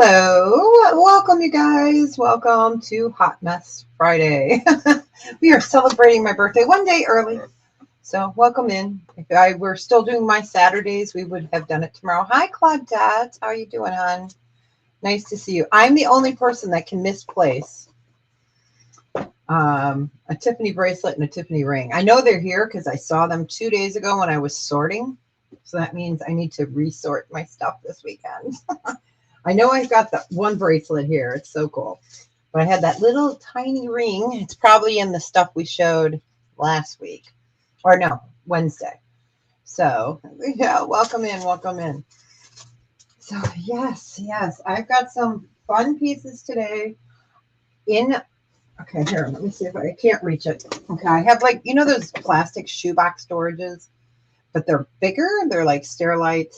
Hello, welcome you guys. Welcome to Hot Mess Friday. We are celebrating my birthday one day early. So welcome in. If I were still doing my Saturdays, we would have done it tomorrow. Hi Claudette. How are you doing, hon? Nice to see you. I'm the only person that can misplace a Tiffany bracelet and a Tiffany ring. I know they're here because I saw them 2 days ago when I was sorting. So that means I need to resort my stuff this weekend. I know I've got the one bracelet here. It's so cool. But I had that little tiny ring. It's probably in the stuff we showed last week. Or no, Wednesday. So, yeah, welcome in, welcome in. So, yes, I've got some fun pieces today okay, here, let me see if I can't reach it. Okay, I have those plastic shoebox storages? But they're bigger. They're like Sterilite.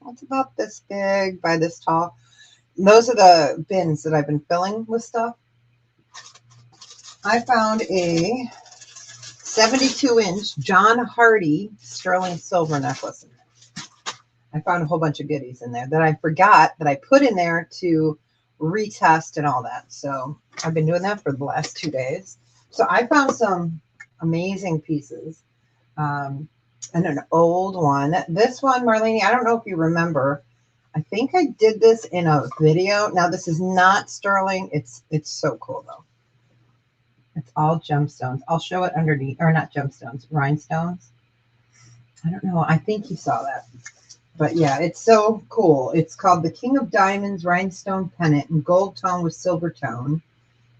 It's about this big by this tall. And those are the bins that I've been filling with stuff. I found a 72-inch John Hardy sterling silver necklace in there. I found a whole bunch of goodies in there that I forgot that I put in there to retest and all that. So I've been doing that for the last 2 days. So I found some amazing pieces. And an old one. This one, Marlene, I don't know if you remember. I think I did this in a video. Now, this is not sterling. It's so cool, though. It's all gemstones. I'll show it underneath. Or not gemstones, rhinestones. I don't know. I think you saw that. But, yeah, it's so cool. It's called the King of Diamonds Rhinestone Pennant in gold tone with silver tone.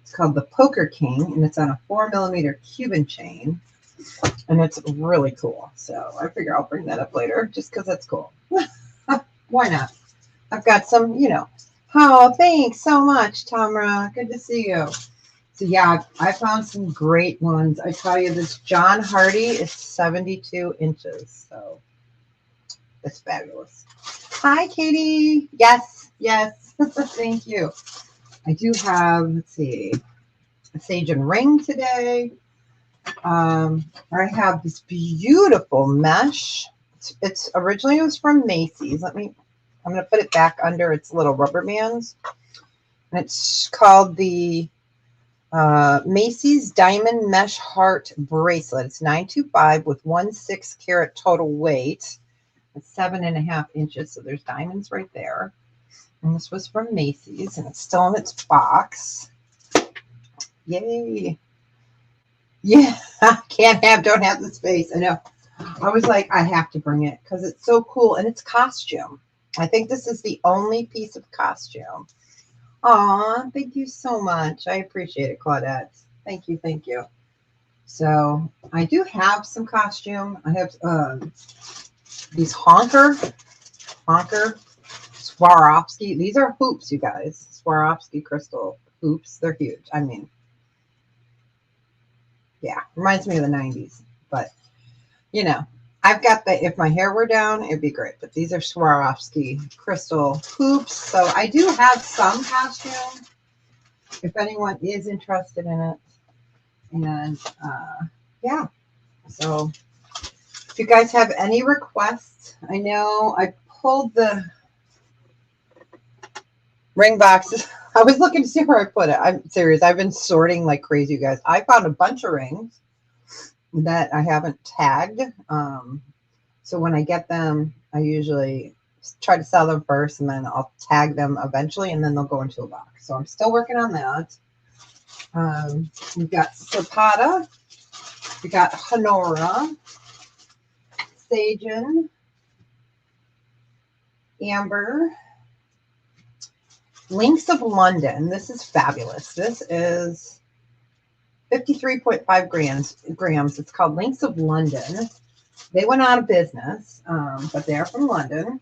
It's called the Poker King, and it's on a 4mm Cuban chain. And it's really cool. So I figure I'll bring that up later just because that's cool. Why not? I've got some, Oh, thanks so much, Tamra. Good to see you. So, yeah, I found some great ones. I tell you, this John Hardy is 72 inches. So it's fabulous. Hi, Katie. Yes. Thank you. I do have, let's see, a sage and ring today. I have this beautiful mesh. It's originally it was from Macy's. I'm going to put it back under its little rubber bands. And it's called the Macy's Diamond Mesh Heart Bracelet. It's 925 with 1/6 carat total weight. It's 7.5 inches. So there's diamonds right there. And this was from Macy's and it's still in its box. Yay. Yeah, don't have the space. I know. I was like, I have to bring it because it's so cool. And it's costume. I think this is the only piece of costume. Aw, thank you so much. I appreciate it, Claudette. Thank you. So I do have some costume. I have these honker Swarovski. These are hoops, you guys. Swarovski crystal hoops. They're huge. I mean, yeah, reminds me of the 90s. But, I've got if my hair were down, it'd be great. But these are Swarovski crystal hoops. So I do have some costume if anyone is interested in it. And, yeah. So if you guys have any requests, I know I pulled the ring boxes. I was looking to see where I put it. I'm serious. I've been sorting like crazy, you guys. I found a bunch of rings that I haven't tagged. So when I get them, I usually try to sell them first, and then I'll tag them eventually, and then they'll go into a box. So I'm still working on that. We've got Zapata. We got Honora. Sagen. Amber. Links of London. This is fabulous. This is 53.5 grams. It's called Links of London. They went out of business, but they're from London.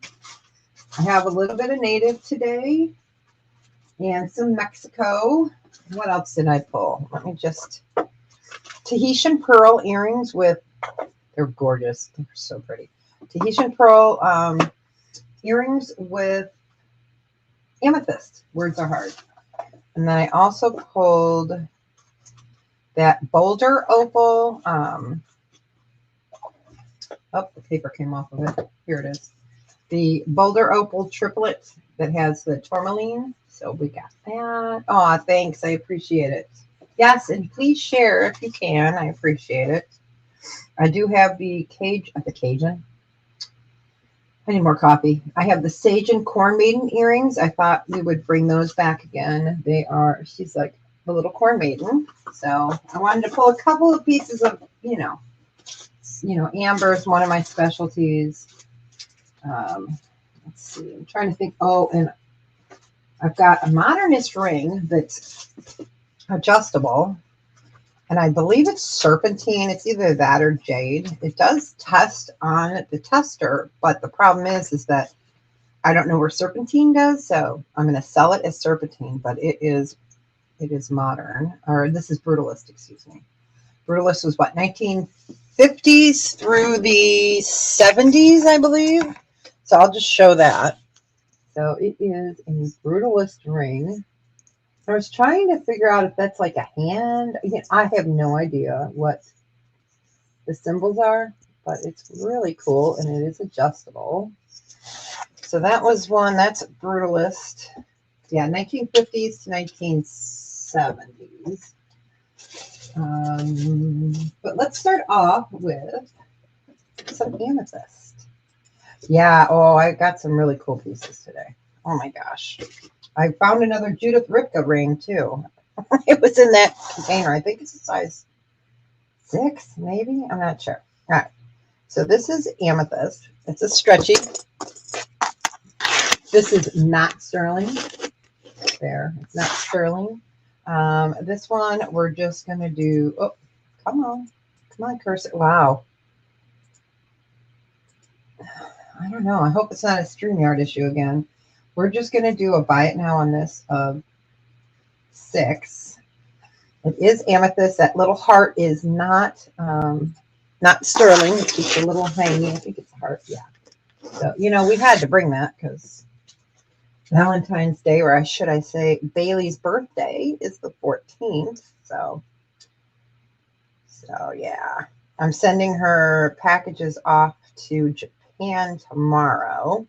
I have a little bit of native today and some Mexico. What else did I pull? Let me just... Tahitian pearl earrings with... They're gorgeous. They're so pretty. Tahitian pearl earrings with amethyst. Words are hard. And then I also pulled that Boulder opal. Oh, the paper came off of it. Here it is. the Boulder Opal triplet that has the tourmaline. So we got that. Oh, thanks. I appreciate it. Yes, and please share if you can. I appreciate it. I do have the Cajun. I need more coffee. I have the Sage and Corn Maiden earrings. I thought we would bring those back again. She's like the little Corn Maiden. So I wanted to pull a couple of pieces of, amber is one of my specialties. Let's see. I'm trying to think. Oh, and I've got a modernist ring that's adjustable. And I believe it's serpentine. It's either that or jade. It does test on the tester, but the problem is that I don't know where serpentine goes, so I'm going to sell it as serpentine, but it is modern, or this is brutalist, excuse me. Brutalist was what, 1950s through the 70s, I believe. So I'll just show that. So it is a brutalist ring. I was trying to figure out if that's like a hand. Again, I have no idea what the symbols are, but it's really cool and it is adjustable. So that was one. That's brutalist. Yeah, 1950s to 1970s. But let's start off with some amethyst. Yeah, oh, I got some really cool pieces today. Oh my gosh. I found another Judith Ripka ring too. It was in that container. I think it's a size 6, maybe. I'm not sure. All right. So this is amethyst. It's a stretchy. This is not sterling. There. It's not sterling. This one we're just going to do. Oh, come on. Come on, cursor. Wow. I don't know. I hope it's not a StreamYard issue again. We're just going to do a buy it now on this of 6. It is amethyst. That little heart is not sterling. It's just a little hanging. I think it's a heart. Yeah. So, we had to bring that because Valentine's Day, or should I say Bailey's birthday, is the 14th. So yeah. I'm sending her packages off to Japan tomorrow.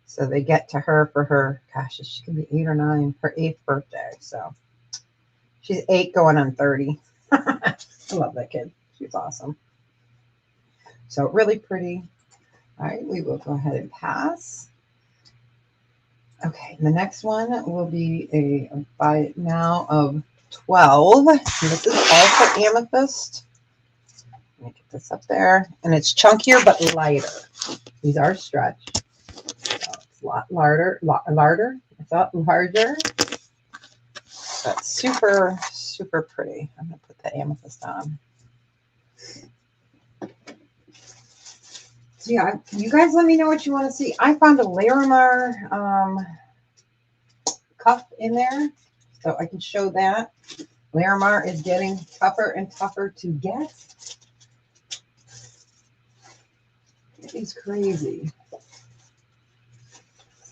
So they get to her for her, gosh, she could be 8 or 9, her 8th birthday. So she's 8 going on 30. I love that kid. She's awesome. So really pretty. All right, we will go ahead and pass. Okay, the next one will be a buy it now of 12. And this is also amethyst. Let me get this up there. And it's chunkier but lighter. These are stretched. A lot larger. It's a lot larger. That's super, super pretty. I'm going to put the amethyst on. So yeah, you guys let me know what you want to see. I found a Larimar cuff in there, so I can show that. Larimar is getting tougher and tougher to get. It is crazy.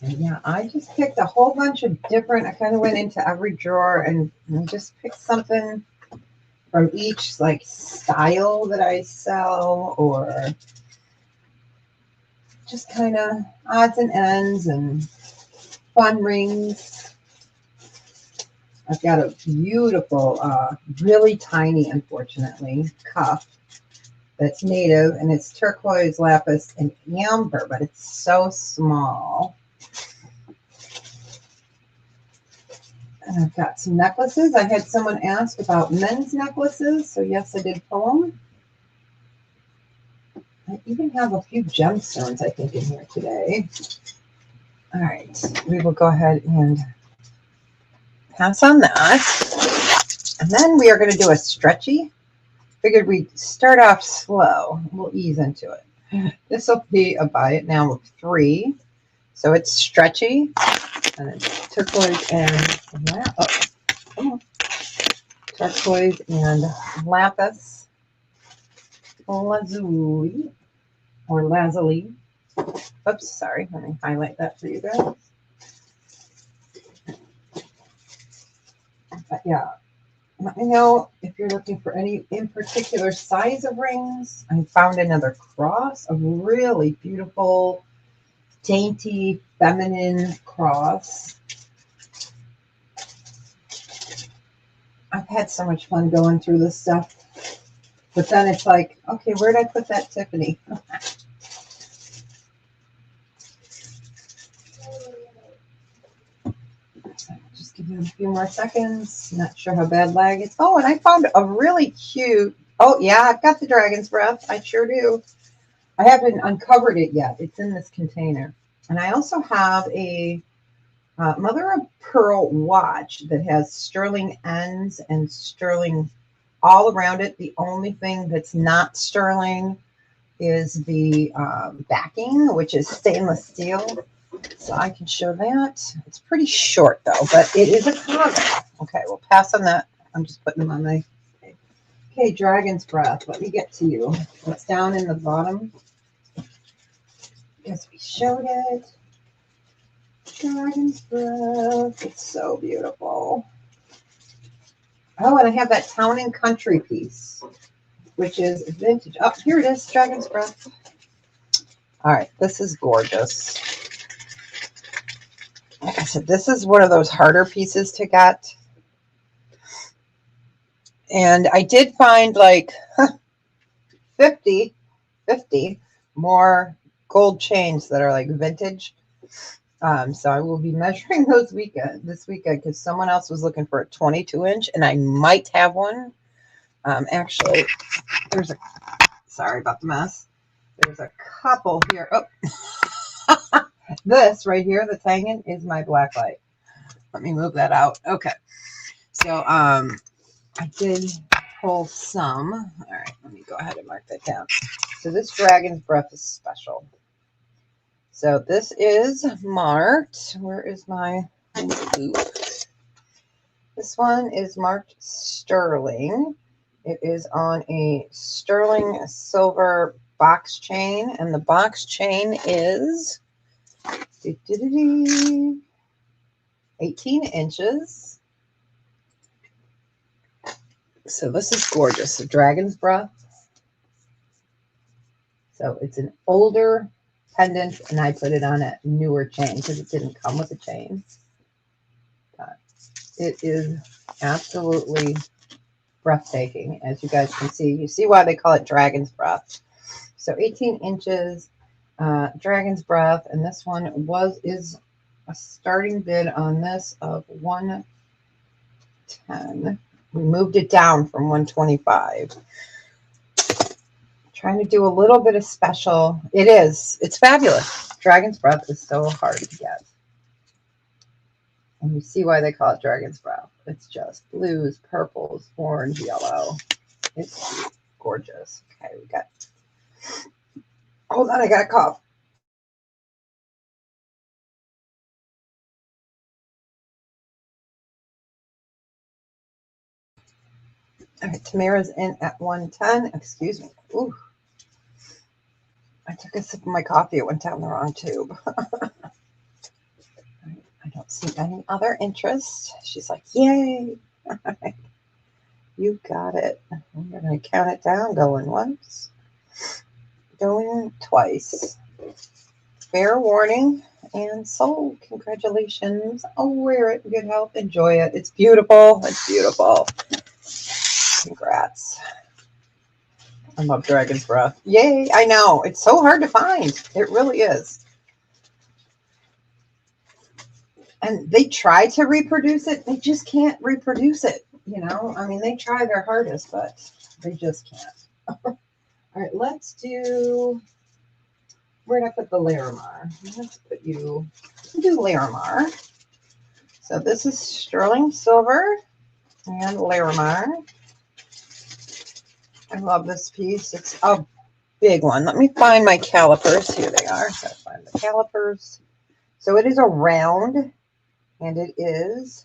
And yeah, I just picked a whole bunch of different, I kind of went into every drawer and just picked something from each like style that I sell, or just kind of odds and ends and fun rings. I've got a beautiful, really tiny, unfortunately, cuff that's native, and it's turquoise, lapis, and amber, but it's so small. And I've got some necklaces. I had someone ask about men's necklaces, so yes, I did pull them. I even have a few gemstones, I think, in here today. All right, we will go ahead and pass on that. And then we are going to do a stretchy. Figured we'd start off slow. We'll ease into it. This will be a buy it now of 3. So it's stretchy. And it's turquoise and turquoise and lapis lazuli or lazuli. Oops, sorry. Let me highlight that for you guys. But yeah, let me know if you're looking for any in particular size of rings. I found another cross of really beautiful dainty feminine cross. I've had so much fun going through this stuff. But then it's like, okay, where did I put that Tiffany? Just give it a few more seconds. Not sure how bad lag is. Oh, and I found a really cute. Oh, yeah, I've got the dragon's breath. I sure do. I haven't uncovered it yet. It's in this container. And I also have a mother of pearl watch that has sterling ends and sterling all around it. The only thing that's not sterling is the backing, which is stainless steel. So I can show that. It's pretty short though, but it is a closet. Okay, we'll pass on that. I'm just putting them on my. Okay, dragon's breath. Let me get to you. It's down in the bottom. Guess we showed it. Dragon's breath. It's so beautiful. Oh, and I have that Town and Country piece, which is vintage. Oh, here it is, dragon's breath. All right, this is gorgeous. Like I said, this is one of those harder pieces to get. And I did find like 50 more gold chains that are like vintage. So I will be measuring those this weekend because someone else was looking for a 22-inch and I might have one. Actually, sorry about the mess. There's a couple here. Oh, this right here that's hanging is my black light. Let me move that out. Okay. So, I did pull some. All right, let me go ahead and mark that down. So this dragon's breath is special. So this is marked. Where is my loop? This one is marked sterling. It is on a sterling silver box chain, and the box chain is 18 inches. So this is gorgeous. The dragon's breath. So it's an older pendant, and I put it on a newer chain because it didn't come with a chain. But it is absolutely breathtaking, as you guys can see. You see why they call it dragon's breath. So 18 inches, dragon's breath, and this one is a starting bid on this of 110. We moved it down from 125. Trying to do a little bit of special. It's fabulous. Dragon's breath is so hard to get. And you see why they call it dragon's breath. It's just blues, purples, orange, yellow. It's gorgeous. Okay, we got. Hold on, I got a cough. All right, Tamara's in at 110. Excuse me. Ooh. I took a sip of my coffee. It went down the wrong tube. I don't see any other interest. She's like, yay. You got it. We're going to count it down. Going once. Going twice. Fair warning. And sold. Congratulations. Oh, wear it in good health. Enjoy it. It's beautiful. It's beautiful. Congrats. I love dragon's breath. Yay. I know. It's so hard to find. It really is. And they try to reproduce it. They just can't reproduce it. You know, I mean, they try their hardest, but they just can't. All right, let's do, where did I put the Larimar? Let's put you, do Larimar. So this is sterling silver and Larimar. I love this piece. It's a big one. Let me find my calipers. Here they are. Gotta find the calipers. So it is a round, and it is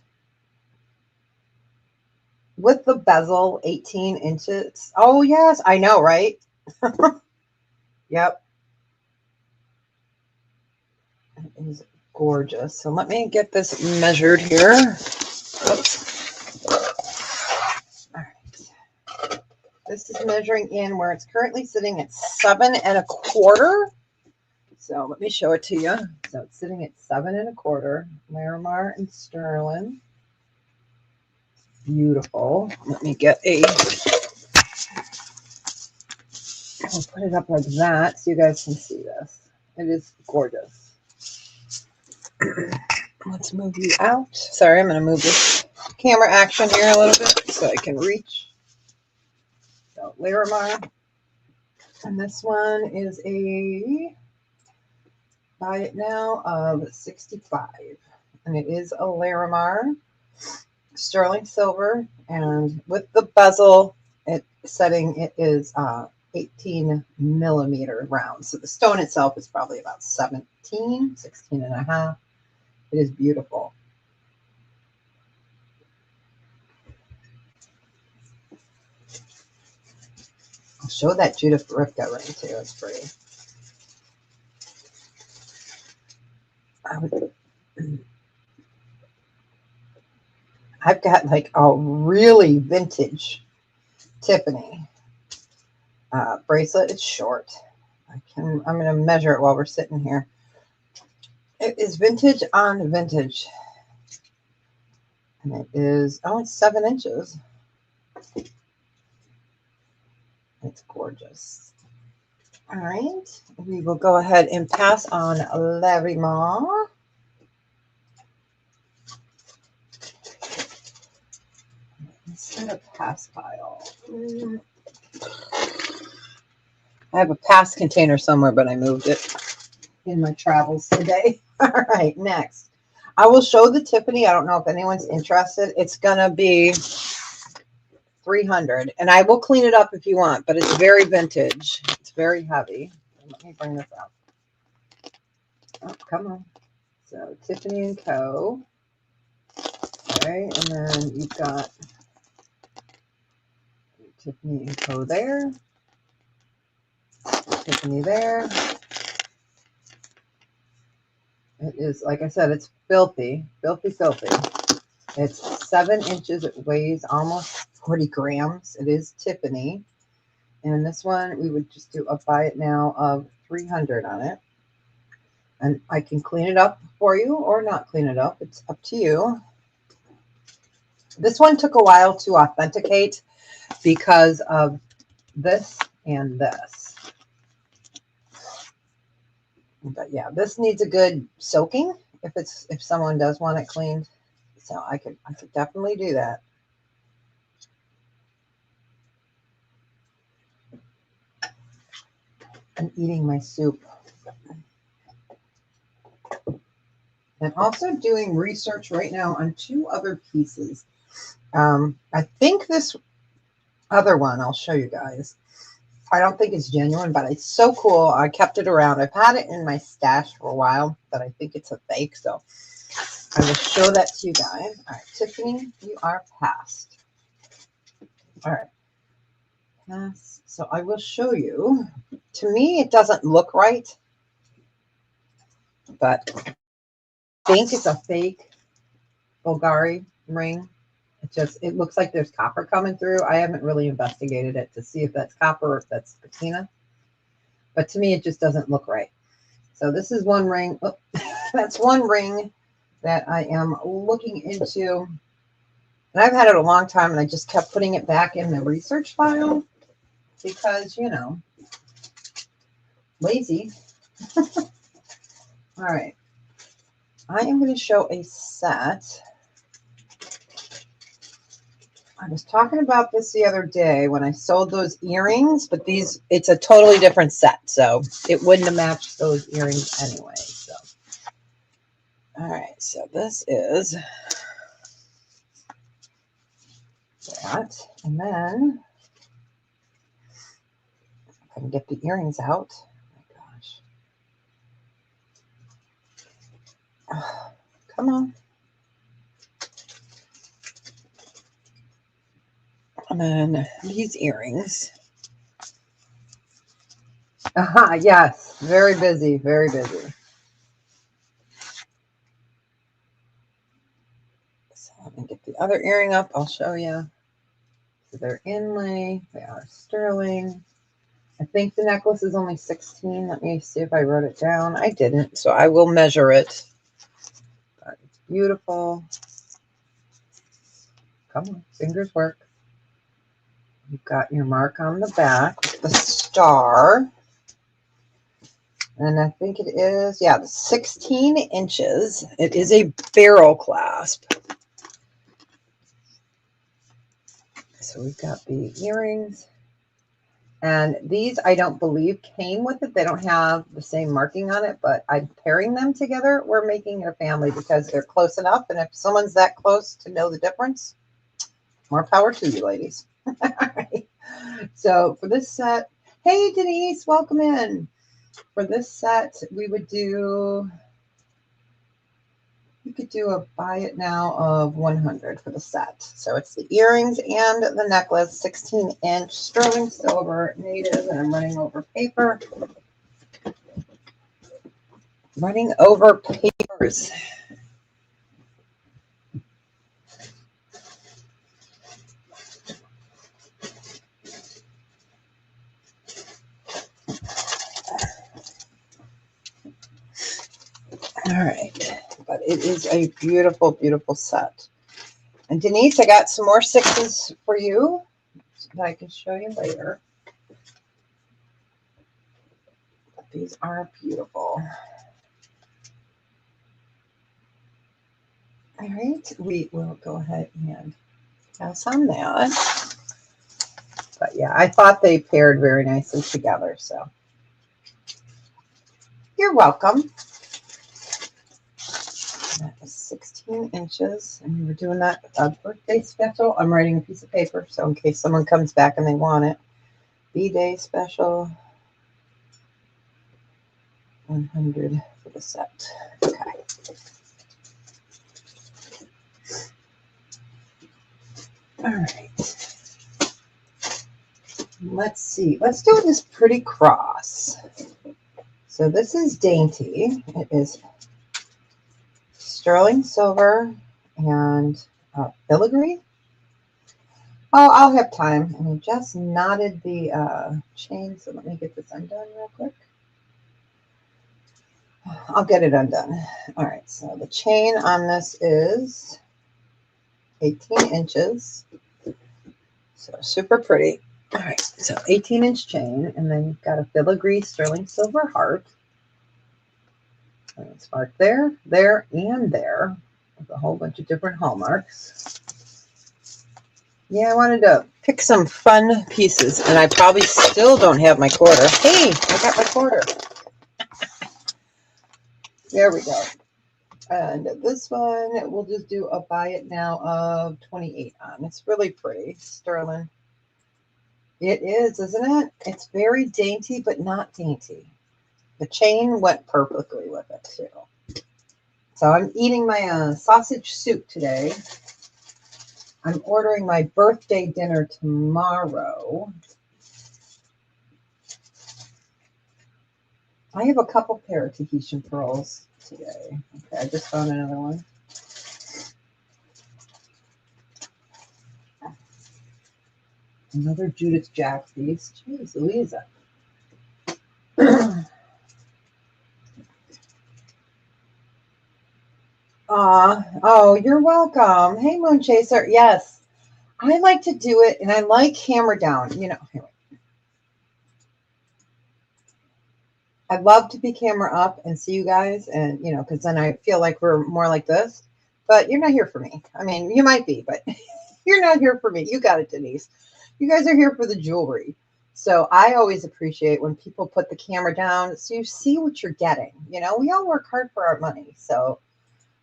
with the bezel 18 inches. Oh, yes. I know, right? Yep. It is gorgeous. So let me get this measured here. Oops. All right. This is measuring in where it's currently sitting at 7 1/4. So let me show it to you. So it's sitting at 7.25, Larimar and sterling. Beautiful. Let me get I'll put it up like that so you guys can see this. It is gorgeous. Let's move you out. Sorry, I'm going to move this camera action here a little bit so I can reach. So Larimar. And this one is a buy it now of 65. And it is a Larimar sterling silver. And with the bezel setting, it is 18 millimeter round. So the stone itself is probably about 16 and a half. It is beautiful. I'll show that Judith Ripka ring too. It's pretty. I've got like a really vintage Tiffany bracelet. It's short. I'm going to measure it while we're sitting here. It is vintage on vintage. And it is, it's 7 inches. It's gorgeous. All right. We will go ahead and pass on Larimar. Instead of pass pile. I have a pass container somewhere, but I moved it in my travels today. All right, next. I will show the Tiffany. I don't know if anyone's interested. It's going to be 300, and I will clean it up if you want, but it's very vintage. It's very heavy. Let me bring this up. Oh, come on. So Tiffany & Co. Okay, and then you've got Tiffany & Co. there. Tiffany there. It is, like I said, it's filthy. It's 7 inches. It weighs almost 40 grams. It is Tiffany. And this one, we would just do a buy it now of 300 on it. And I can clean it up for you or not clean it up. It's up to you. This one took a while to authenticate because of this and this. But yeah, this needs a good soaking if someone does want it cleaned. So I could definitely do that. I'm eating my soup. And also doing research right now on 2 other pieces. I think this other one, I'll show you guys. I don't think it's genuine, but it's so cool. I kept it around. I've had it in my stash for a while, but I think it's a fake. So I will show that to you guys. All right, Tiffany, you are passed. All right. Pass. So I will show you. To me, it doesn't look right, but I think it's a fake Bulgari ring. It looks like there's copper coming through. I haven't really investigated it to see if that's copper or if that's patina. But to me, it just doesn't look right. So this is one ring. Oh, that's one ring that I am looking into. And I've had it a long time, and I just kept putting it back in the research file because, lazy. All right. I am going to show a set. I was talking about this the other day when I sold those earrings, but it's a totally different set. So it wouldn't have matched those earrings anyway. So, all right. So this is that. And then if I can get the earrings out. Oh my gosh. Oh, come on. And then these earrings. Aha, yes. Very busy. Very busy. So let me get the other earring up. I'll show you. So they're inlay. They are sterling. I think the necklace is only 16. Let me see if I wrote it down. I didn't, so I will measure it. But it's beautiful. Come on, fingers work. You've got your mark on the back with the star. And I think it is, yeah, 16 inches. It is a barrel clasp. So we've got the earrings. And these, I don't believe, came with it. They don't have the same marking on it, but I'm pairing them together. We're making it a family because they're close enough. And if someone's that close to know the difference, more power to you, ladies. All right. So for this set, hey, Denise, welcome in. For this set, we could do a buy it now of 100 for the set. So it's the earrings and the necklace, 16-inch sterling silver native, and I'm running over paper. Running over papers. All right, but it is a beautiful, beautiful set. And Denise, I got some more sixes for you that I can show you later. But these are beautiful. All right, we will go ahead and pass on that. But yeah, I thought they paired very nicely together, so you're welcome. That is 16 inches, and we were doing that birthday special. I'm writing a piece of paper, so in case someone comes back and they want it. B-Day special, 100 for the set. Okay. All right. Let's see. Let's do this pretty cross. So this is dainty. It is sterling silver and filigree. Oh, I'll have time. And I just knotted the chain, so let me get this undone real quick. I'll get it undone. All right, so the chain on this is 18 inches. So super pretty. All right, so 18-inch chain, and then you've got a filigree sterling silver heart. And it's marked there, there, and there with a whole bunch of different hallmarks. Yeah, I wanted to pick some fun pieces, and I probably still don't have my quarter. Hey, I got my quarter. There we go. And this one, we'll just do a buy it now of 28 on. It's really pretty, sterling. It is, isn't it? It's very dainty, but not dainty. The chain went perfectly with it, too. So I'm eating my sausage soup today. I'm ordering my birthday dinner tomorrow. I have a couple pair of Tahitian pearls today. Okay, I just found another one. Another Judith Jack piece. Jeez, Louisa. Oh, you're welcome. Hey, Moon Chaser. Yes, I like to do it, and I like camera down. You know, I love to be camera up and see you guys, and you know, because then I feel like we're more like this. But you're not here for me. I mean, you might be, but you're not here for me. You got it, Denise. You guys are here for the jewelry. So I always appreciate when people put the camera down so you see what you're getting. You know, we all work hard for our money. So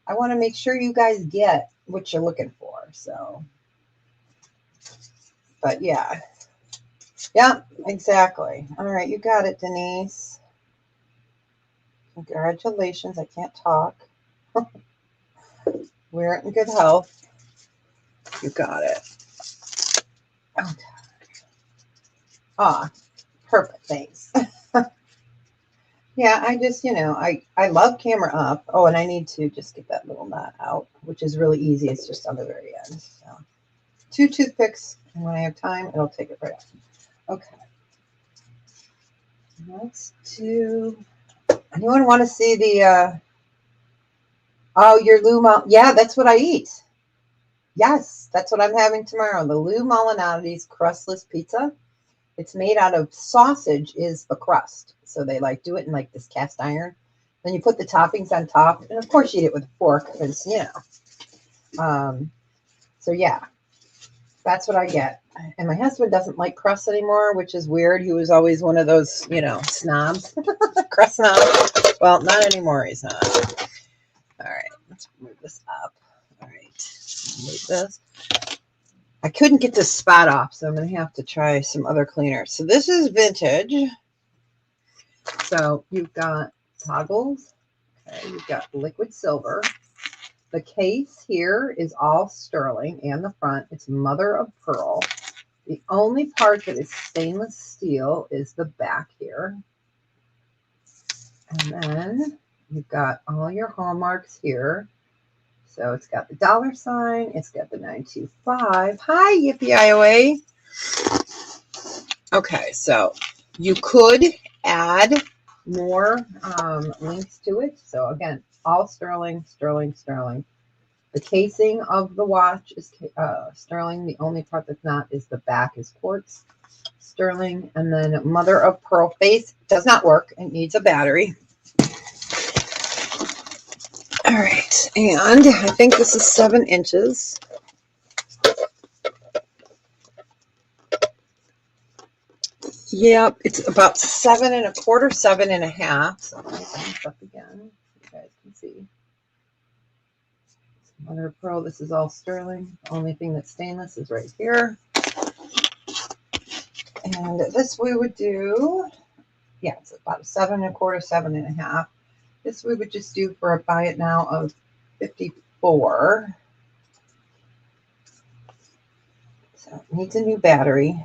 I want to make sure you guys get what you're looking for. So, but yeah. Yeah, exactly. All right, you got it, Denise. Congratulations. I can't talk. Wear it in good health. You got it. Okay. Ah, perfect. Thanks. Yeah, I just, you know, I love camera up. Oh, and I need to just get that little knot out, which is really easy. It's just on the very end. So 2 toothpicks, and when I have time, it'll take it right out. Okay. Let's do, anyone want to see the, oh, your Lou Mal, yeah, that's what I eat. Yes, that's what I'm having tomorrow. The Lou Malinotti's crustless pizza. It's made out of sausage is the crust. So they like do it in like this cast iron. Then you put the toppings on top. And of course you eat it with a fork because, you know. So yeah, that's what I get. And my husband doesn't like crust anymore, which is weird. He was always one of those, you know, snobs, crust snobs. Well, not anymore. He's not. All right, let's move this up. All right, move this. I couldn't get this spot off, so I'm going to have to try some other cleaner. So this is vintage. So you've got toggles. Okay, you've got liquid silver. The case here is all sterling, and the front, it's mother of pearl. The only part that is stainless steel is the back here. And then you've got all your hallmarks here. So it's got the dollar sign. It's got the 925. Hi, Yippee IOA. Okay, so you could add more links to it. So again, all sterling, sterling, sterling. The casing of the watch is sterling. The only part that's not is the back is quartz, sterling. And then mother of pearl face does not work. It needs a battery. All right, and I think this is 7 inches. Yep, it's about 7 1/4, 7 1/2. So let me bring this up again so you guys can see. Mother of pearl, this is all sterling. The only thing that's stainless is right here. And this we would do, yeah, it's about 7 1/4, 7 1/2. This we would just do for a buy it now of 54. So it needs a new battery.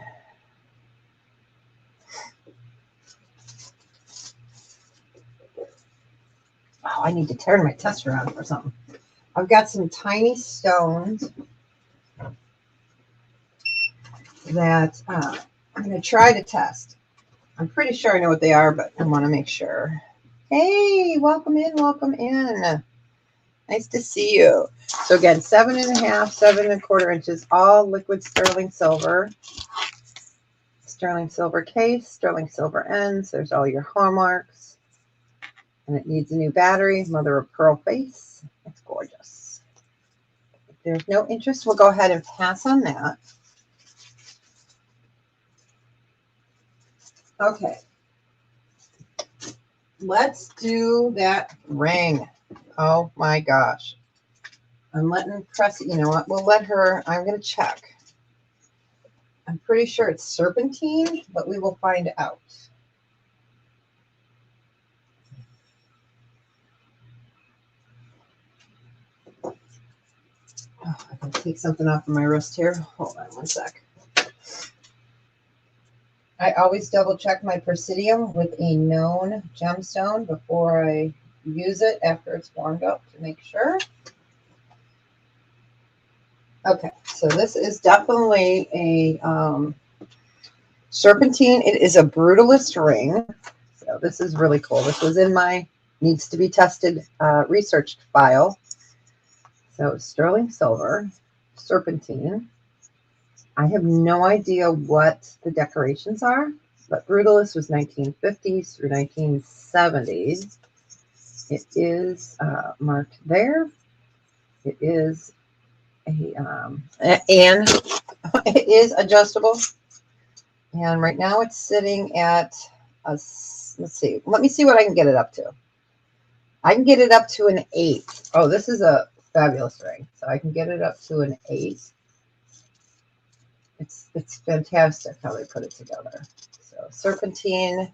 Oh, I need to turn my tester on for something. I've got some tiny stones that I'm going to try to test. I'm pretty sure I know what they are, but I want to make sure. Hey, welcome in, welcome in. Nice to see you. So again, 7 1/2, 7 1/4 inches, all liquid sterling silver. Sterling silver case, sterling silver ends. There's all your hallmarks. And it needs a new battery, mother of pearl face. It's gorgeous. If there's no interest, we'll go ahead and pass on that. Okay. Let's do that ring. Oh my gosh. I'm letting Cressy, you know what? We'll let her, I'm going to check. I'm pretty sure it's serpentine, but we will find out. Oh, I can take something off of my wrist here. Hold on one sec. I always double check my Presidium with a known gemstone before I use it after it's warmed up to make sure. Okay, so this is definitely a serpentine. It is a brutalist ring. So this is really cool. This was in my needs to be tested research file. So sterling silver, serpentine. I have no idea what the decorations are, but brutalist was 1950s through 1970s. It is marked there. It is and it is adjustable. And right now it's sitting at a, let's see. Let me see what I can get it up to. I can get it up to an 8. Oh, this is a fabulous ring. So I can get it up to an 8. It's fantastic how they put it together. So serpentine,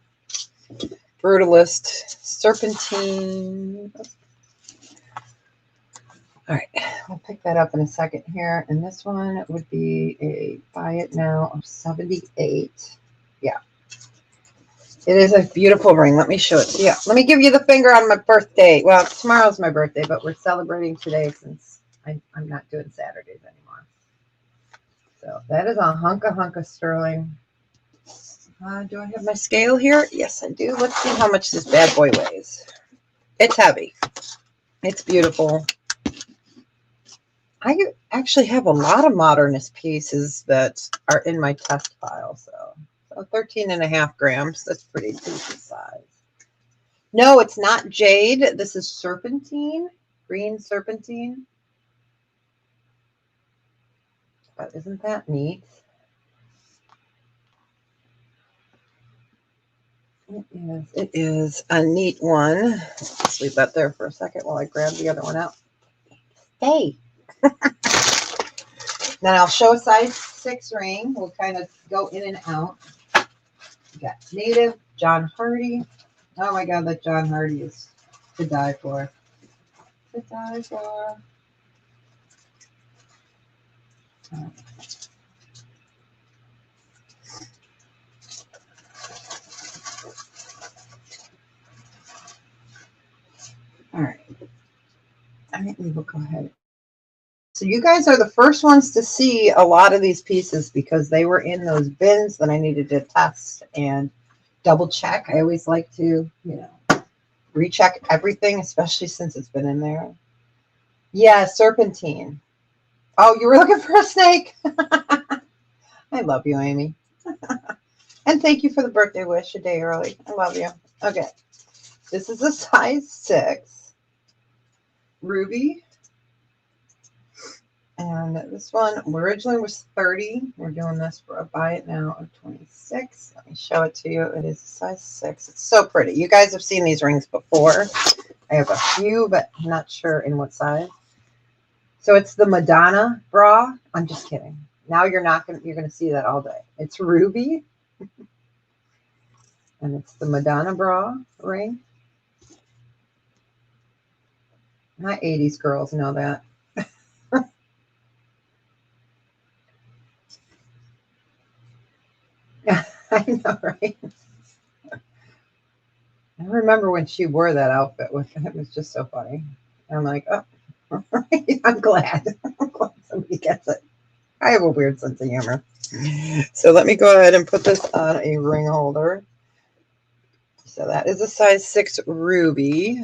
brutalist, serpentine. All right, I'll pick that up in a second here. And this one would be a buy it now of 78. Yeah. It is a beautiful ring. Let me show it to you. Let me give you the finger on my birthday. Well, tomorrow's my birthday, but we're celebrating today since I'm not doing Saturdays anymore. So that is a hunk of sterling. Do I have my scale here? Yes, I do. Let's see how much this bad boy weighs. It's heavy. It's beautiful. I actually have a lot of modernist pieces that are in my test file. So 13.5 grams. That's pretty decent size. No, it's not jade. This is serpentine, green serpentine. But isn't that neat? It is a neat one. Let's leave that there for a second while I grab the other one out. Hey. Then I'll show a size 6 ring. We'll kind of go in and out. We got native, John Hardy. Oh my God, that John Hardy is to die for. To die for. All right. I think we will go ahead. So you guys are the first ones to see a lot of these pieces because they were in those bins that I needed to test and double check. I always like to, recheck everything, especially since it's been in there. Yeah, serpentine. Oh, you were looking for a snake. I love you, Amy. And thank you for the birthday wish a day early. I love you. Okay. This is a size 6 ruby. And this one originally was 30. We're doing this for a buy it now of 26. Let me show it to you. It is a size 6. It's so pretty. You guys have seen these rings before. I have a few, but I'm not sure in what size. So it's the Madonna bra. I'm just kidding. Now you're going to see that all day. It's ruby. And it's the Madonna bra ring. My 80s girls know that. I know, right? I remember when she wore that outfit with it. It was just so funny. And I'm like, oh, I'm glad. I'm glad somebody gets it. I have a weird sense of humor. So let me go ahead and put this on a ring holder. So that is a size 6 ruby.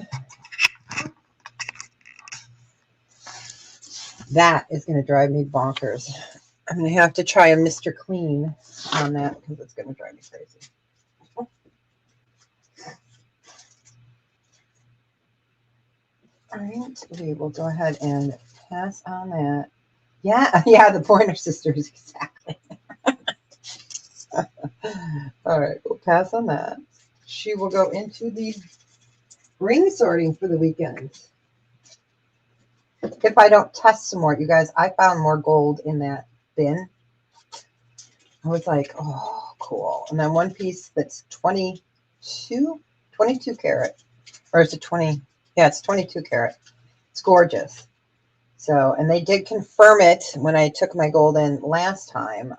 That is going to drive me bonkers. I'm going to have to try a Mr. Clean on that because it's going to drive me crazy. All right, we will go ahead and pass on that. Yeah, the Pointer Sisters, exactly. All right, we'll pass on that. She will go into the ring sorting for the weekend. If I don't test some more, you guys, I found more gold in that bin. I was like, oh, cool. And then one piece that's 22 carat. Or is it 20? Yeah, it's 22 carat. It's gorgeous. So, and they did confirm it when I took my gold in last time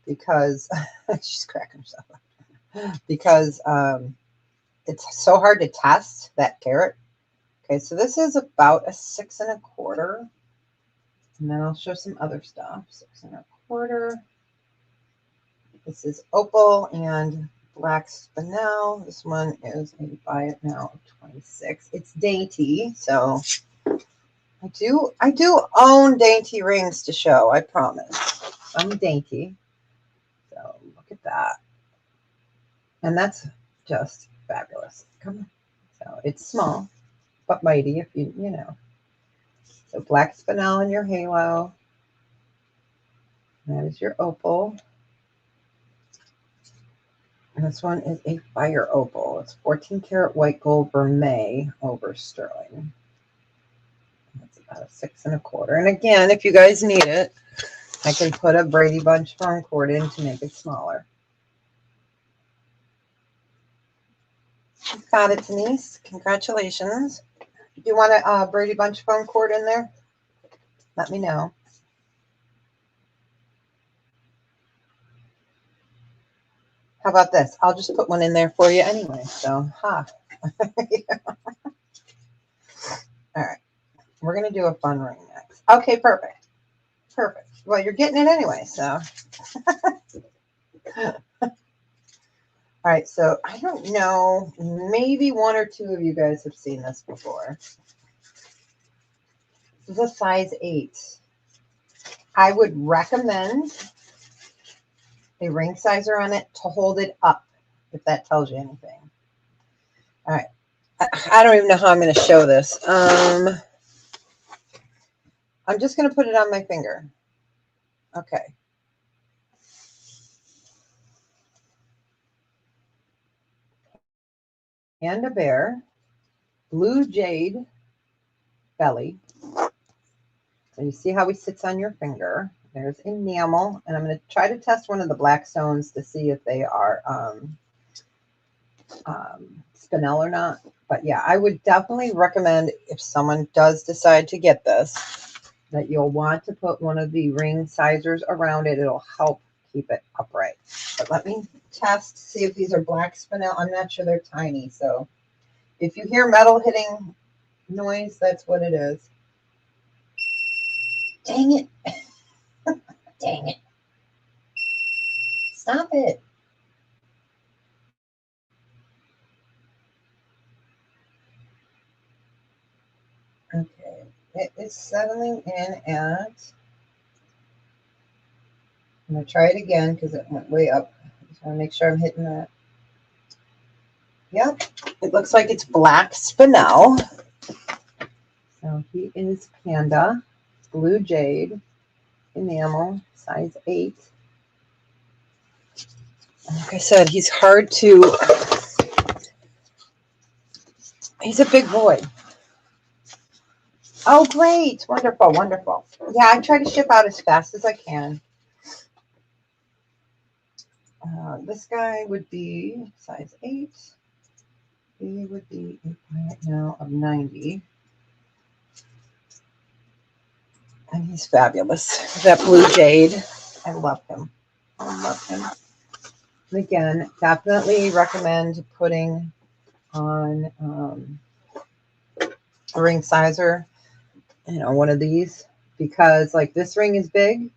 because she's cracking herself up. Because it's so hard to test that carat. Okay, so this is about a 6 1/4. And then I'll show some other stuff. 6 1/4. This is opal and black spinel. This one is a buy it now of 26. It's dainty, so I do own dainty rings to show, I promise. I'm dainty. So look at that. And that's just fabulous. Come on. So it's small, but mighty if you know. So black spinel in your halo. That is your opal. And this one is a fire opal. It's 14 karat white gold vermeil over sterling. That's about a 6 1/4. And again, if you guys need it, I can put a Brady Bunch foam cord in to make it smaller. You got it, Denise. Congratulations. Do you want a Brady Bunch foam cord in there? Let me know. How about this? I'll just put one in there for you anyway. So, All right. We're going to do a fun ring next. Okay, perfect. Perfect. Well, you're getting it anyway, so. All right, so I don't know, maybe one or two of you guys have seen this before. This is a size 8. I would recommend a ring sizer on it to hold it up, if that tells you anything. All right, I don't even know how I'm going to show this. I'm just going to put it on my finger. Okay. Panda bear, blue jade belly. So you see how he sits on your finger. There's enamel, and I'm going to try to test one of the black stones to see if they are spinel or not. But yeah, I would definitely recommend, if someone does decide to get this, that you'll want to put one of the ring sizers around it. It'll help keep it upright. But let me test, see if these are black spinel. I'm not sure, they're tiny. So if you hear metal hitting noise, that's what it is. Dang it. Dang it. Stop it. Okay. It is settling in at, I'm going to try it again because it went way up. I just want to make sure I'm hitting that. Yep. It looks like it's black spinel. So he is panda, blue jade, enamel, size 8. Like I said, he's hard to, he's a big boy. Oh, great. Wonderful, wonderful. Yeah, I try to ship out as fast as I can. This guy would be size 8. He would be right now of 90. And he's fabulous. That blue jade. I love him. I love him. And again, definitely recommend putting on a ring sizer, one of these, because like this ring is big.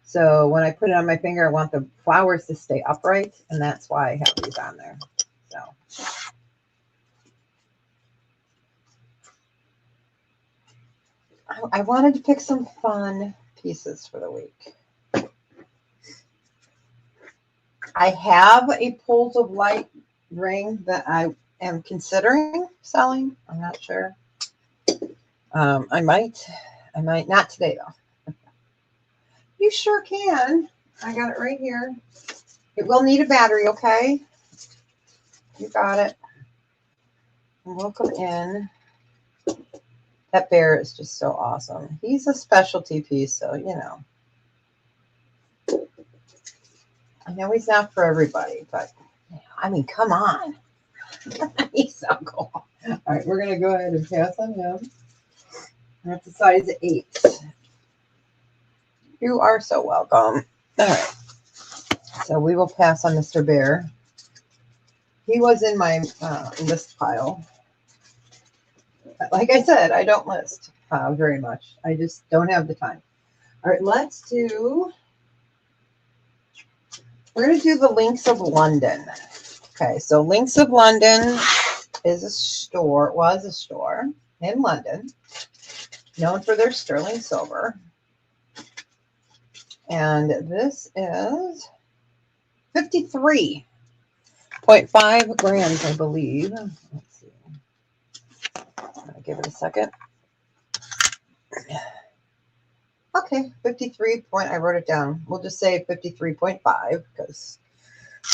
So when I put it on my finger, I want the flowers to stay upright, and that's why I have these on there. So I wanted to pick some fun pieces for the week. I have a Poles of Light ring that I am considering selling. I'm not sure. I might not today though. You sure can. I got it right here. It will need a battery, okay? You got it. Welcome in. That bear is just so awesome. He's a specialty piece, so I know he's not for everybody, but I mean, come on. He's so cool. All right, we're going to go ahead and pass on him. That's a size 8. You are so welcome. All right. So we will pass on Mr. Bear. He was in my list pile. Like I said, I don't list very much. I just don't have the time. All right, we're going to do the Links of London. Okay, so Links of London was a store in London, known for their sterling silver. And this is 53.5 grams, I believe. Let's see. I'm going to give it a second. Okay, 53 point, I wrote it down. We'll just say 53.5 because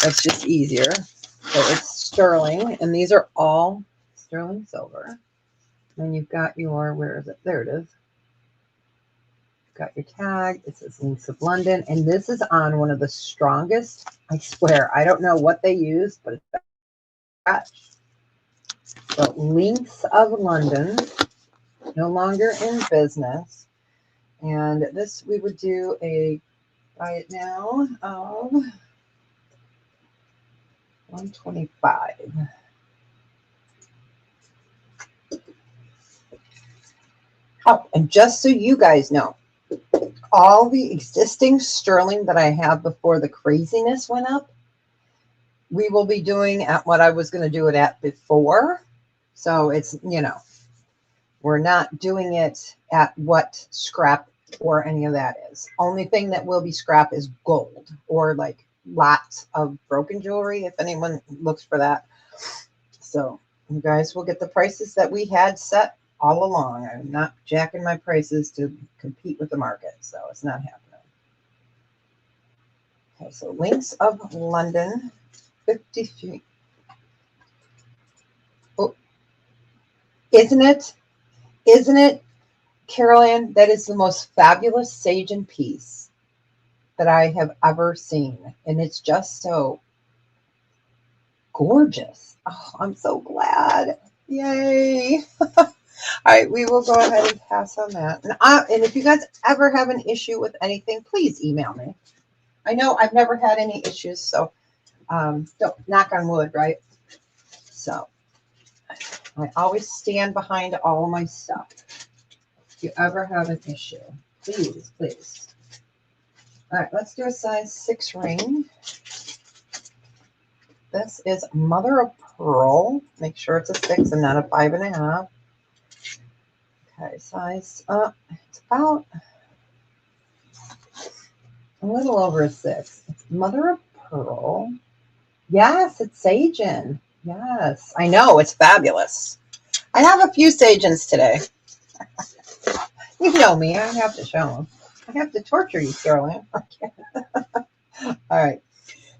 that's just easier. So it's sterling, and these are all sterling silver. And you've got your, where is it? There it is. You've got your tag. It says Links of London, and this is on one of the strongest, I swear, I don't know what they used, but it's scratch. So Links of London, no longer in business. And this, we would do a buy it now of $125. Oh, and just so you guys know, all the existing sterling that I have before the craziness went up, we will be doing at what I was going to do it at before. So it's, you know, we're not doing it at what scrap or any of that is. Only thing that will be scrap is gold or like lots of broken jewelry, if anyone looks for that. So you guys will get the prices that we had set all along. I'm not jacking my prices to compete with the market, so it's not happening. Okay, so Links of London, 50 feet. Oh, isn't it? Isn't it, Carol Ann? That is the most fabulous Sagen piece that I have ever seen. And it's just so gorgeous. Oh, I'm so glad. Yay. All right, we will go ahead and pass on that. And if you guys ever have an issue with anything, please email me. I know I've never had any issues, so don't knock on wood, right? So I always stand behind all my stuff. If you ever have an issue, please, please. All right, let's do a size 6 ring. This is mother of pearl. Make sure it's a 6 and not a 5.5. Okay, size it's about a little over a 6. It's mother of pearl. Yes, it's Sagen. Yes, I know, it's fabulous. I have a few Sagens today. You know me, I have to show them. I have to torture you, Caroline. All right,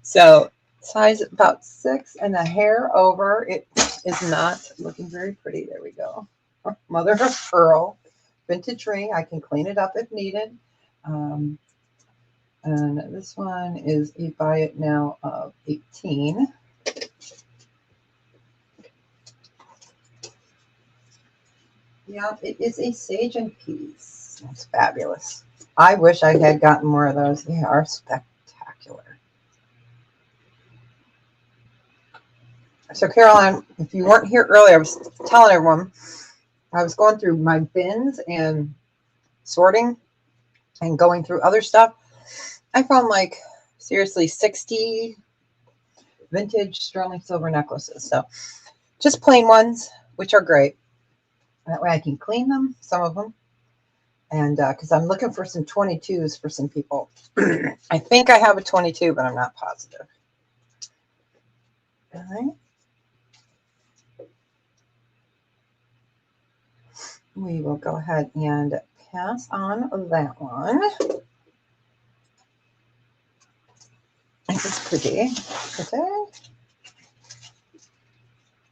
so size about 6 and the hair over. It is not looking very pretty. There we go. Mother of pearl, vintage ring. I can clean it up if needed. And this one is a buy it now of 18. Yeah, it is a Sagen piece. That's fabulous. I wish I had gotten more of those. They are spectacular. So Caroline, if you weren't here earlier, I was telling everyone, I was going through my bins and sorting and going through other stuff. I found like seriously 60 vintage sterling silver necklaces. So just plain ones, which are great. That way I can clean them, some of them. And because I'm looking for some 22s for some people. I think I have a 22, but I'm not positive. All right. We will go ahead and pass on that one. This is pretty.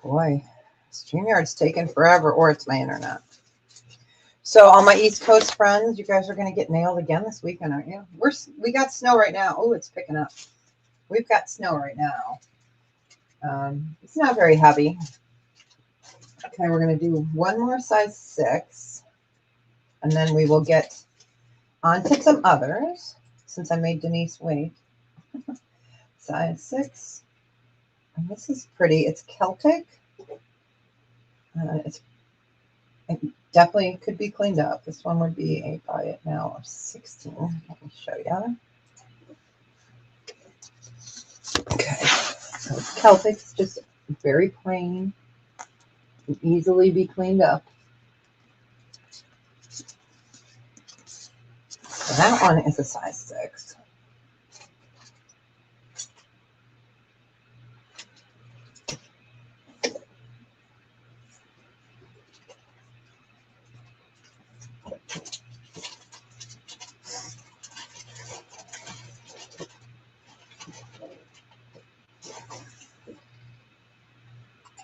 Boy, StreamYard's taking forever, or it's my internet. So all my East Coast friends, you guys are going to get nailed again this weekend, aren't you? We got snow right now. Oh, it's picking up. We've got snow right now. It's not very heavy. Okay, we're going to do one more size 6. And then we will get on to some others, since I made Denise wait. Size 6. And this is pretty. It's Celtic. It definitely could be cleaned up. This one would be a buy it now of 16. Let me show you. Okay, so it's Celtic. It's just very plain. Can easily be cleaned up. So that one is a size 6.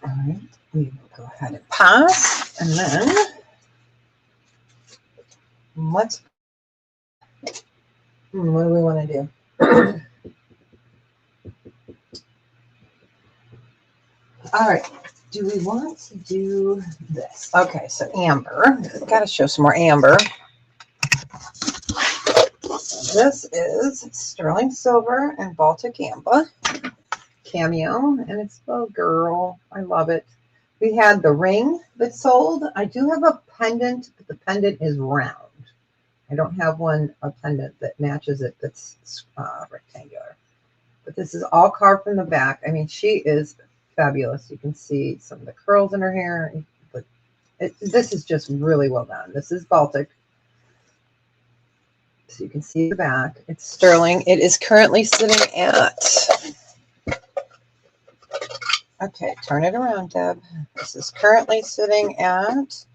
All right, we will go ahead and pass, and then let's. What do we want to do? All right. Do we want to do this? Okay, so amber. Got to show some more amber. This is sterling silver and Baltic amber cameo, and it's a girl. I love it. We had the ring that sold. I do have a pendant, but the pendant is round. I don't have a pendant that matches it that's rectangular. But this is all carved from the back. I mean, she is fabulous. You can see some of the curls in her hair. But this is just really well done. This is Baltic. So you can see the back. It's sterling. It is currently sitting at... Okay, turn it around, Deb. This is currently sitting at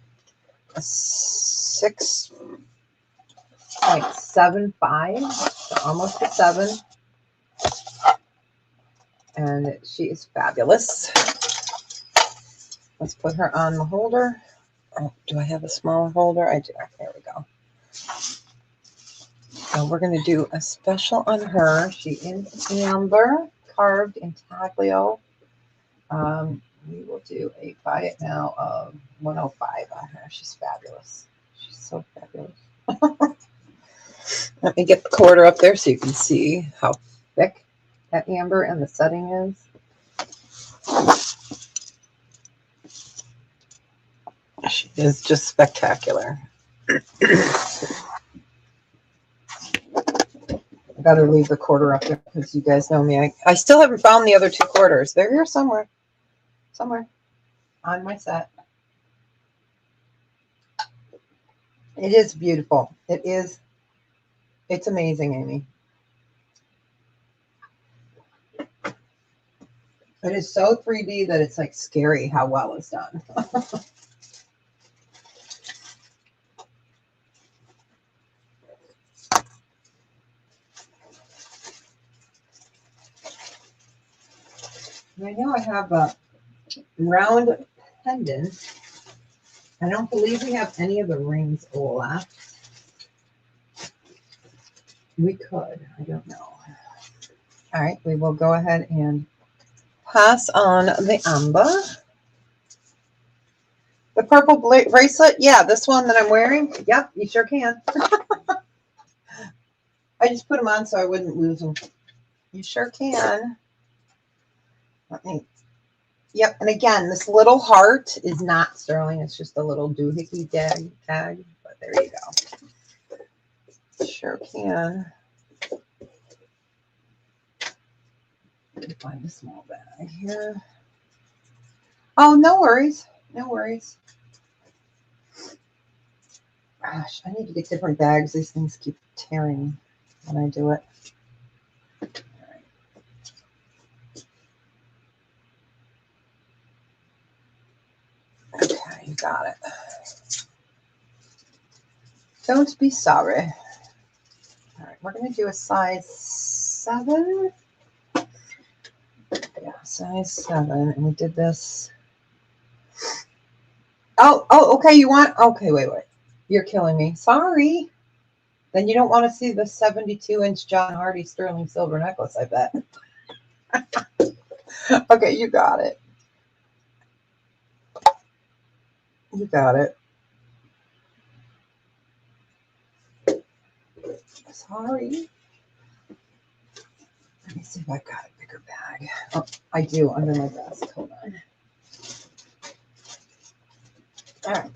a 6.75, so almost a 7. And she is fabulous. Let's put her on the holder. Oh, do I have a smaller holder? I do. There we go. So we're going to do a special on her. She is amber, carved intaglio. We will do a buy it now of 105 on her. She's fabulous. She's so fabulous. Let me get the quarter up there so you can see how thick that amber and the setting is. She is just spectacular. I gotta leave the quarter up there because you guys know me. I still haven't found the other 2 quarters. They're here somewhere. Somewhere on my set. It is beautiful. It is. It's amazing, Amy. It is so 3D that it's like scary how well it's done. I know I have a round pendant. I don't believe we have any of the rings left. We could. I don't know. All right. We will go ahead and pass on the amber. The purple bracelet. Yeah, this one that I'm wearing. Yep, you sure can. I just put them on so I wouldn't lose them. You sure can. Let me. Yep, and again, this little heart is not sterling. It's just a little doohickey tag. But there you go. Sure can. Let me find a small bag here. Oh, no worries. No worries. Gosh, I need to get different bags. These things keep tearing when I do it. All right. Okay, you got it. Don't be sorry. All right, we're going to do a size 7. Yeah, size 7. And we did this. Oh, okay. You want, okay, wait. You're killing me. Sorry. Then you don't want to see the 72-inch John Hardy sterling silver necklace, I bet. Okay, you got it. You got it. Sorry. Let me see if I've got a bigger bag. Oh, I do under my desk. Hold on. All right.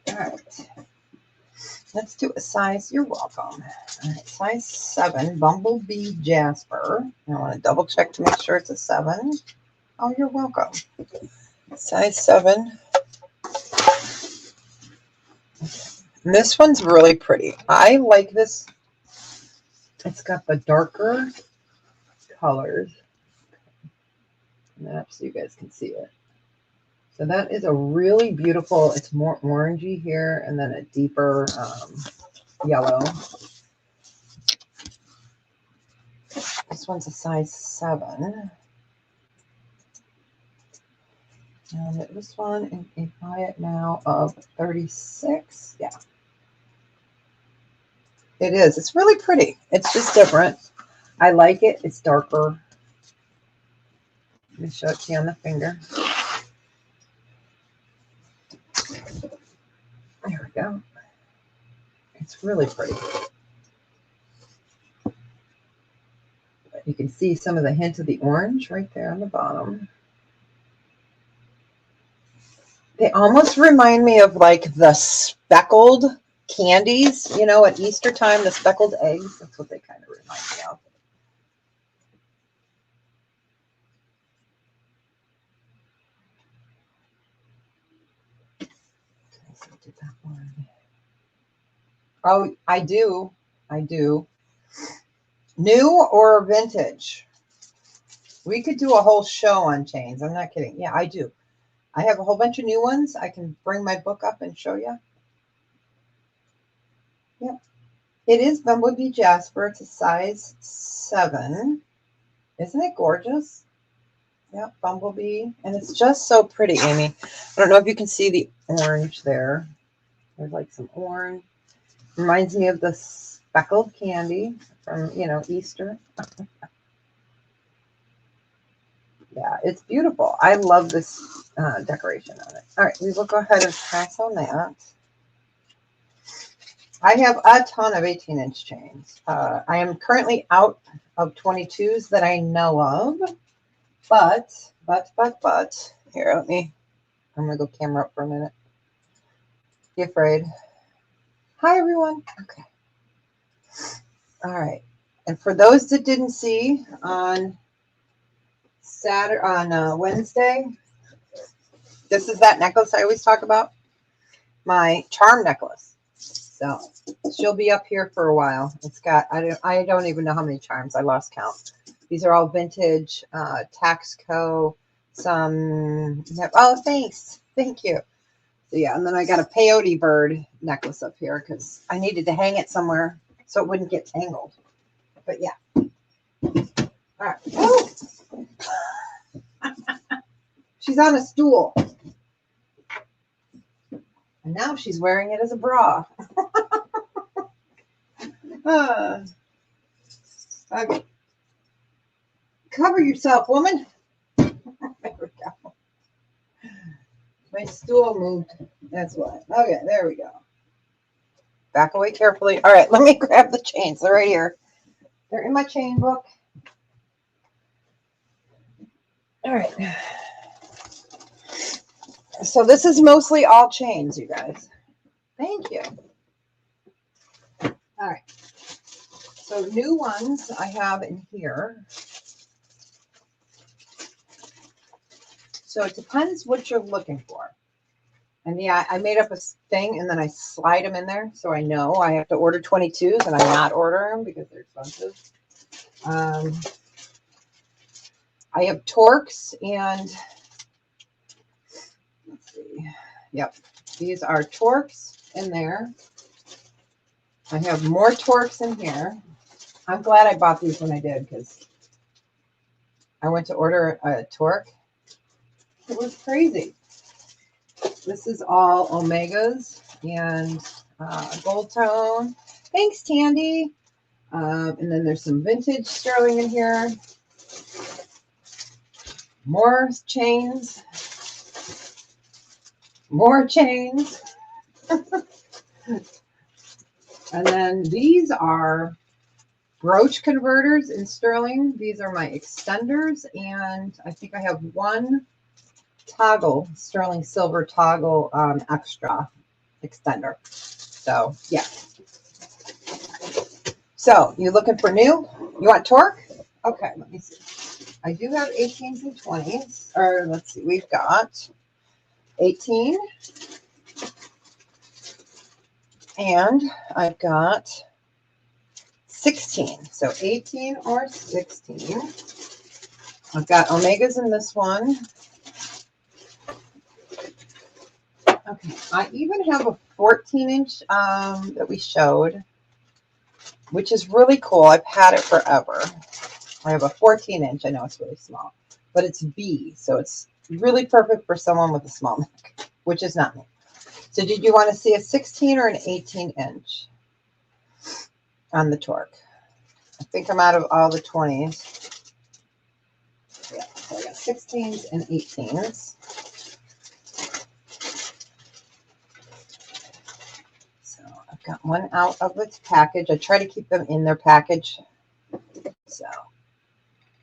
All right. Let's do a size. You're welcome. All right, size 7, Bumblebee Jasper. I want to double check to make sure it's a 7. Oh, you're welcome. Size 7. And this one's really pretty. I like this. It's got the darker colors. Up so you guys can see it. So that is a really beautiful, it's more orangey here and then a deeper yellow. This one's a size 7. And this one is a buy it now of 36. Yeah. It is. It's really pretty. It's just different. I like it. It's darker. Let me show it to you on the finger. There we go. It's really pretty. You can see some of the hint of the orange right there on the bottom. They almost remind me of like the speckled candies, you know, at Easter time, the speckled eggs. That's what they kind of remind me of. Oh, I do. I do. New or vintage? We could do a whole show on chains. I'm not kidding. Yeah, I do. I have a whole bunch of new ones. I can bring my book up and show you. Yep. It is Bumblebee Jasper. It's a size 7. Isn't it gorgeous? Yep, Bumblebee. And it's just so pretty, Amy. I don't know if you can see the orange there. There's like some orange. Reminds me of the speckled candy from, you know, Easter. Yeah, it's beautiful. I love this decoration on it. All right, we will go ahead and pass on that. I have a ton of 18-inch chains. I am currently out of 22s that I know of, but, here, I'm going to go camera up for a minute. Be afraid. Hi, everyone. Okay. All right. And for those that didn't see on Wednesday, this is that necklace I always talk about, my charm necklace. So she'll be up here for a while. It's got, I don't even know how many charms. I lost count. These are all vintage, Taxco, some, oh, thanks. Thank you. So yeah, and then I got a peyote bird necklace up here because I needed to hang it somewhere so it wouldn't get tangled. But yeah. All right. Oh. She's on a stool. And now she's wearing it as a bra. Okay. Cover yourself, woman. There we go. My stool moved. That's why. Okay, there we go. Back away carefully. All right, let me grab the chains. They're right here. They're in my chain book. All right. So this is mostly all chains, you guys. Thank you. All right. So new ones I have in here. So it depends what you're looking for. And yeah, I made up a thing and then I slide them in there. So I know I have to order 22s and I'm not ordering them because they're expensive. I have Torques and let's see. Yep. These are Torques in there. I have more Torques in here. I'm glad I bought these when I did because I went to order a Torque. It was crazy. This is all Omegas and gold tone. Thanks, Tandy. And then there's some vintage sterling in here. More chains. More chains. And then these are brooch converters in sterling. These are my extenders. And I think I have one toggle, sterling silver toggle extra extender. So, yeah. So, you looking for new? You want torque? Okay, let me see. I do have 18s and 20s. Or let's see, we've got 18. And I've got 16. So 18 or 16. I've got Omegas in this one. Okay, I even have a 14-inch that we showed, which is really cool. I've had it forever. I have a 14-inch. I know it's really small, but it's B, so it's really perfect for someone with a small neck, which is not me. So did you want to see a 16 or an 18-inch on the torque? I think I'm out of all the 20s. Yeah, so I got 16s and 18s. So I've got one out of its package. I try to keep them in their package. So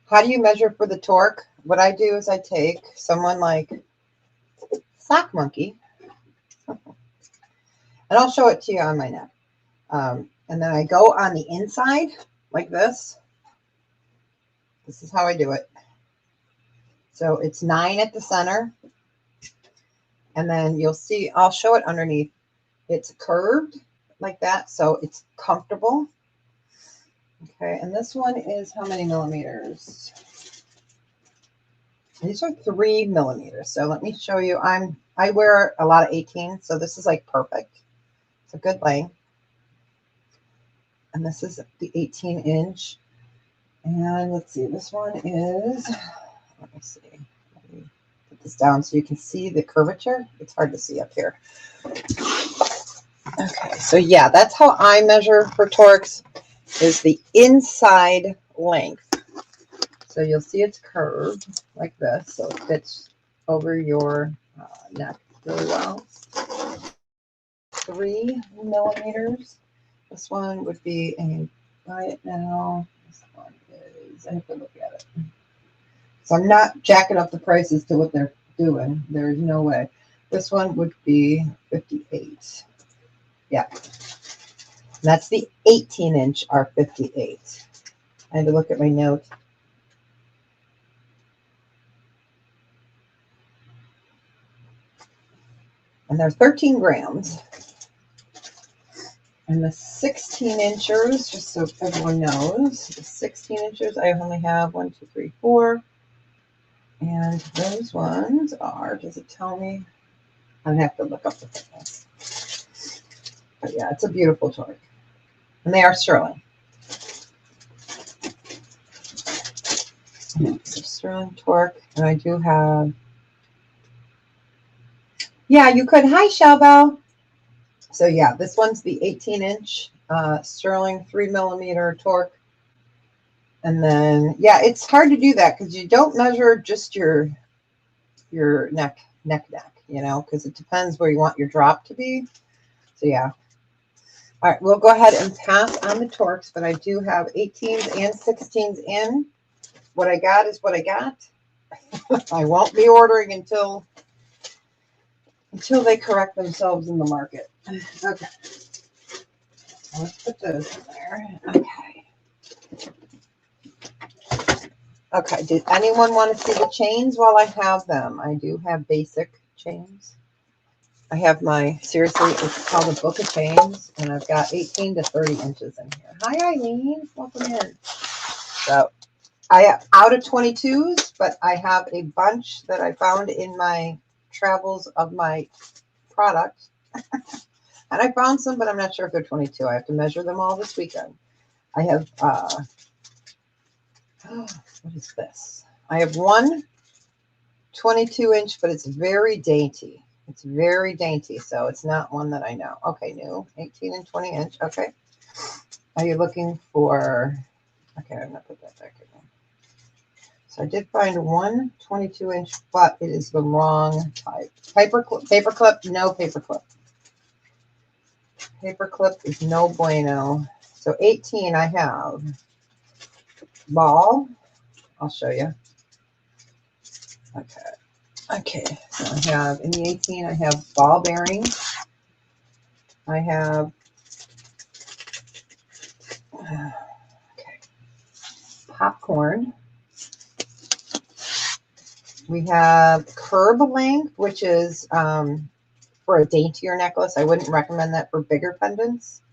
how do you measure for the torque? What I do is I take someone like Sock Monkey. And I'll show it to you on my neck. And then I go on the inside like this. This is how I do it. So it's 9 at the center. And then you'll see, I'll show it underneath. It's curved like that, so it's comfortable. Okay, and this one is how many millimeters? These are 3 millimeters. So let me show you. I wear a lot of 18, so this is like perfect. It's a good length. And this is the 18-inch. And let's see, this one is, let me see. Let me put this down so you can see the curvature. It's hard to see up here. Okay, so yeah, that's how I measure for Torx, is the inside length. So you'll see it's curved like this, so it fits over your neck really well. 3 millimeters. This one would be a, buy it now. This one is, I have to look at it. So I'm not jacking up the prices to what they're doing. There's no way. This one would be 58. Yeah. That's the 18-inch R58. I had to look at my note. And they're 13 grams. And the 16 inchers, just so everyone knows, the 16 inchers, I only have 1, 2, 3, 4. And those ones are, does it tell me? I have to look up the thickness. But yeah, it's a beautiful torque. And they are sterling. It's a sterling torque. And I do have, yeah, you could. Hi, Shelbel. So yeah, this one's the 18-inch sterling 3 millimeter torque. And then, yeah, it's hard to do that because you don't measure just your neck, you know, because it depends where you want your drop to be. So yeah. All right, we'll go ahead and pass on the Torx, but I do have 18s and 16s in. What I got is what I got. I won't be ordering until they correct themselves in the market. Okay. Let's put those in there. Okay. Okay, did anyone want to see the chains while I have them? I do have basic chains. I have my, seriously, it's called a book of chains, and I've got 18 to 30 inches in here. Hi, Eileen. Welcome in. So I have out of 22s, but I have a bunch that I found in my travels of my product. And I found some, but I'm not sure if they're 22. I have to measure them all this weekend. I have, what is this? I have one 22-inch, but it's very dainty. It's very dainty, so it's not one that I know. Okay, new 18 and 20 inch. Okay. Are you looking for, okay, I'm going to put that back in. So I did find one 22-inch, but it is the wrong type. Paperclip, no paperclip. Paperclip is no bueno. So 18 I have ball. I'll show you. Okay. Okay, so I have, in the 18, I have ball bearing. I have, okay, popcorn. We have curb length, which is for a daintier necklace. I wouldn't recommend that for bigger pendants.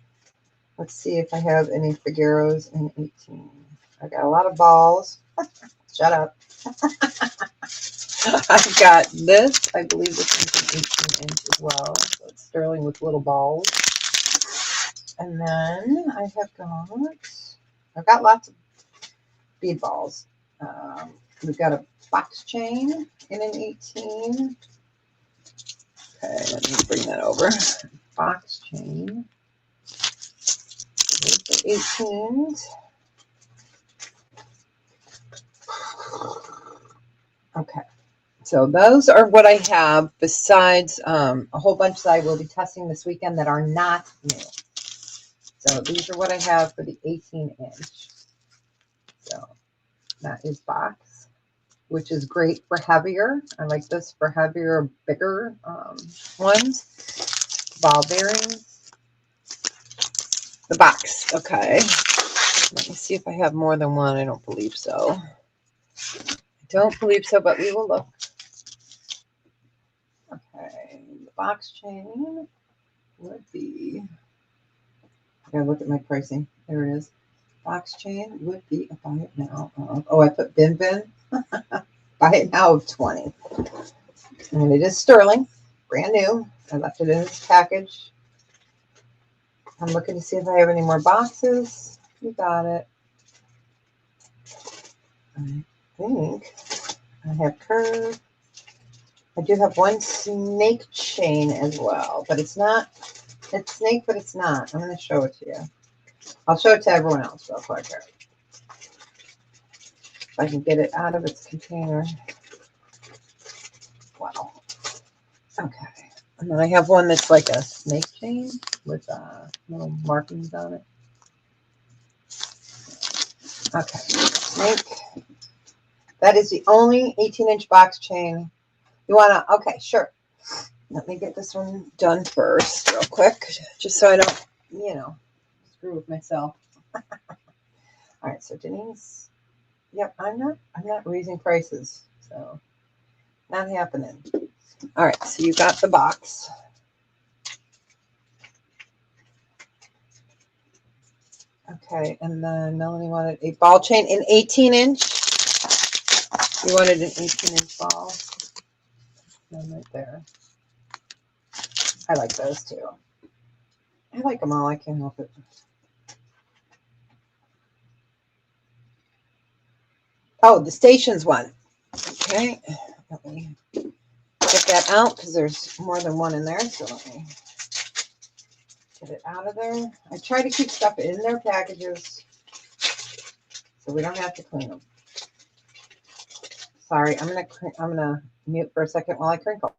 Let's see if I have any Figueros in 18. I got a lot of balls. Shut up. I've got this. I believe this is an 18-inch as well. So it's sterling with little balls. And then I've got lots of bead balls. We've got a box chain in an 18. Okay, let me bring that over. Box chain. There's the 18s. Okay. So those are what I have besides a whole bunch that I will be testing this weekend that are not new. So these are what I have for the 18-inch. So that is box, which is great for heavier. I like this for heavier, bigger ones. ball bearings. The box. Okay. Let me see if I have more than one. I don't believe so. Don't believe so, but we will look. Okay, the box chain would be, I gotta look at my pricing. There it is. Box chain would be a buy it now. Oh, I put bin. Buy it now of 20. And it is sterling, brand new. I left it in its package. I'm looking to see if I have any more boxes. You got it. I think I have curve. I do have one snake chain as well, but it's not, it's snake, but it's not. I'm going to show it to you. I'll show it to everyone else real quick here. If I can get it out of its container. Wow. Okay. And then I have one that's like a snake chain with little markings on it. Okay. Snake. That is the only 18-inch box chain. You want to, okay, sure. Let me get this one done first real quick, just so I don't, you know, screw with myself. All right, so Denise, yep, I'm not raising prices, so not happening. All right, so you got the box. Okay, and then Melanie wanted a ball chain, an 18-inch. You wanted an 18-inch ball. One right there. I like those too. I like them all. I can't help it. Oh, the stations one. Okay, let me get that out because there's more than one in there. So let me get it out of there. I try to keep stuff in their packages so we don't have to clean them. Sorry, I'm gonna mute for a second while I crinkle.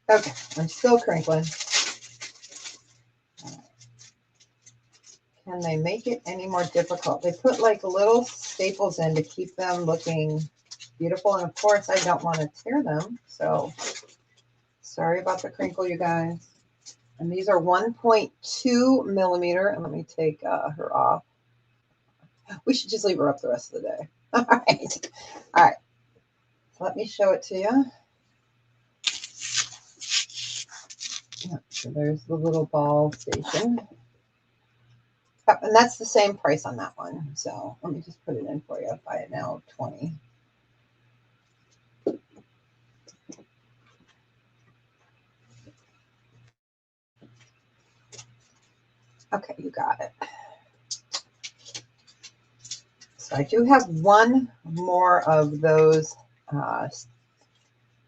Okay, I'm still crinkling. Can they make it any more difficult? They put like little staples in to keep them looking beautiful. And of course, I don't want to tear them. So sorry about the crinkle, you guys. And these are 1.2 millimeter. And let me take her off. We should just leave her up the rest of the day. All right. All right. So let me show it to you. So there's the little ball station. And that's the same price on that one. So let me just put it in for you. Buy it now, 20. Okay, you got it. So I do have one more of those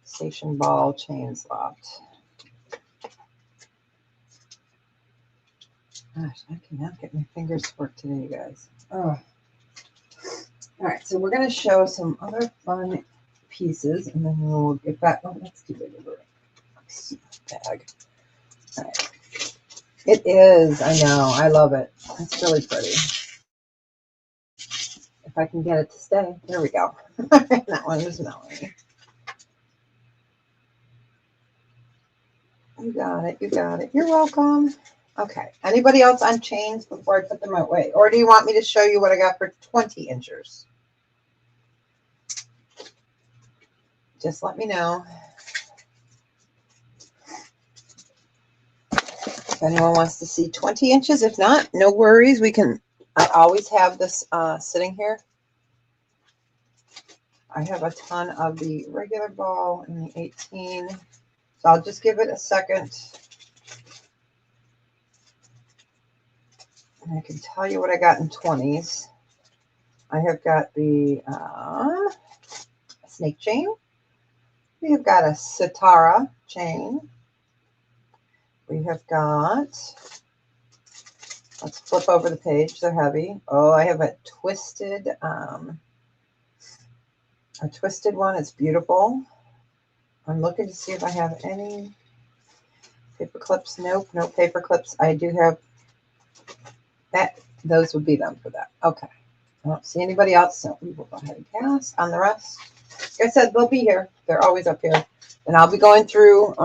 station ball chains left. Gosh, I cannot get my fingers to work today, you guys. Oh. All right, so we're going to show some other fun pieces, and then we'll get back. Oh, that's too big of a bag. All right. It is. I know. I love it. It's really pretty. If I can get it to stay. There we go. That one is Melanie. You got it. You got it. You're welcome. Okay. Anybody else on chains before I put them away? Or do you want me to show you what I got for 20 inchers? Just let me know. If anyone wants to see 20 inches, if not, no worries. We can, I always have this sitting here. I have a ton of the regular ball and the 18. So I'll just give it a second. And I can tell you what I got in 20s. I have got the snake chain. We have got a Sitara chain. We have got Let's flip over the page. They're heavy. Oh, I have a twisted one. It's beautiful. I'm looking to see if I have any paper clips. Nope, no paper clips. I do have that. Those would be them for that. Okay. I don't see anybody else, so we will go ahead and pass on the rest. Like I said, they'll be here. They're always up here. And I'll be going through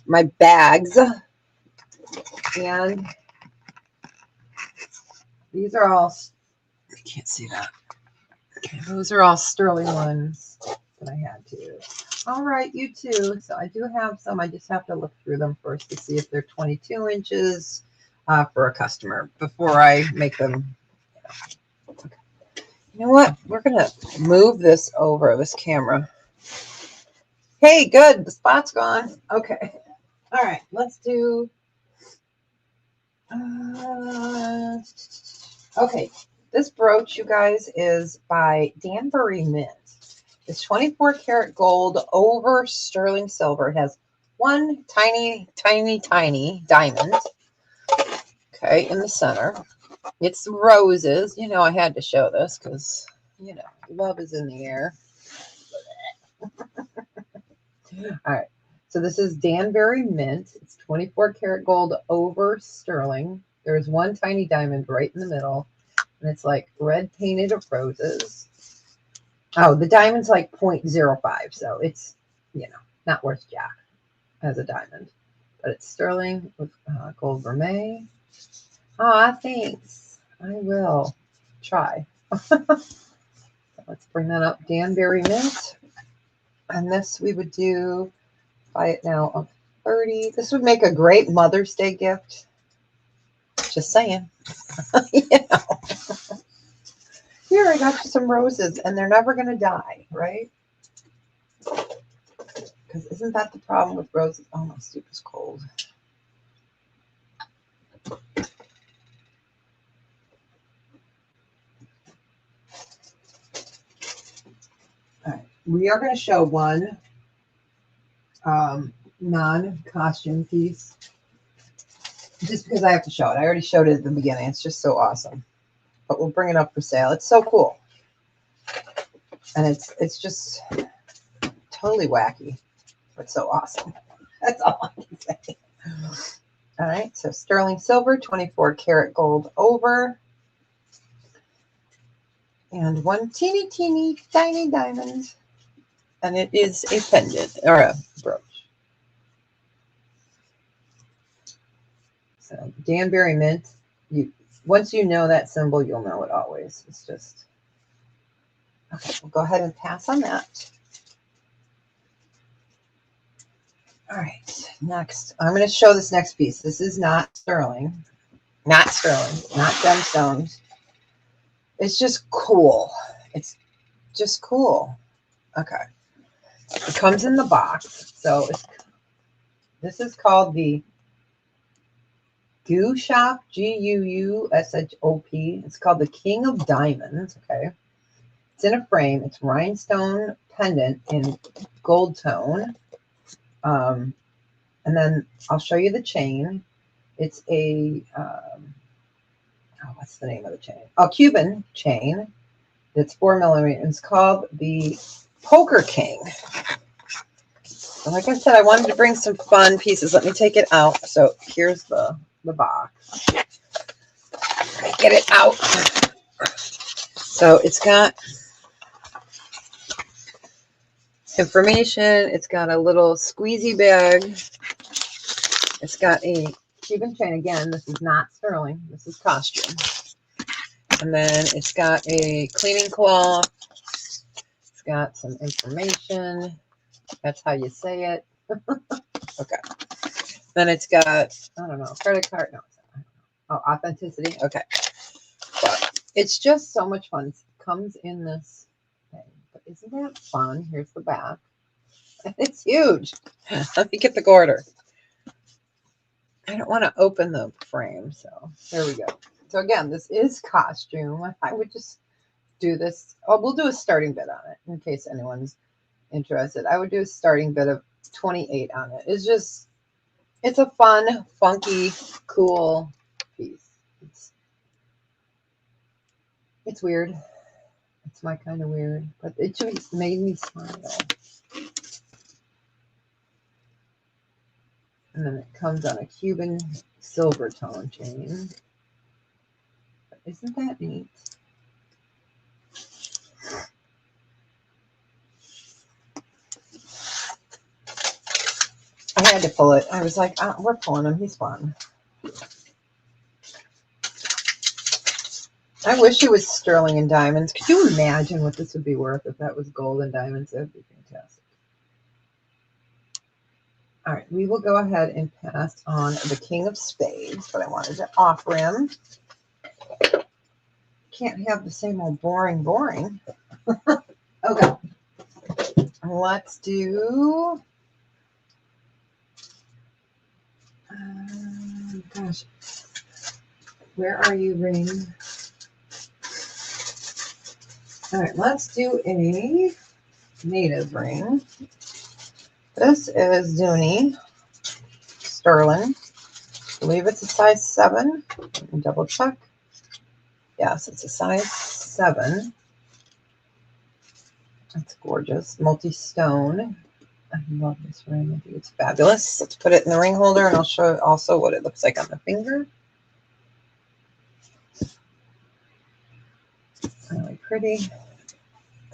my bags. And these are all, I can't see that. Okay, those are all sterling ones that I had to use. All right, you too. So I do have some. I just have to look through them first to see if they're 22 inches for a customer before I make them. Okay. You know what? We're going to move this over, this camera. Hey, good. The spot's gone. Okay. All right. Let's do. Okay. This brooch, you guys, is by Danbury Mint. It's 24 karat gold over sterling silver. It has one tiny, tiny, tiny diamond. Okay, in the center. It's roses. You know, I had to show this because, you know, love is in the air. All right. So this is Danbury Mint. It's 24 karat gold over sterling. There's one tiny diamond right in the middle. And it's like red painted of roses. Oh, the diamond's like 0.05. So it's, you know, not worth jack as a diamond. But it's sterling with gold vermeil. Aw, thanks. I will try. Let's bring that up. Danbury Mint. And this we would do, buy it now of 30. This would make a great Mother's Day gift. Just saying. You know. Here, I got you some roses, and they're never going to die, right? Because isn't that the problem with roses? Oh, my soup is cold. All right. We are going to show one non-costume piece. Just because I have to show it. I already showed it at the beginning. It's just so awesome. But we'll bring it up for sale. It's so cool. And it's just totally wacky. But so awesome. That's all I can say. All right. So sterling silver, 24 karat gold over. And one teeny, teeny, tiny diamond. And it is a pendant or a brooch. So Danbury Mint. Once you know that symbol, you'll know it always. It's just okay. We'll go ahead and pass on that. All right. Next, I'm going to show this next piece. This is not sterling, not gemstones. It's just cool. It's just cool. Okay. It comes in the box. So this is called the Goo Shop, Guushop. It's called the King of Diamonds. Okay. It's in a frame. It's rhinestone pendant in gold tone. And then I'll show you the chain. It's a, what's the name of the chain? A Cuban chain. It's 4 millimeters. It's called the Poker King. And like I said, I wanted to bring some fun pieces. Let me take it out. So here's the box. Get it out. So it's got information. It's got a little squeezy bag. It's got a Cuban chain. Again, this is not sterling. This is costume. And then it's got a cleaning cloth. It's got some information. That's how you say it. Okay. Then it's got, I don't know, credit card. No, it's not. Oh, authenticity. Okay. But it's just so much fun. It comes in this thing. But isn't that fun? Here's the back. It's huge. Let me get the quarter. I don't want to open the frame. So there we go. So again, this is costume. I would just do this. Oh, we'll do a starting bid on it in case anyone's interested. I would do a starting bid of 28 on it. It's a fun, funky, cool piece. It's weird. It's my kind of weird, but it just made me smile. And then it comes on a Cuban silver tone chain. Isn't that neat? I had to pull it. I was like, we're pulling him. He's fun. I wish it was sterling and diamonds. Could you imagine what this would be worth if that was gold and diamonds? That would be fantastic. All right, we will go ahead and pass on the King of Spades, but I wanted to offer him. Can't have the same old boring. Okay. Let's do... gosh. Where are you, ring? All right, let's do a native ring. This is Zuni sterling. I believe it's a size 7. Let me double check. Yes, it's a size 7. That's gorgeous. Multi-stone. I love this ring. I think it's fabulous. Let's put it in the ring holder, and I'll show also what it looks like on the finger. Really pretty.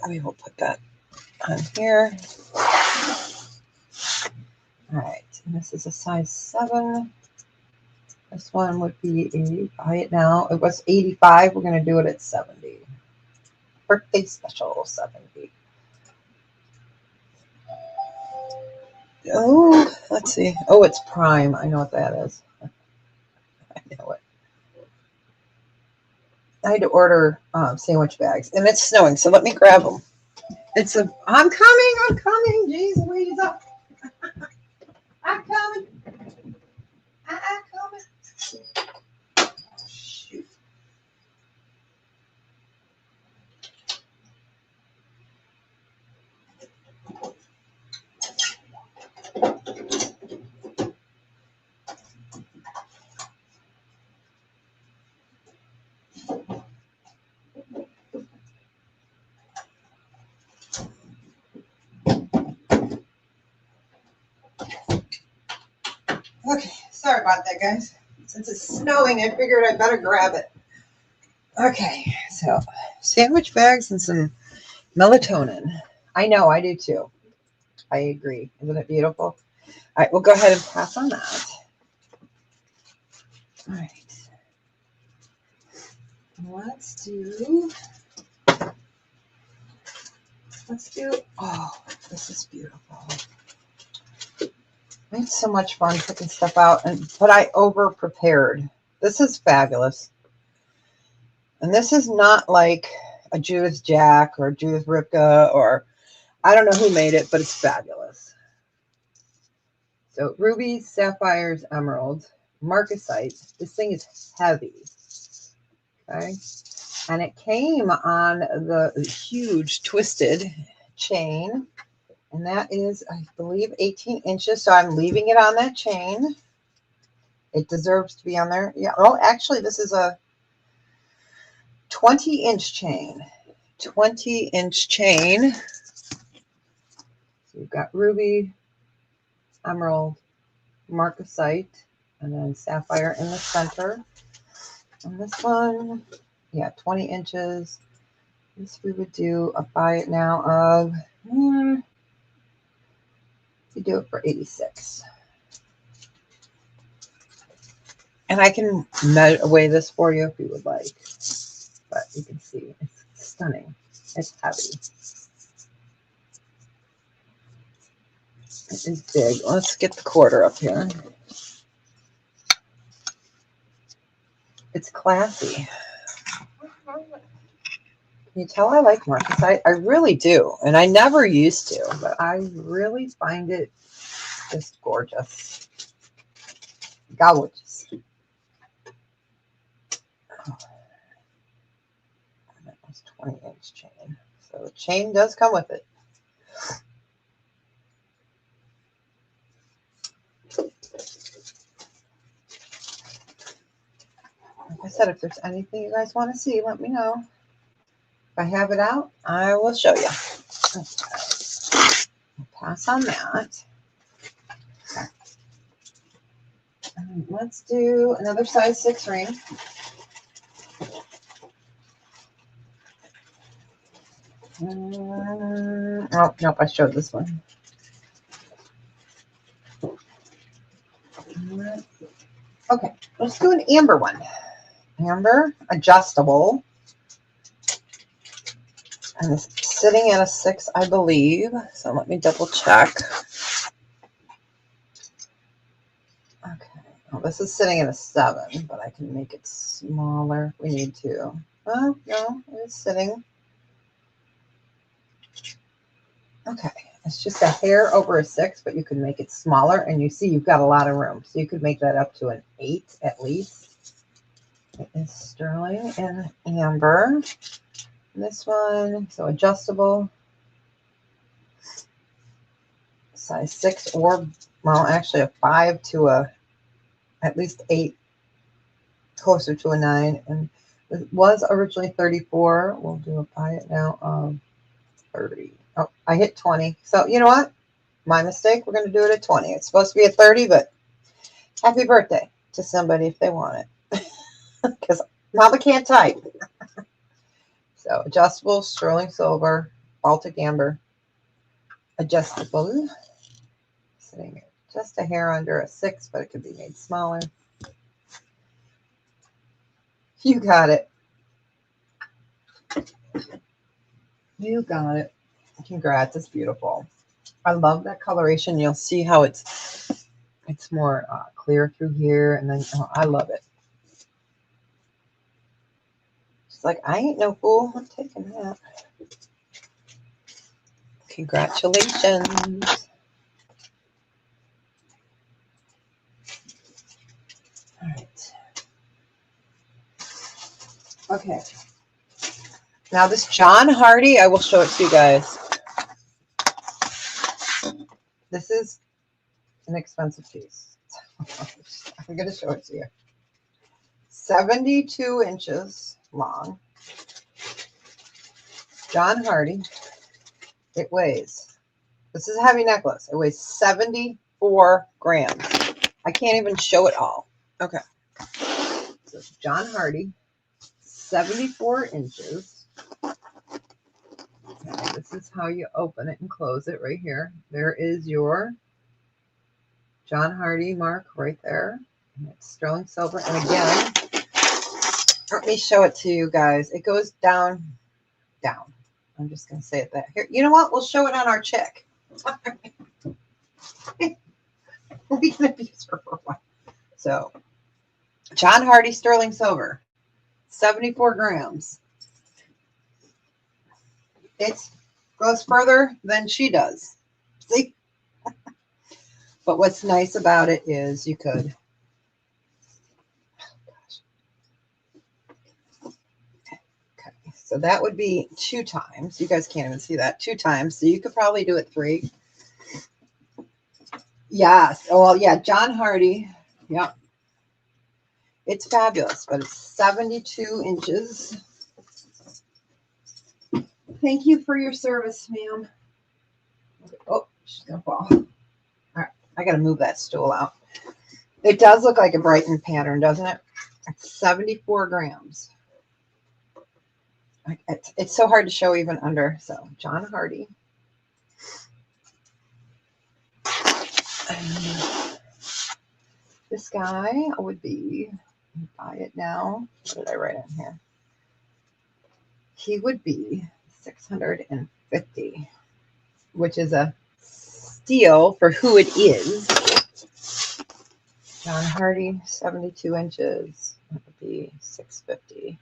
We will put that on here. All right, and this is a size 7. This one would be a buy it now. It was 85. We're going to do it at 70. Birthday special 70. Oh, let's see. Oh, it's prime. I know what that is. I know it. I had to order sandwich bags, and it's snowing, so let me grab them. I'm coming. Jeez, Louise, up. I'm coming. I'm coming. Shoot. Okay, sorry about that, guys. Since it's snowing, I figured I better grab it. Okay, so sandwich bags and some melatonin. I know, I do too. I agree. Isn't it beautiful? All right, we'll go ahead and pass on that. All right. Let's do, oh, this is beautiful. It's so much fun picking stuff out, but I over prepared. This is fabulous. And this is not like a Judith Jack or Judith Ripka, or I don't know who made it, but it's fabulous. So rubies, sapphires, emeralds, marcasite. This thing is heavy. Okay. And it came on the huge twisted chain. And that is, I believe, 18 inches. So I'm leaving it on that chain. It deserves to be on there. Yeah. Oh, actually, this is a 20-inch chain. 20-inch chain. So you've got ruby, emerald, marcasite, and then sapphire in the center. And this one, yeah, 20 inches. This we would do a buy it now of, we do it for 86. And I can weigh this for you if you would like. But you can see it's stunning. It's heavy. It is big. Let's get the quarter up here. It's classy. Can you tell I like marcasite? I really do. And I never used to, but I really find it just gorgeous. Gorgeous. Oh. That was 20-inch chain. So the chain does come with it. Like I said, if there's anything you guys want to see, let me know. I have it out, I will show you. Okay. I'll pass on that. Okay. Let's do another size 6 ring. Oh, nope, I showed this one. Okay, let's do an amber one. Amber, adjustable. And it's sitting at a 6, I believe. So let me double check. Okay, well, this is sitting at a 7, but I can make it smaller if we need to. Oh, no, it's sitting. Okay, it's just a hair over a 6, but you can make it smaller, and you see you've got a lot of room. So you could make that up to an 8 at least. It is sterling and amber. This one, so adjustable. Size 6 or, well, actually a 5 to a at least 8, closer to a 9. And it was originally 34. We'll do a buy it now of 30. Oh, I hit 20. So you know what? My mistake. We're going to do it at 20. It's supposed to be at 30, but happy birthday to somebody if they want it. Because Mama can't type. So adjustable, sterling silver, Baltic amber, adjustable. Sitting just a hair under a 6, but it could be made smaller. You got it. You got it. Congrats. It's beautiful. I love that coloration. You'll see how it's more clear through here. And then I love it. She's like, I ain't no fool. I'm taking that. Congratulations. All right. Okay. Now this John Hardy, I will show it to you guys. This is an expensive piece. I'm going to show it to you. 72 inches long. John Hardy. It weighs, this is a heavy necklace. It weighs 74 grams. I can't even show it all. Okay. So John Hardy, 74 inches. Okay, this is how you open it and close it right here. There is your John Hardy mark right there. And it's sterling silver. And again, let me show it to you guys. It goes down. I'm just going to say it that here. You know what? We'll show it on our check. We can abuse her for a while. So, John Hardy sterling silver, 74 grams. It goes further than she does. See? But what's nice about it is you could. Okay. So that would be 2 times. You guys can't even see that. 2 times. So you could probably do it 3. Yes. Oh, well, yeah. John Hardy. Yep. It's fabulous, but it's 72 inches. Thank you for your service, ma'am. Oh, she's going to fall. All right. I got to move that stool out. It does look like a Brighton pattern, doesn't it? It's 74 grams. It's so hard to show even under. So, John Hardy. And this guy would be, buy it now. What did I write in here? He would be 650, which is a steal for who it is. John Hardy, 72 inches. That would be 650.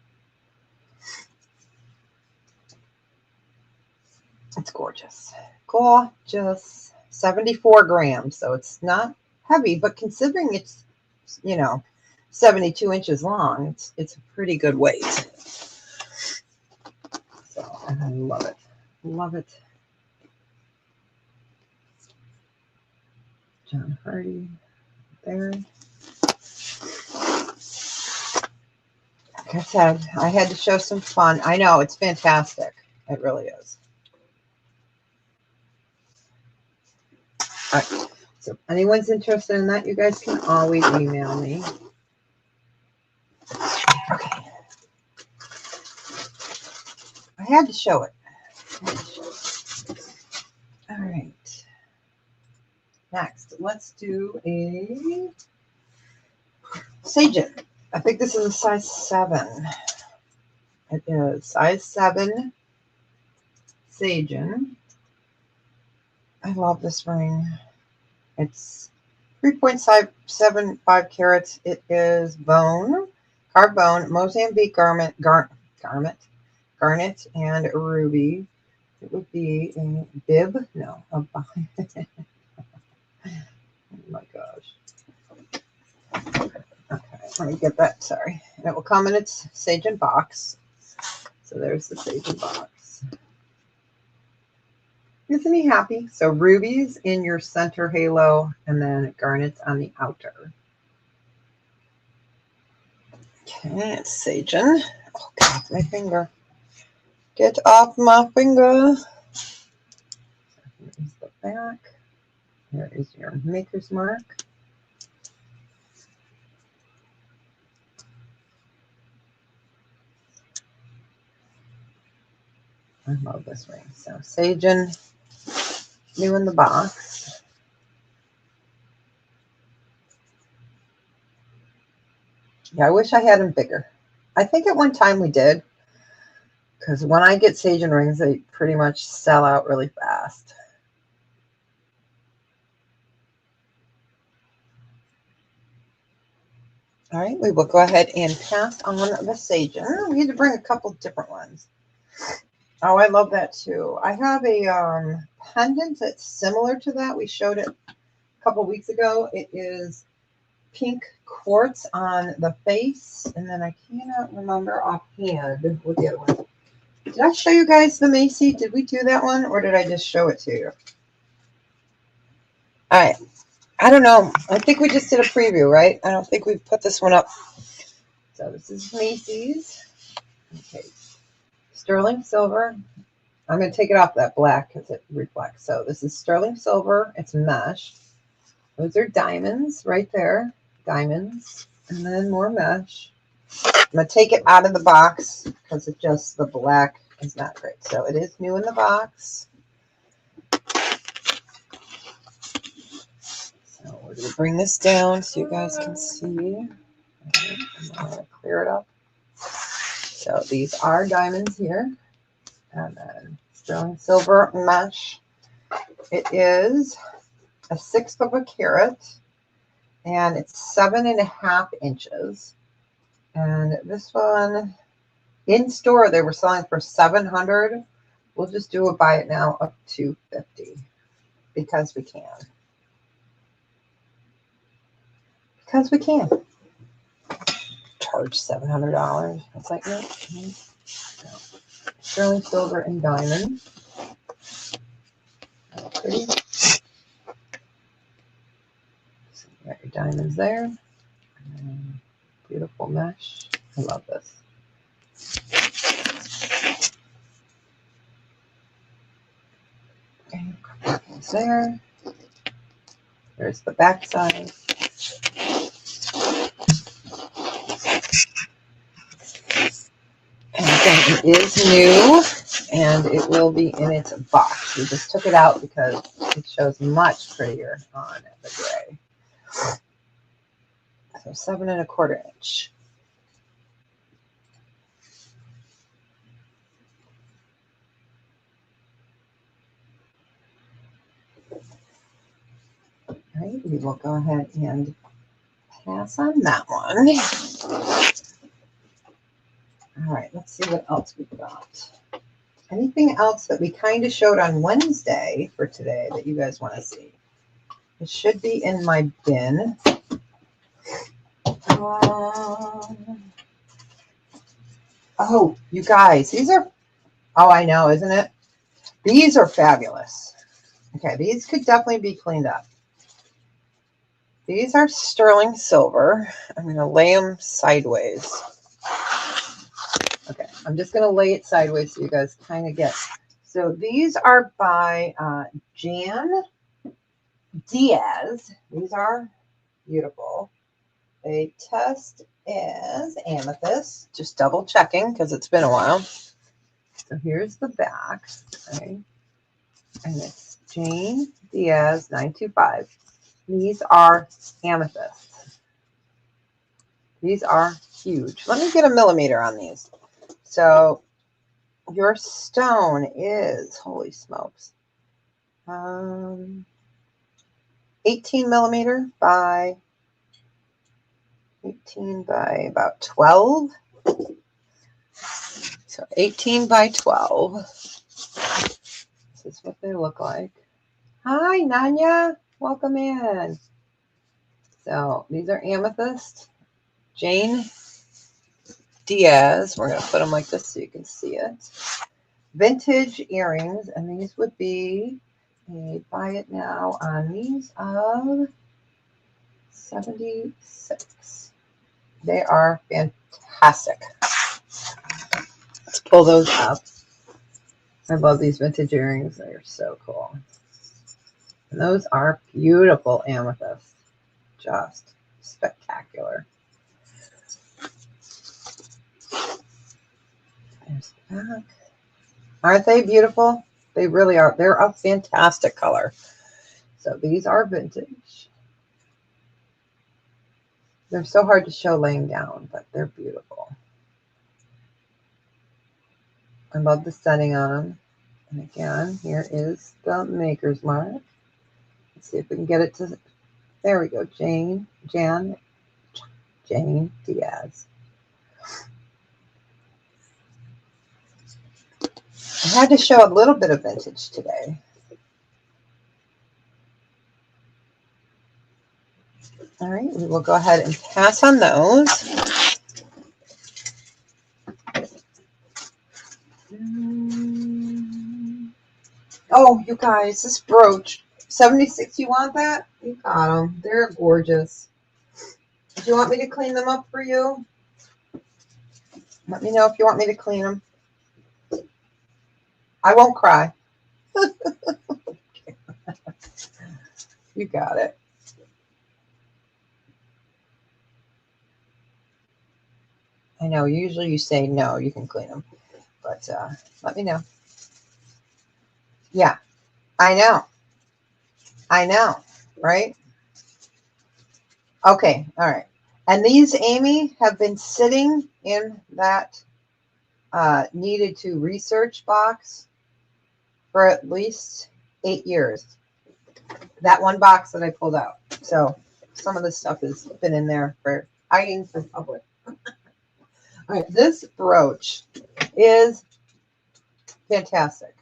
It's gorgeous. Gorgeous. 74 grams. So it's not heavy, but considering it's, 72 inches long, it's a pretty good weight. So I love it. Love it. John Hardy there. Okay. Like I said, I had to show some fun. I know, it's fantastic. It really is. All right. So if anyone's interested in that, you guys can always email me. Okay. I had to show it. All right. Next, let's do a Sagen. I think this is a size 7. It is size 7 Sagen. I love this ring. It's 3.75 carats. It is bone, carved bone, Mozambique garnet, and ruby. It would be a bib. No, a oh my gosh. Okay, let me get that. Sorry. And it will come in its Sagen box. So there's the Sagen box. Isn't he happy? So rubies in your center halo and then garnets on the outer. Okay, it's Sagen. Oh, God, my finger. Get off my finger. Here's the back. Here is your maker's mark. I love this ring. So Sagen, new in the box. Yeah, I wish I had them bigger. I think at one time we did. Because when I get Sagen rings, they pretty much sell out really fast. All right, we will go ahead and pass on the Sagen. We had to bring a couple different ones. Oh, I love that too. I have a pendant that's similar to that. We showed it a couple weeks ago. It is pink quartz on the face. And then I cannot remember offhand what the other one. Did I show you guys the Macy? Did we do that one or did I just show it to you? All right. I don't know. I think we just did a preview, right? I don't think we've put this one up. So this is Macy's. Okay. Sterling silver. I'm going to take it off that black because it reflects. So this is sterling silver. It's mesh. Those are diamonds right there. Diamonds. And then more mesh. I'm going to take it out of the box because it just, the black is not great. So it is new in the box. So we're going to bring this down so you guys can see. Right, I'm going to clear it up. So these are diamonds here. And then sterling silver mesh. It is a 1/6 of a carat. And it's 7.5 inches. And this one, in store, they were selling for $700. We'll just do it, buy it now up to $50 because we can. Because we can. Charge $700. It's like, no. Sterling silver and diamond. Pretty. So you got your diamonds there. And beautiful mesh. I love this. Okay, a couple things there. There's the back side. And again, it is new and it will be in its box. We just took it out because it shows much prettier on the gray. So 7.25 inch. All right, we will go ahead and pass on that one. All right, let's see what else we've got. Anything else that we kind of showed on Wednesday for today that you guys want to see? It should be in my bin. Oh, you guys, these are, oh, I know, isn't it? These are fabulous. Okay, these could definitely be cleaned up. These are sterling silver. I'm going to lay them sideways. I'm just going to lay it sideways so you guys kind of get. So these are by Jan Diaz. These are beautiful. They test as amethyst. Just double checking because it's been a while. So here's the back. Okay. And it's Jane Diaz 925. These are amethysts. These are huge. Let me get a millimeter on these. So your stone is, holy smokes, 18 millimeter by 18 by about 12. So 18 by 12. This is what they look like. Hi, Nanya. Welcome in. So these are amethyst. Jane Diaz. We're going to put them like this so you can see it. Vintage earrings. And these would be a buy it now on these of 76. They are fantastic. Let's pull those up. I love these vintage earrings. They're so cool. And those are beautiful amethyst. Just spectacular. There's the back. Aren't they beautiful? They really are. They're a fantastic color. So these are vintage. They're so hard to show laying down, but they're beautiful. I love the setting on them. And again, here is the maker's mark. Let's see if we can get it to, there we go, Jane Diaz. I had to show a little bit of vintage today. All right, we will go ahead and pass on those. Oh, you guys, this brooch, 76, you want that? You got them. They're gorgeous. Do you want me to clean them up for you? Let me know if you want me to clean them. I won't cry. You got it. I know, usually you say no, you can clean them. But let me know. Yeah, I know. I know, right? Okay, all right. And these, Amy, have been sitting in that needed to research box for at least 8 years. That one box that I pulled out. So some of this stuff has been in there for hiding from public. All right, this brooch is fantastic.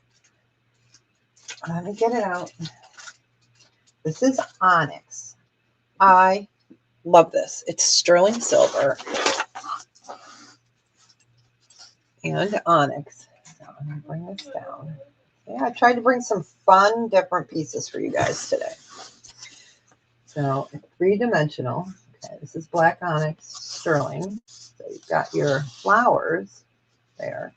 Let me get it out. This is onyx. I love this. It's sterling silver and onyx. Now I'm going to bring this down. Yeah, I tried to bring some fun, different pieces for you guys today. So it's three-dimensional. Okay, this is black onyx sterling. So you've got your flowers there.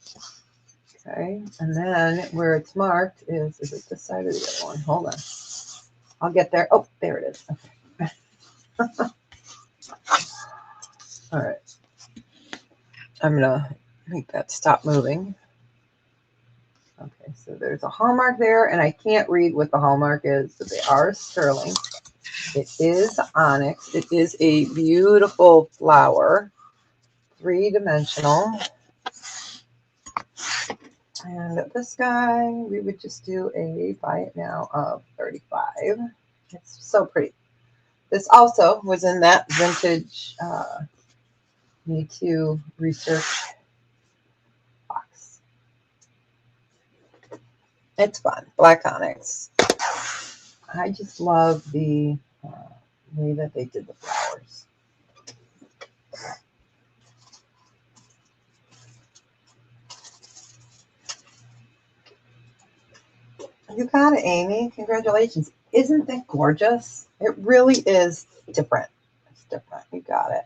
Okay, and then where it's marked is it this side or the other one? Hold on. I'll get there. Oh, there it is. Okay. All right. I'm going to make that stop moving. Okay, so there's a hallmark there, and I can't read what the hallmark is, but they are sterling. It is onyx. It is a beautiful flower, three-dimensional. And this guy, we would just do a buy it now of 35. It's so pretty. This also was in that vintage need to research box. It's fun. Black onyx. I just love the way that they did the flowers. You got it, Amy. Congratulations. Isn't that gorgeous? It really is different. It's different. You got it.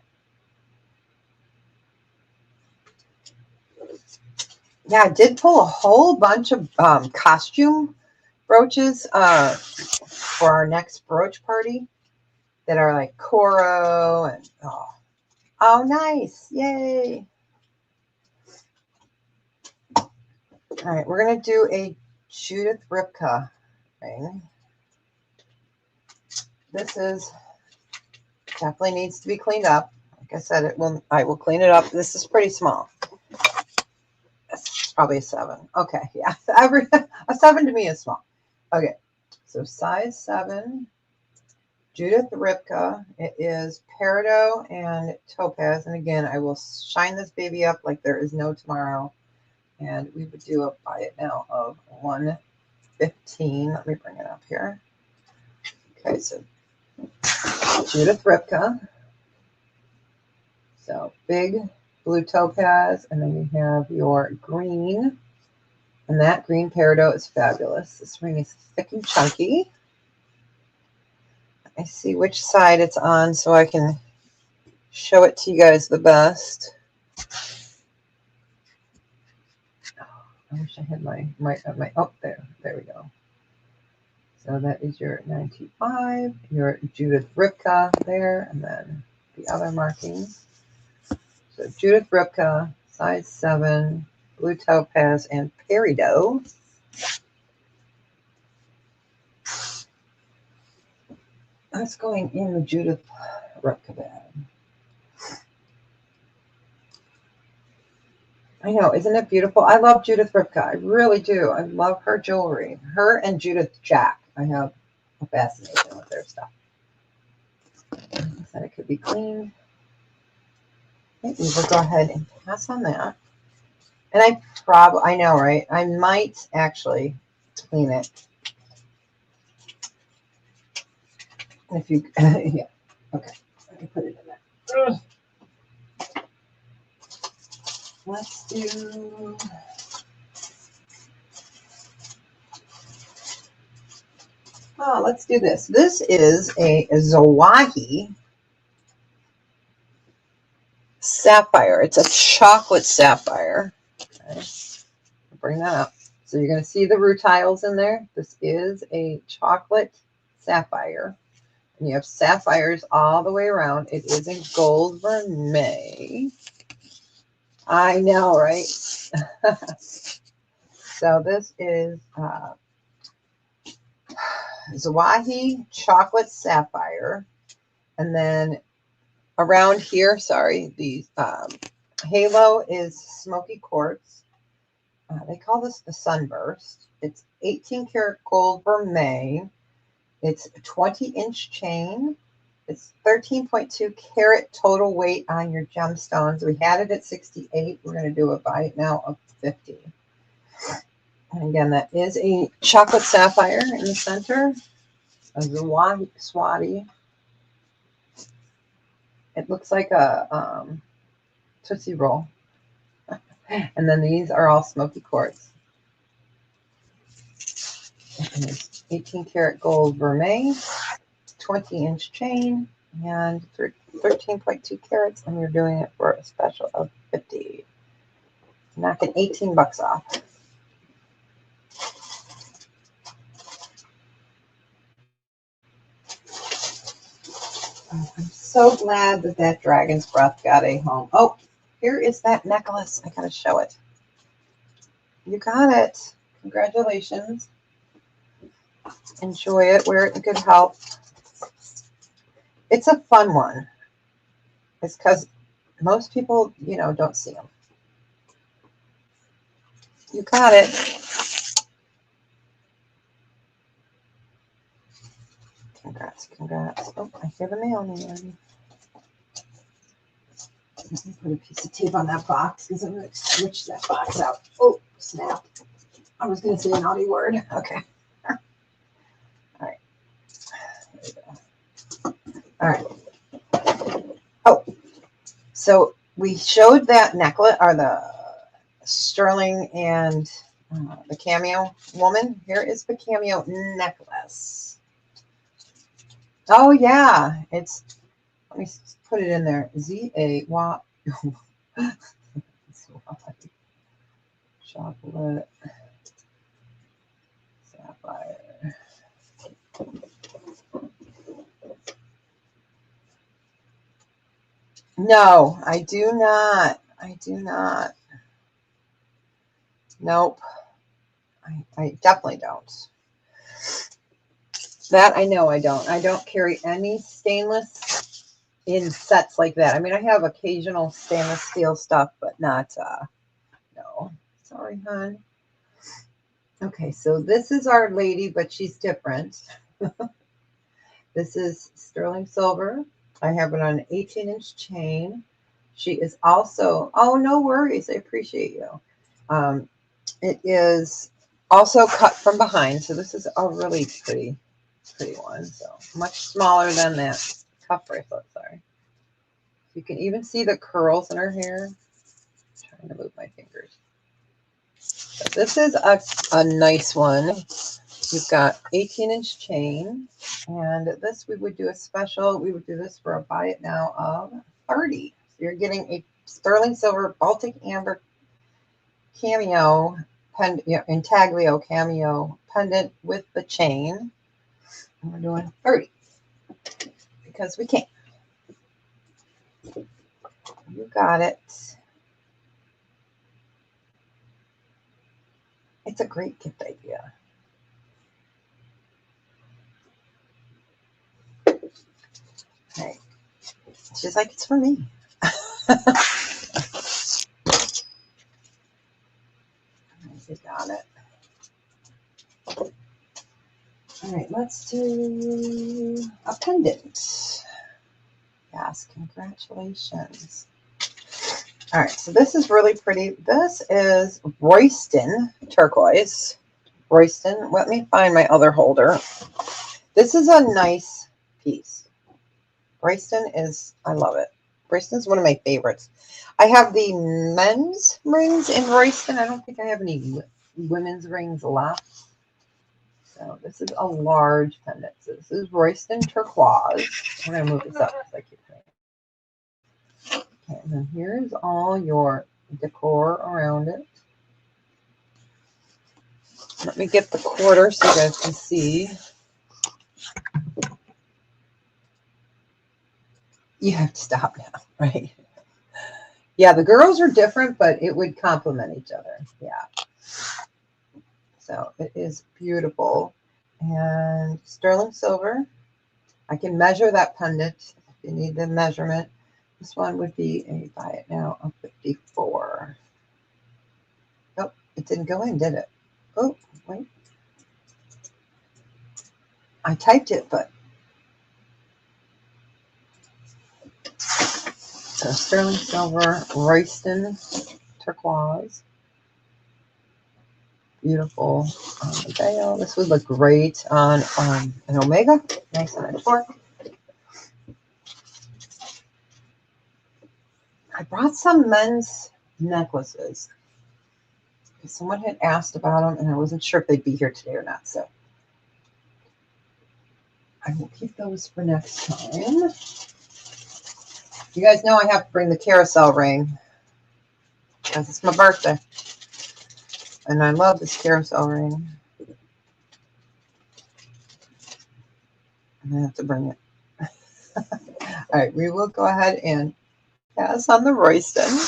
Yeah, I did pull a whole bunch of costume brooches for our next brooch party that are like Coro and oh nice. Yay. All right, we're gonna do a Judith Ripka ring. This is definitely needs to be cleaned up. Like I said, I will clean it up. This is pretty small. It's probably a 7. Okay, yeah. A 7 to me is small. Okay, so size 7. Judith Ripka. It is peridot and topaz. And again, I will shine this baby up like there is no tomorrow. And we would do a buy it now of 115. Let me bring it up here. Okay, so Judith Ripka. So big blue topaz, and then you have your green. And that green peridot is fabulous. This ring is thick and chunky. I see which side it's on so I can show it to you guys the best. I wish I had my oh, there we go. So that is your 95, your Judith Ripka there, and then the other markings. So Judith Ripka, size 7, blue topaz, and peridot. That's going in the Judith Ripka bag. I know, isn't it beautiful? I love Judith Ripka. I really do. I love her jewelry. Her and Judith Jack. I have a fascination with their stuff. I said it could be cleaned. Okay, we will go ahead and pass on that. And I know, right? I might actually clean it. If you, yeah. Okay. Let me put it in there. Ugh. Let's do. Oh, let's do this. This is a Zawahi sapphire. It's a chocolate sapphire. Okay. I'll bring that up. So you're going to see the rutiles in there. This is a chocolate sapphire. And you have sapphires all the way around. It is in gold vermeil. I know, right? So this is Zawahi chocolate sapphire. And then around here, sorry, the halo is smoky quartz. They call this the sunburst. It's 18 karat gold vermeil. It's a 20-inch chain. It's 13.2 karat total weight on your gemstones. We had it at 68. We're going to do a buy it now of 50. And again, that is a chocolate sapphire in the center. A Swati. It looks like a Tootsie Roll. And then these are all smoky quartz. And it's 18 karat gold vermeil, 20-inch chain, and 13.2 carats. And you're doing it for a special of 50. Knocking 18 bucks off. I'm so glad that that dragon's breath got a home. Oh, here is that necklace. I gotta show it. You got it. Congratulations. Enjoy it. Wear it in good health. It's a fun one. It's because most people, don't see them. You got it. Congrats, congrats. Oh, I hear the mailman. Let me put a piece of tape on that box because I'm going to switch that box out. Oh, snap. I was going to say a naughty word. Okay. All right. There we go. All right. Oh, so we showed that necklace, or the sterling and the cameo woman. Here is the cameo necklace. Oh, yeah. Let me put it in there. Z-A-Y. chocolate sapphire. No, I do not. I do not. Nope. I definitely don't. That I know I don't. I don't carry any stainless in sets like that. I mean, I have occasional stainless steel stuff, but not, no. Sorry, hon. Okay, so this is Our Lady, but she's different. This is sterling silver. I have it on an 18-inch chain. She is also, oh, no worries. I appreciate you. It is also cut from behind. So this is a really pretty one. So much smaller than that cuff bracelet, sorry. You can even see the curls in her hair. I'm trying to move my fingers. So this is a nice one. You've got 18-inch chain. And this we would do a special. We would do this for a buy it now of 30. So you're getting a sterling silver Baltic amber cameo intaglio cameo pendant with the chain. And we're doing 30 because we can. You got it. It's a great gift idea. Okay. She's like, it's for me. You got it. All right, let's do a pendant. Yes, congratulations. All right, so this is really pretty. This is Royston turquoise. Royston, let me find my other holder. This is a nice piece. Royston is, I love it. Royston is one of my favorites. I have the men's rings in Royston. I don't think I have any women's rings left. So this is a large pendant. So this is Royston turquoise. I'm going to move this up because I keep saying. Okay, and then here's all your decor around it. Let me get the quarter so you guys can see. You have to stop now, right? Yeah, the girls are different, but it would complement each other. Yeah. So it is beautiful. And sterling silver. I can measure that pendant if you need the measurement. This one would be a buy it now of 54. Oh, it didn't go in, did it? Oh, wait. I typed it, but. So sterling silver, Royston turquoise. Beautiful on the veil. This would look great on an Omega. Nice on a torque. I brought some men's necklaces. Someone had asked about them, and I wasn't sure if they'd be here today or not. So I will keep those for next time. You guys know I have to bring the carousel ring because it's my birthday. And I love this carousel ring. I have to bring it. All right, we will go ahead and pass on the Royston.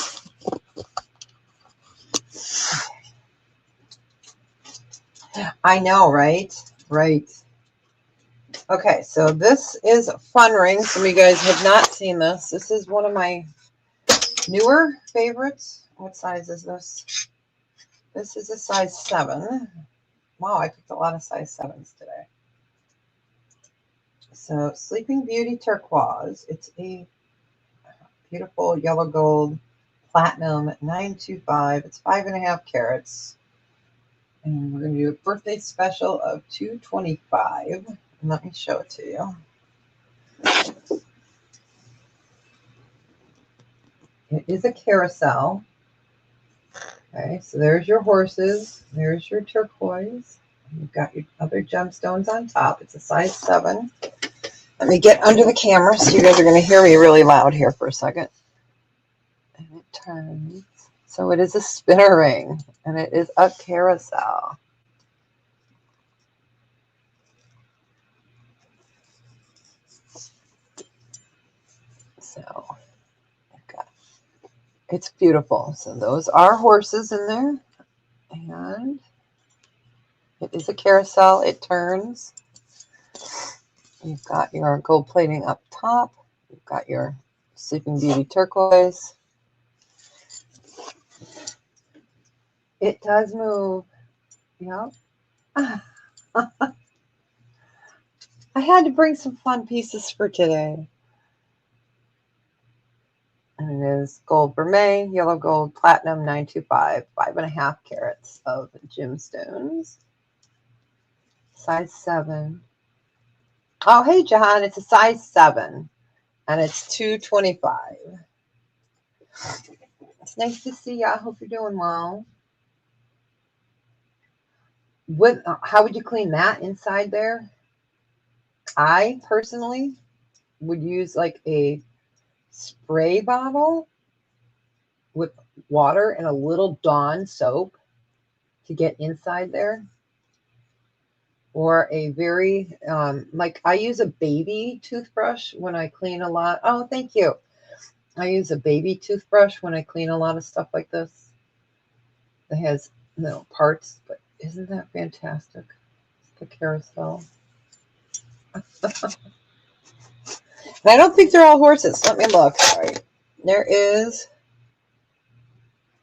I know, right? Right. Okay, so this is Fun Ring. Some of you guys have not seen this. This is one of my newer favorites. What size is this? This is a size 7. Wow, I picked a lot of size 7s today. So Sleeping Beauty turquoise. It's a beautiful yellow gold platinum 925. It's 5.5 carats. And we're going to do a birthday special of $225. And let me show it to you. It is a carousel. Okay, so there's your horses. There's your turquoise. You've got your other gemstones on top. It's a size 7. Let me get under the camera so you guys are going to hear me really loud here for a second. And it turns. So it is a spinner ring, and it is a carousel. So it's beautiful. So those are horses in there, and it is a carousel. It turns. You've got your gold plating up top. You've got your Sleeping Beauty turquoise. It does move. Yep. I had to bring some fun pieces for today. And it is gold vermeil, yellow gold, platinum 925, 5.5 carats of gemstones. Size 7. Oh, hey, John, it's a size 7. And it's $225. It's nice to see you. I hope you're doing well. How would you clean that inside there? I personally would use like a spray bottle with water and a little Dawn soap to get inside there. Or a very, like I use a baby toothbrush when I clean a lot. Oh, thank you. I use a baby toothbrush when I clean a lot of stuff like this. That has parts, but isn't that fantastic? The carousel. I don't think they're all horses. Let me look. Sorry. There is.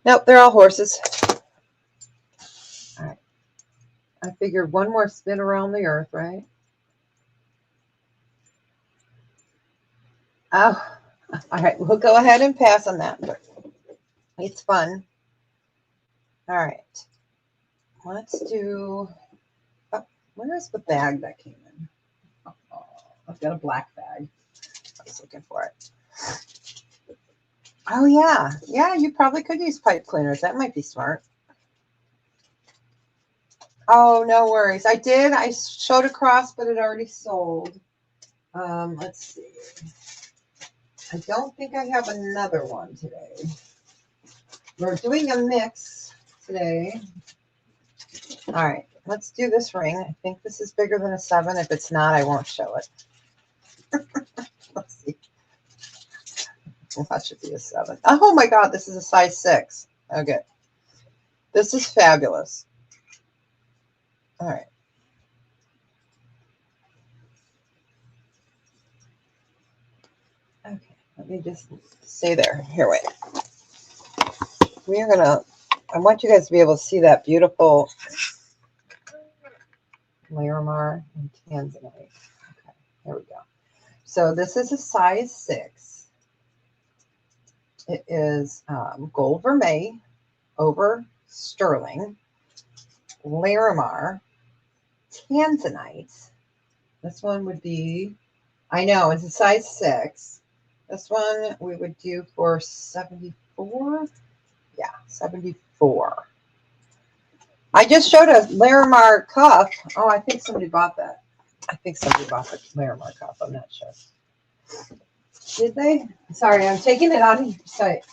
Nope, they're all horses. All right. I figured one more spin around the earth, right? Oh, all right. We'll go ahead and pass on that. But it's fun. All right. Let's do. Oh, where's the bag that came in? Oh, I've got a black bag. I was looking for it. Oh, yeah. Yeah, you probably could use pipe cleaners. That might be smart. Oh, no worries. I did. I showed a cross, but it already sold. Let's see. I don't think I have another one today. We're doing a mix today. All right. Let's do this ring. I think this is bigger than a 7. If it's not, I won't show it. Let's see. Well, that should be a 7. Oh my God, this is a size 6. Okay. This is fabulous. All right. Okay, let me just stay there. Here, wait. We are gonna, I want you guys to be able to see that beautiful Larimar and Tanzanite. Okay, here we go. So this is a size 6. It is gold vermeil over sterling, Larimar, Tanzanite. This one would be, I know, it's a size 6. This one we would do for 74. Yeah, 74. I just showed a Larimar cuff. Oh, I think somebody bought that. I think somebody bought the Larimar cuff. I'm not sure. Did they? Sorry, I'm taking it on your site.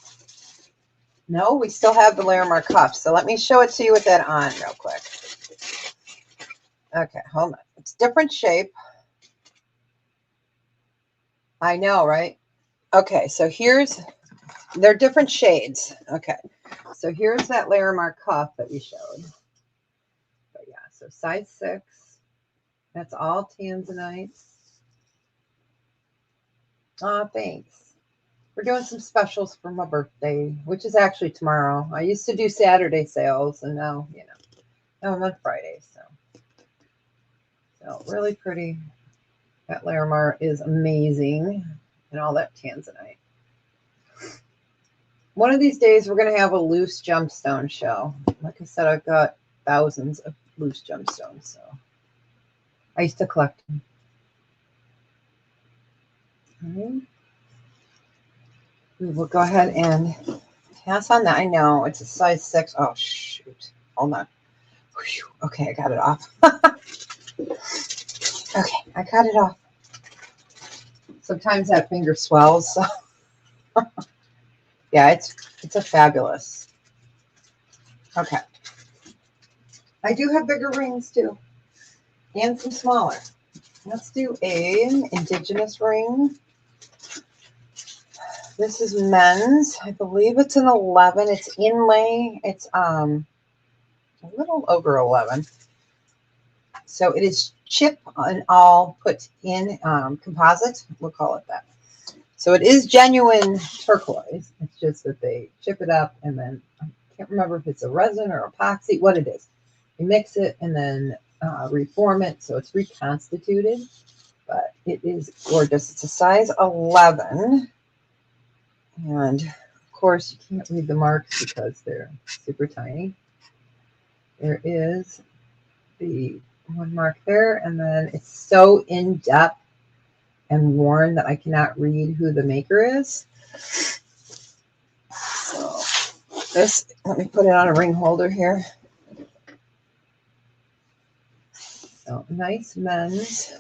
No, we still have the Larimar cuff. So let me show it to you with that on real quick. Okay, hold on. It's different shape. I know, right? Okay, so they're different shades. Okay, so here's that Larimar cuff that we showed. But yeah, so size 6. That's all Tanzanite. Oh, thanks. We're doing some specials for my birthday, which is actually tomorrow. I used to do Saturday sales, and now, now I'm on Friday. So really pretty. That Larimar is amazing, and all that Tanzanite. One of these days, we're going to have a loose gemstone show. Like I said, I've got thousands of loose gemstones, so I used to collect them. Okay. We will go ahead and pass on that. I know it's a size 6. Oh, shoot. Hold on. Whew. Okay, I got it off. Okay, I got it off. Sometimes that finger swells. So. Yeah, it's a fabulous Okay. I do have bigger rings too, and some smaller. Let's do an indigenous ring. This is men's. I believe it's an 11. It's inlay. It's a little over 11. So it is chip and all put in composite. We'll call it that. So it is genuine turquoise. It's just that they chip it up and then I can't remember if it's a resin or epoxy, what it is. You mix it and then reform it so it's reconstituted. But it is gorgeous. It's a size 11. And of course, you can't read the marks because they're super tiny. There is the one mark there, and then it's so in depth and worn that I cannot read who the maker is. So this, let me put it on a ring holder here. So nice men's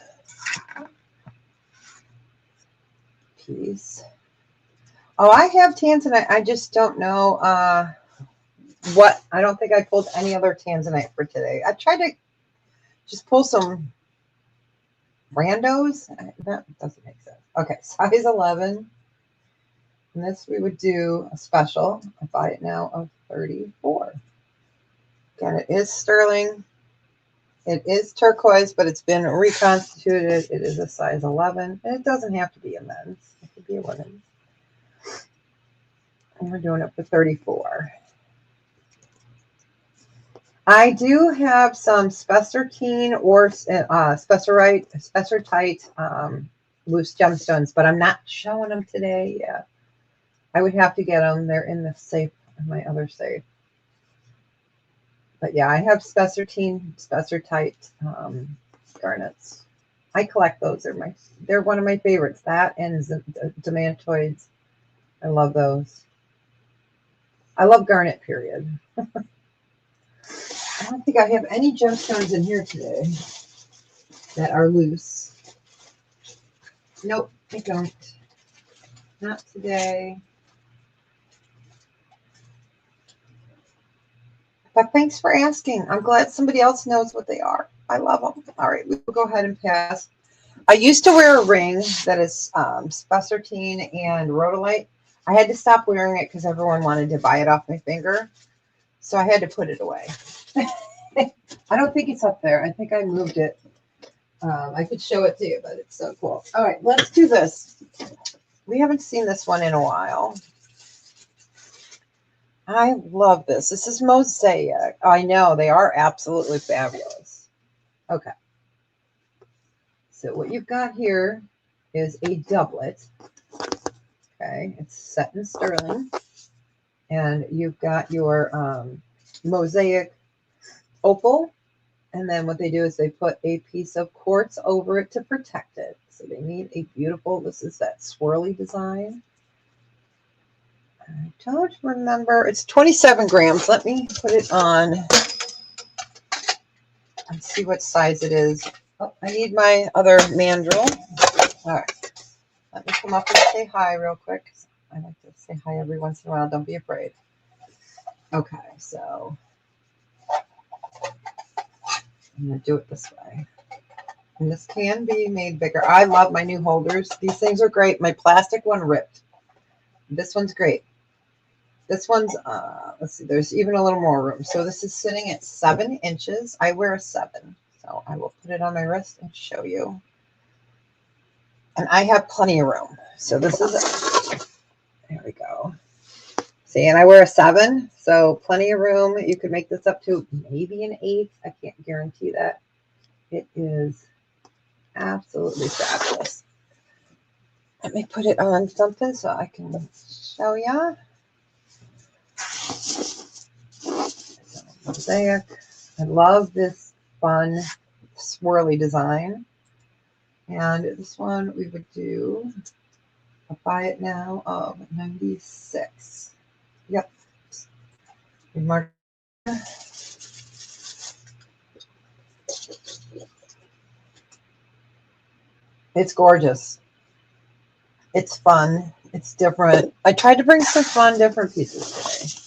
piece. Oh, I have tanzanite. I just don't know what. I don't think I pulled any other tanzanite for today. I tried to just pull some randos. That doesn't make sense. Okay, size 11. And this we would do a special. I bought it now of 34. Again, it is sterling. It is turquoise, but it's been reconstituted. It is a size 11. And it doesn't have to be a men's. It could be a women's. And we're doing it for 34. I do have some spessartine or spessarite loose gemstones, but I'm not showing them today yet. I would have to get them. They're in the safe, in my other safe. But yeah, I have spessartine, spessartite garnets. I collect those. They're one of my favorites. That and demantoids. I love those. I love garnet, period. I don't think I have any gemstones in here today that are loose. Nope, I don't. Not today. But thanks for asking. I'm glad somebody else knows what they are. I love them. All right, we will go ahead and pass. I used to wear a ring that is spessartine and rhodolite. I had to stop wearing it because everyone wanted to buy it off my finger. So I had to put it away. I don't think it's up there. I think I moved it. I could show it to you, but it's so cool. All right, let's do this. We haven't seen this one in a while. I love this. This is mosaic. I know, they are absolutely fabulous. Okay. So what you've got here is a doublet. Okay, it's set in sterling. And you've got your mosaic opal. And then what they do is they put a piece of quartz over it to protect it. So they need a beautiful, this is that swirly design. I don't remember. It's 27 grams. Let me put it on and see what size it is. Oh, I need my other mandrel. All right. Let me come up and say hi real quick. I like to say hi every once in a while. Don't be afraid. Okay, so I'm going to do it this way. And this can be made bigger. I love my new holders. These things are great. My plastic one ripped. This one's great. This one's, let's see, there's even a little more room. So this is sitting at 7 inches. I wear a 7. So I will put it on my wrist and show you. And I have plenty of room. So this is, there we go. See, and I wear a 7. So plenty of room. You could make this up to maybe an 8. I can't guarantee that. It is absolutely fabulous. Let me put it on something so I can show you. Mosaic. I love this fun swirly design. And this one we would do, I'll buy it now of 96. Yep. Mark. It's gorgeous. It's fun. It's different. I tried to bring some fun, different pieces today.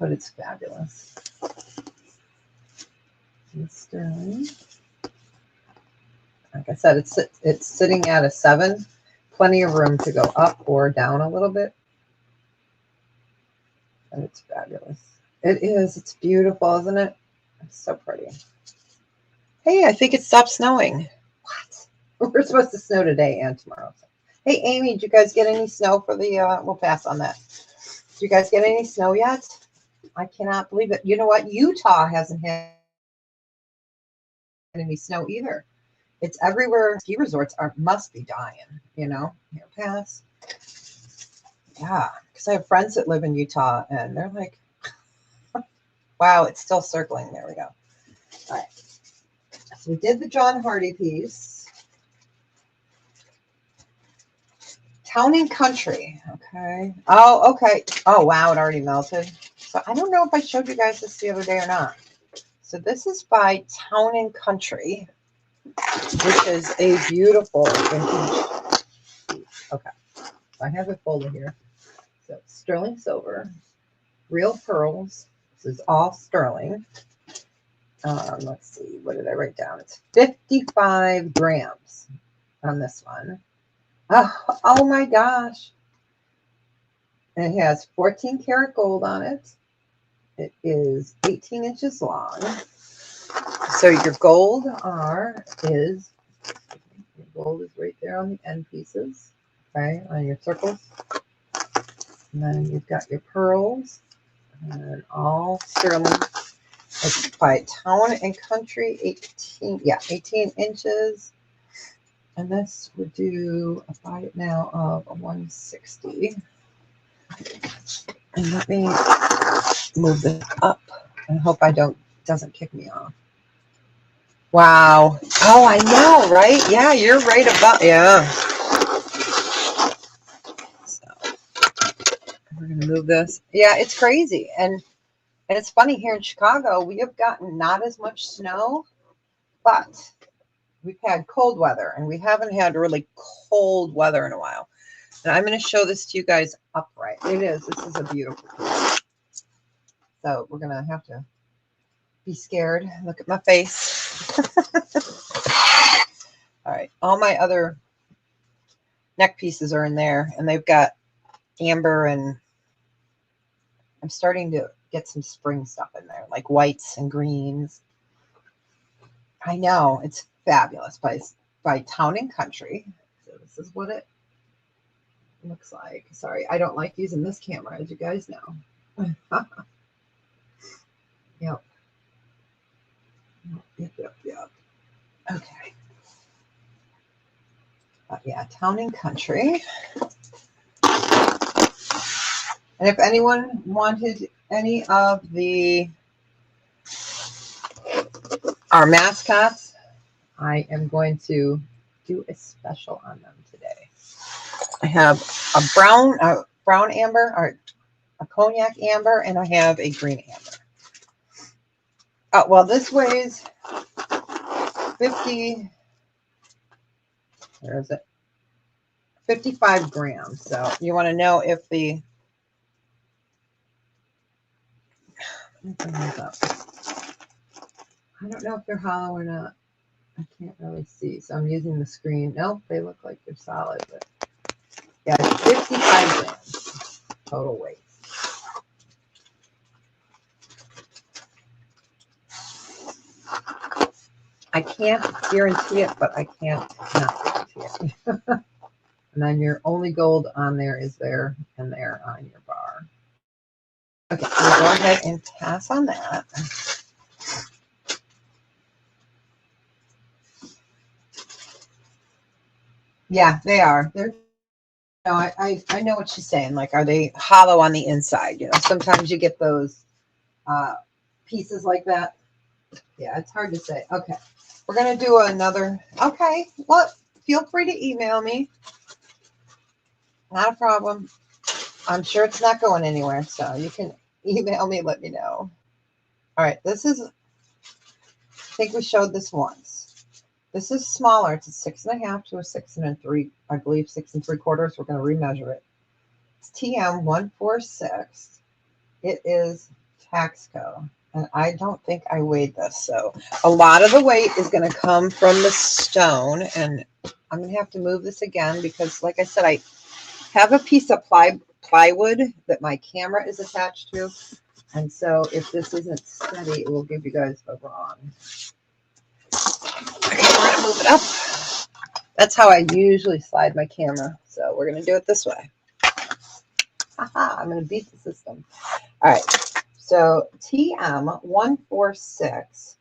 but it's fabulous. It's sterling. Like I said, it's sitting at a 7. Plenty of room to go up or down a little bit. And it's fabulous. It is. It's beautiful, isn't it? It's so pretty. Hey, I think it stopped snowing. What? We're supposed to snow today and tomorrow. Hey, Amy, did you guys get any snow for the, we'll pass on that. Did you guys get any snow yet? I cannot believe it. You know what? Utah hasn't had any snow either. It's everywhere. Ski resorts must be dying, you know. Here, pass. Yeah, because I have friends that live in Utah, and they're like, wow, it's still circling. There we go. All right. So we did the John Hardy piece. Town and Country. Okay. Oh, okay. Oh, wow, it already melted. So I don't know if I showed you guys this the other day or not. So this is by Town and Country, which is a beautiful vintage piece. Okay. I have it folded here. So sterling silver, real pearls. This is all sterling. Let's see, what did I write down? It's 55 grams on this one. Oh my gosh. And it has 14 karat gold on it. It is 18 inches long. So your gold is right there on the end pieces. Okay, on your circles. And then you've got your pearls and all sterling. It's by Town and Country, 18 inches. And this would do a buy it now of a 160. And let me move this up and hope doesn't kick me off. Wow. Oh, I know, right? Yeah, you're right about, yeah. So we're going to move this. Yeah, it's crazy. And it's funny, here in Chicago, we have gotten not as much snow, but we've had cold weather, and we haven't had really cold weather in a while. And I'm going to show this to you guys upright. This is a beautiful piece. So we're going to have to be scared. Look at my face. All right. All my other neck pieces are in there, and they've got amber, and I'm starting to get some spring stuff in there, like whites and greens. I know, it's fabulous by Town and Country. So this is what it looks like. Sorry, I don't like using this camera, as you guys know. Yep. Okay. Yeah, Town and Country. And if anyone wanted any of our mascots, I am going to do a special on them today. I have a brown amber, or a cognac amber, and I have a green amber. Oh, well, this weighs 55 grams. So you want to know if I don't know if they're hollow or not. I can't really see. So I'm using the screen. Nope, they look like they're solid. But yeah, it's 55 grams total weight. I can't guarantee it, but I can't not guarantee it. And then your only gold on there is there and there on your bar. Okay, so we'll go ahead and pass on that. Yeah, they are. They're. No, I know what she's saying. Like, are they hollow on the inside? You know, sometimes you get those pieces like that. Yeah, it's hard to say. Okay, we're gonna do another. Okay, well, feel free to email me. Not a problem. I'm sure it's not going anywhere, so you can email me. Let me know. All right, this is. I think we showed this once. This is smaller. It's a 6.5 to a 6 3. I believe 6 3/4. We're going to remeasure it. It's TM 146. It is Taxco. And I don't think I weighed this. So a lot of the weight is going to come from the stone. And I'm going to have to move this again because, like I said, I have a piece of plywood that my camera is attached to. And so if this isn't steady, it will give you guys the wrong. Okay, we're going to move it up. That's how I usually slide my camera. So we're going to do it this way. Haha, I'm going to beat the system. All right. So TM146,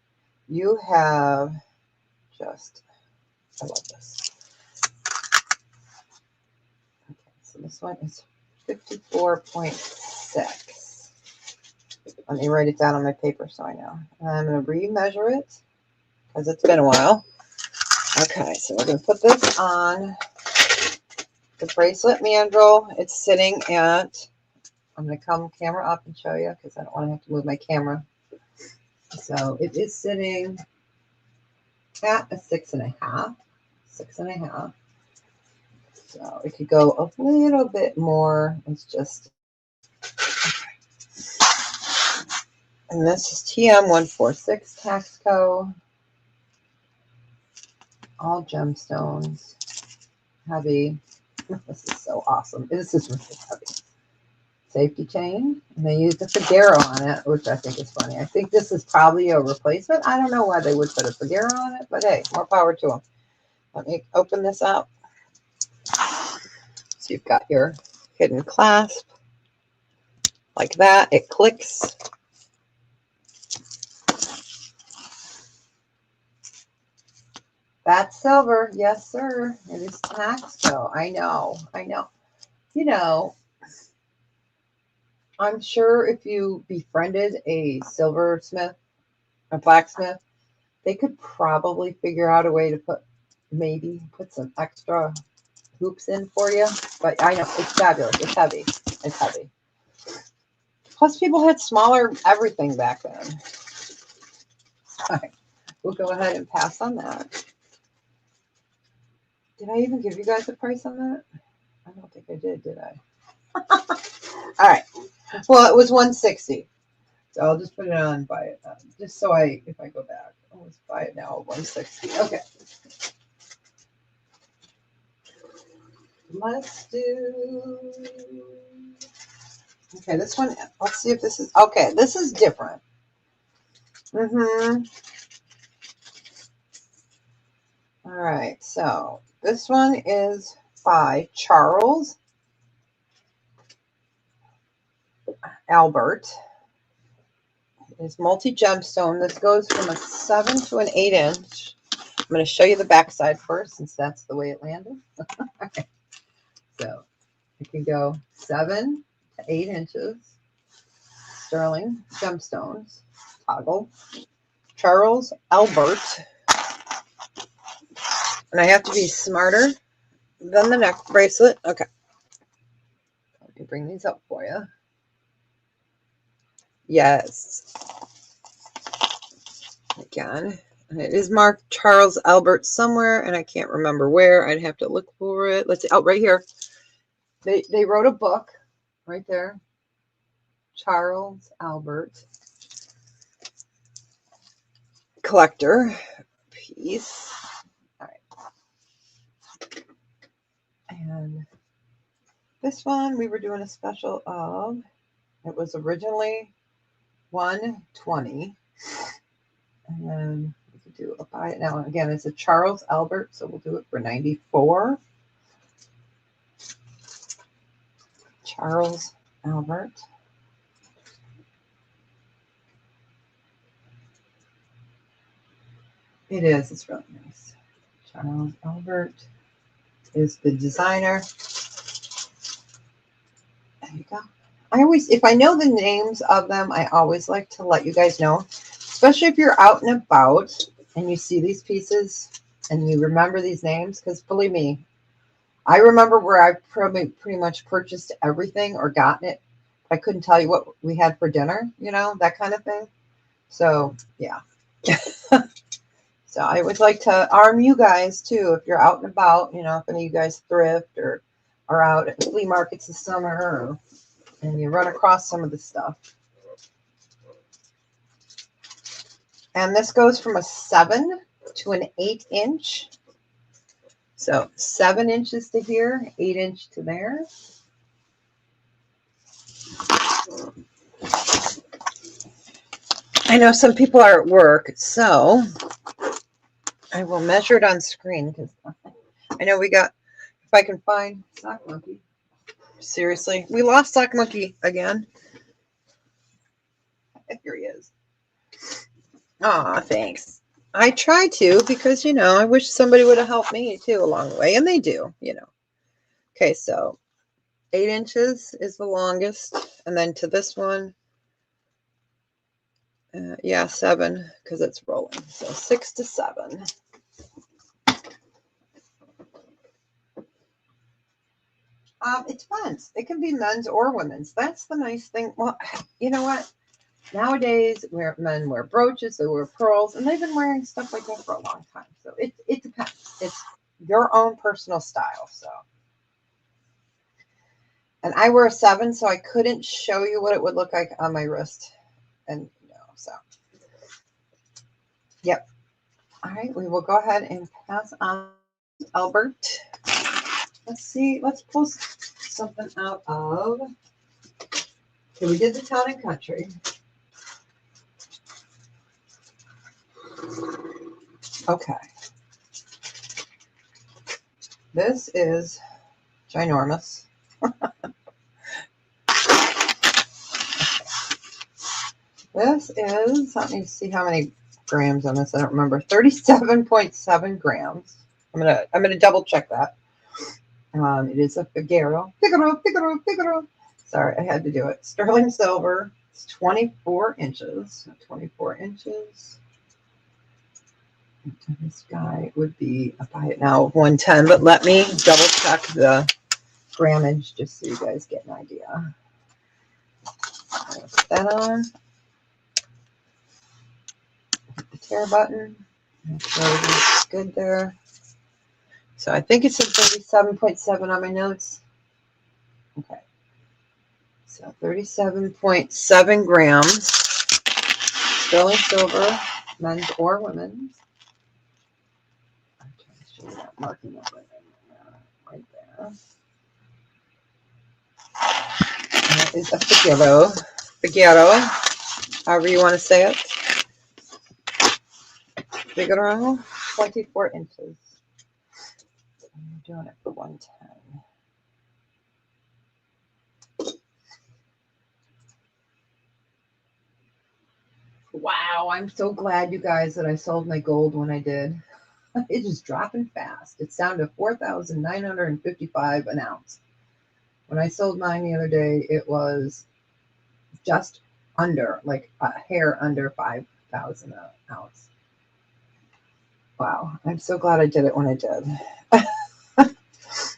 you have just, I love this. Okay, so this one is 54.6. Let me write it down on my paper so I know. And I'm going to remeasure it because it's been a while. Okay, so we're going to put this on the bracelet mandrel. It's sitting at, I'm going to come camera up and show you because I don't want to have to move my camera. So it is sitting at a 6.5. 6.5. So it could go a little bit more. It's just, okay. And this is TM146 Taxco. All gemstones. Heavy. This is so awesome. This is really heavy. Safety chain, and they used a Figueroa on it, which I think is funny. I think this is probably a replacement. I don't know why they would put a Figueroa on it, but hey, more power to them. Let me open this up. So you've got your hidden clasp like that. It clicks. That's silver. Yes, sir. It is Taxco. I know. I know. You know, I'm sure if you befriended a silversmith, a blacksmith, they could probably figure out a way to maybe put some extra hoops in for you. But I know it's fabulous. It's heavy. It's heavy. Plus, people had smaller everything back then. All right. We'll go ahead and pass on that. Did I even give you guys a price on that? I don't think I did I? All right. Well, it was $160. So I'll just put it on, buy it. Just so if I go back, I'll just buy it now at $160. Okay. Let's do. Okay, this one. Let's see if this is okay. This is different. All right. So this one is by Charles Albert. It's multi-gemstone. This goes from a 7 to an 8 inch. I'm going to show you the back side first since that's the way it landed. Okay. So it can go 7 to 8 inches. Sterling gemstones. Toggle. Charles Albert. And I have to be smarter than the neck bracelet. Okay. Let me bring these up for you. Yes. Again. And it is marked Charles Albert somewhere, and I can't remember where. I'd have to look for it. Let's see. Oh, right here. They wrote a book right there. Charles Albert collector piece. All right. And this one we were doing a special of. It was originally $120. And then we could do a buy it now. And again, it's a Charles Albert, so we'll do it for $94. Charles Albert. It is. It's really nice. Charles Albert is the designer. There you go. I always, if I know the names of them, I always like to let you guys know, especially if you're out and about and you see these pieces and you remember these names, because believe me, I remember where I pretty much purchased everything or gotten it. I couldn't tell you what we had for dinner, you know, that kind of thing. So, yeah. So I would like to arm you guys too, if you're out and about, you know, if any of you guys thrift or are out at flea markets this summer and you run across some of this stuff. And this goes from a 7 to an 8-inch. So 7 inches to here, 8-inch to there. I know some people are at work, so I will measure it on screen because I know we got, if I can find Sock Monkey. Seriously, we lost Sock Monkey again. Here he is. Aw, thanks. I try to because, you know, I wish somebody would have helped me too along the way, and they do, you know. Okay, so 8 inches is the longest, and then to this one, yeah, 7 because it's rolling. So 6 to 7. It depends. It can be men's or women's. That's the nice thing. Well, you know what? Nowadays, men wear brooches, they wear pearls, and they've been wearing stuff like that for a long time. So it depends. It's your own personal style. So, and I wear a 7, so I couldn't show you what it would look like on my wrist. And so yep. All right, we will go ahead and pass on Albert. Let's see. Let's pull something out of. Okay, we did the town and country. Okay. This is ginormous. This is, let me see how many grams on this. I don't remember. 37.7 grams. I'm gonna double check that. It is a Figaro. Sorry, I had to do it. Sterling silver. It's 24 inches. 24 inches. This guy would be, I buy it now, 110, but let me double check the grammage just so you guys get an idea. Put that on. Hit the tear button. Make sure it's good there. So I think it said 37.7 on my notes. Okay. So 37.7 grams. Sterling silver, men's or women's. I'm trying to show you that marking up right there. And that is a Figaro, however you want to say it. Figaro, 24 inches. I'm doing it for 110. Wow, I'm so glad, you guys, that I sold my gold when I did. It is dropping fast. It's down to 4,955 an ounce. When I sold mine the other day, it was just under, like a hair under 5,000 an ounce. Wow, I'm so glad I did it when I did.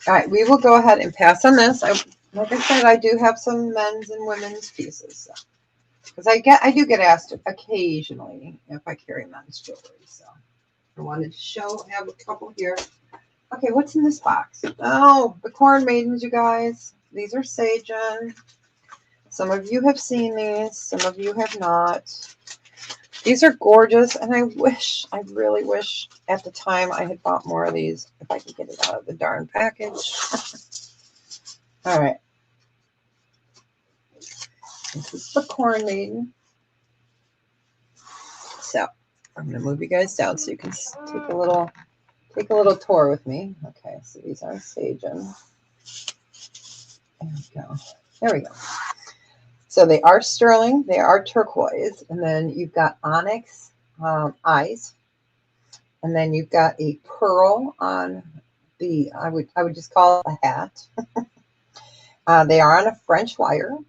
All right, we will go ahead and pass on this. Like I said, I do have some men's and women's pieces. Because I do get asked occasionally if I carry men's jewelry. So I wanted to show, I have a couple here. Okay, what's in this box? Oh, the corn maidens, you guys. These are Sagen. Some of you have seen these. Some of you have not. These are gorgeous, and I really wish at the time I had bought more of these, if I could get it out of the darn package. All right. This is the corn maiden. So I'm going to move you guys down so you can take a little tour with me. Okay, so these are Sagen. There we go. There we go. So they are sterling, they are turquoise, and then you've got onyx eyes, and then you've got a pearl on the, I would just call it a hat. They are on a French wire.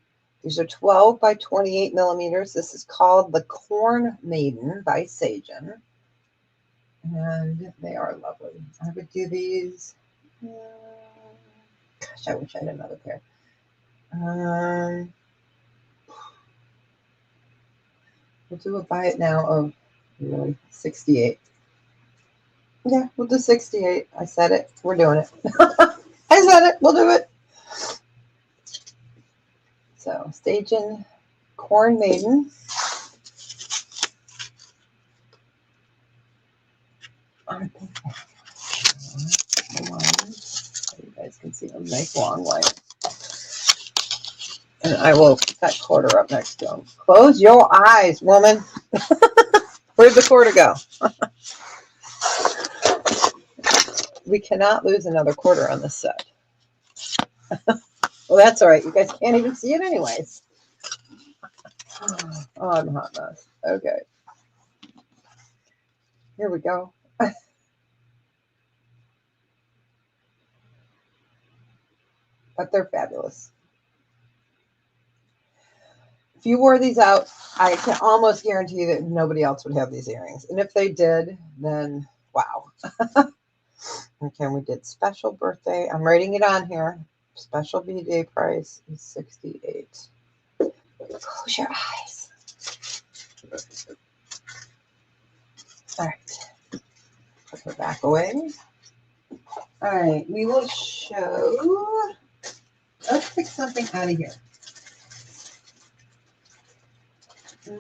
These are 12 by 28 millimeters. This is called the Corn Maiden by Sagen. And they are lovely. I would do these. Gosh, I wish I had another pair. We'll do a buy it now of really 68. Yeah, we'll do 68. I said it. We're doing it. I said it. We'll do it. So, Sagen Corn Maiden. see them make long wire. And I will put that quarter up next to them. Close your eyes, woman. Where'd the quarter go? We cannot lose another quarter on this set. Well, that's all right. You guys can't even see it anyways. Oh, I'm a hot mess. Okay. Here we go. But they're fabulous. If you wore these out, I can almost guarantee that nobody else would have these earrings. And if they did, then wow. Okay, we did special birthday. I'm writing it on here. Special B-Day price is $68. Close your eyes. All right. Put her back away. All right, we will show. Let's pick something out of here. I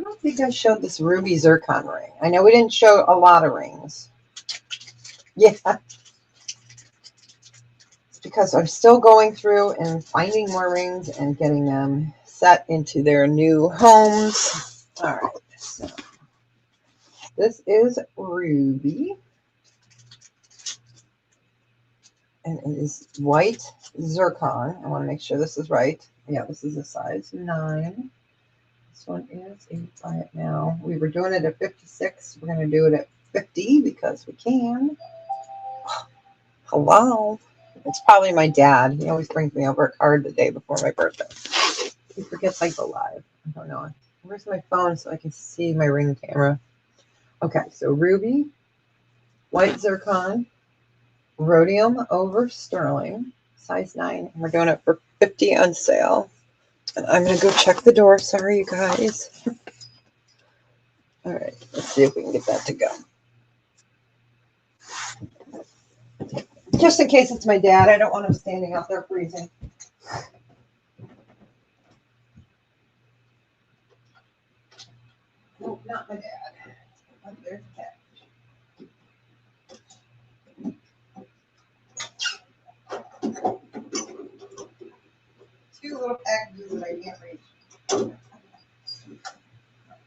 don't think I showed this ruby zircon ring. I know we didn't show a lot of rings. Yeah. It's because I'm still going through and finding more rings and getting them set into their new homes. All right. So this is ruby. And it is white zircon. I want to make sure this is right. Yeah, this is a size 9. This one is 8 by it now. We were doing it at 56. We're going to do it at 50 because we can. Hello. It's probably my dad. He always brings me over a card the day before my birthday. He forgets I go live. I don't know. Where's my phone so I can see my ring camera? Okay, so ruby, white zircon, rhodium over sterling, size 9. And we're doing it for 50 on sale. And I'm going to go check the door. Sorry, you guys. All right, let's see if we can get that to go. Just in case it's my dad. I don't want him standing out there freezing. No, not my dad. Oh, there's the cat. Two little packages that I can't reach. Oh,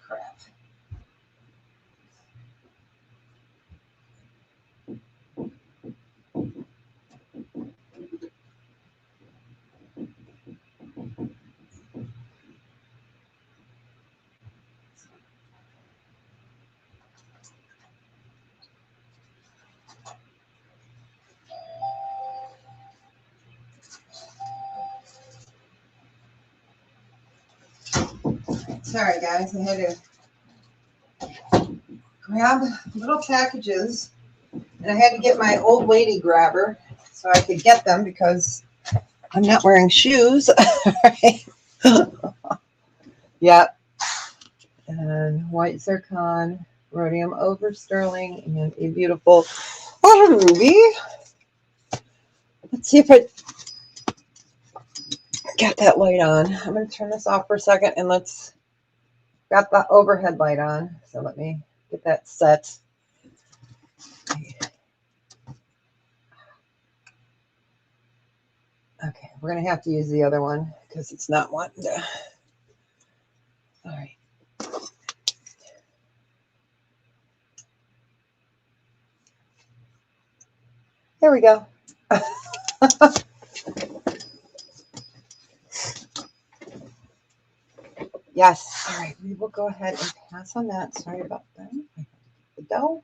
crap. Sorry, guys. I had to grab little packages, and I had to get my old lady grabber so I could get them because I'm not wearing shoes. Yep. And white zircon, rhodium over sterling, and a beautiful ruby. Let's see if I got that light on. I'm going to turn this off for a second, and let's got the overhead light on. So let me get that set. Okay, we're going to have to use the other one because it's not wanting to. All right. There we go. Yes. All right. We will go ahead and pass on that. Sorry about that. The dough.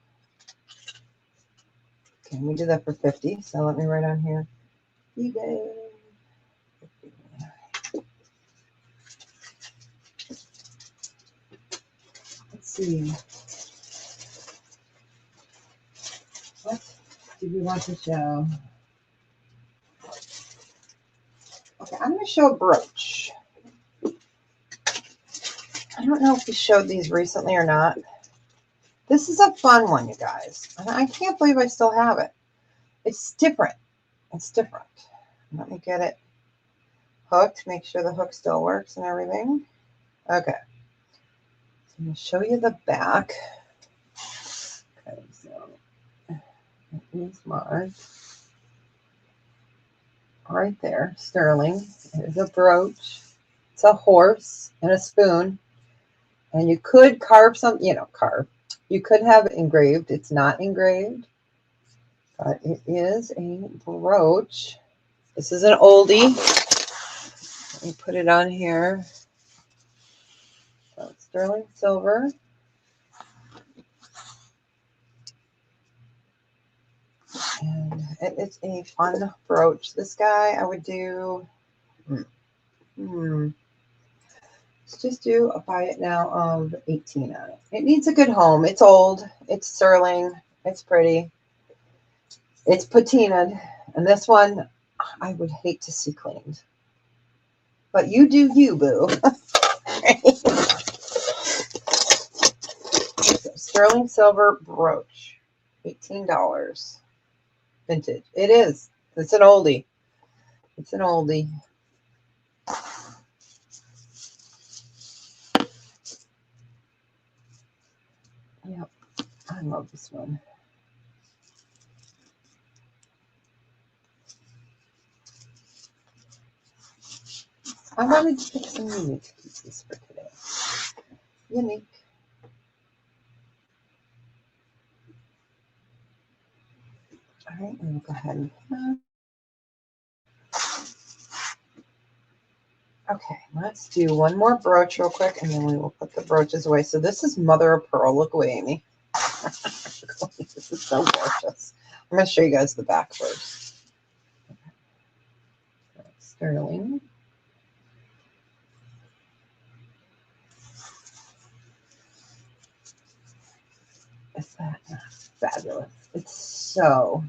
Okay, we did that for 50. So let me write on here. eBay. Let's see. What do we want to show? Okay, I'm going to show a brooch. I don't know if we showed these recently or not. This is a fun one, you guys. And I can't believe I still have it. It's different. It's different. Let me get it hooked. Make sure the hook still works and everything. Okay. So I'm going to show you the back. Okay, so it is marked. right there, sterling. There's a brooch. It's a horse and a spoon. And you could carve some, carve. You could have it engraved. It's not engraved, but it is a brooch. This is an oldie. Let me put it on here. So sterling silver. And it's a fun brooch. This guy I would do, let's just do a buy it now of 18 on it. It needs a good home. It's old. It's sterling. It's pretty. It's patinaed. And this one I would hate to see cleaned. But you do you, boo. So, sterling silver brooch. $18. Vintage. It is. It's an oldie. It's an oldie. Yep. I love this one. I wanted to pick some unique pieces for today. Unique. All right, and we'll go ahead and okay, let's do one more brooch real quick, and then we will put the brooches away. So this is mother of pearl. Look away, Amy. This is so gorgeous. I'm going to show you guys the back first. Okay. Sterling. Is that not fabulous? It's so...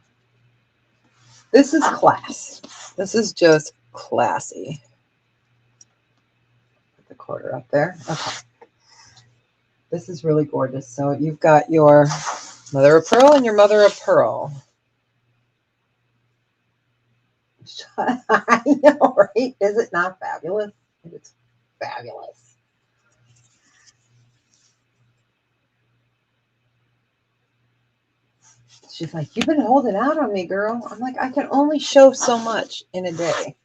This is class. This is just classy. Put the quarter up there. Okay. This is really gorgeous. So you've got your mother of pearl and your mother of pearl. I know, right? Is it not fabulous? It's fabulous. She's like, you've been holding out on me, girl. I'm like, I can only show so much in a day.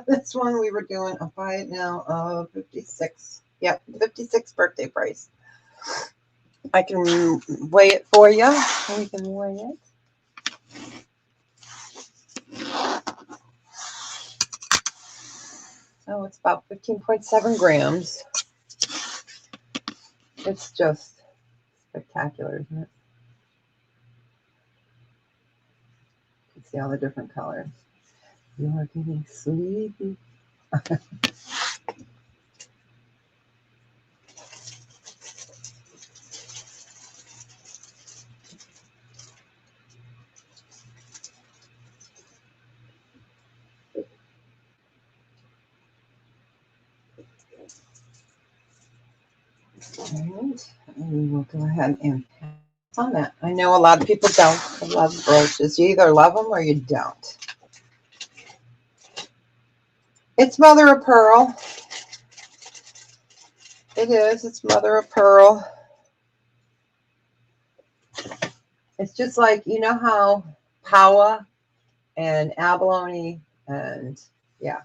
This one we were doing a buy it now of 56. Yep, 56 birthday price. I can weigh it for you. We can weigh it. So it's about 15.7 grams. It's just spectacular, isn't it? You can see all the different colors. You are getting sleepy. And we will go ahead and pass on that. I know a lot of people don't love brooches. You either love them or you don't. It's mother of pearl. It is. It's mother of pearl. It's just like, you know how Paua and abalone and yeah,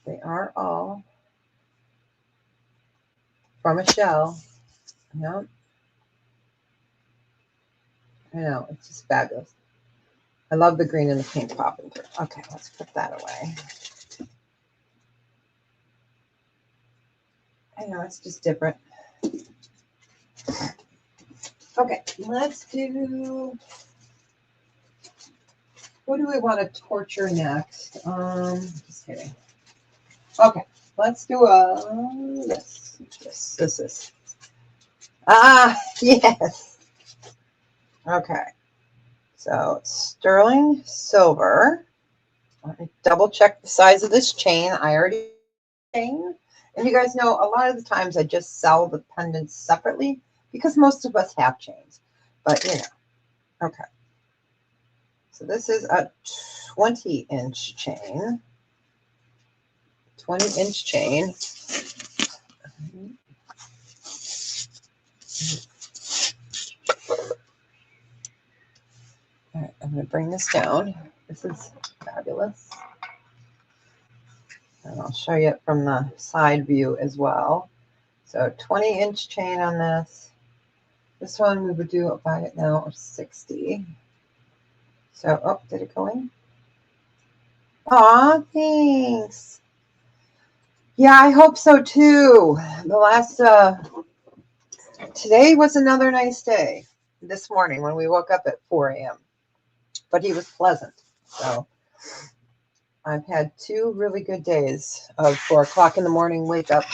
they are all from a shell. Yep. I know, it's just fabulous. I love the green and the pink popping through. Okay, let's put that away. I know, it's just different. Okay, let's do, what do we want to torture next? Just kidding. Okay, let's do this. This. Ah, yes. Okay. So sterling silver. Let me double check the size of this chain. I already chain. And you guys know a lot of the times I just sell the pendants separately because most of us have chains. But you know. Okay. So this is a 20-inch chain. 20-inch chain. All right, I'm going to bring this down. This is fabulous. And I'll show you it from the side view as well. So 20-inch chain on this. This one we would do buy it now or 60. So, oh, did it go in? Aw, thanks. Yeah, I hope so too. The last, today was another nice day this morning when we woke up at 4 a.m. But he was pleasant. So I've had 2 really good days of 4 o'clock in the morning wake up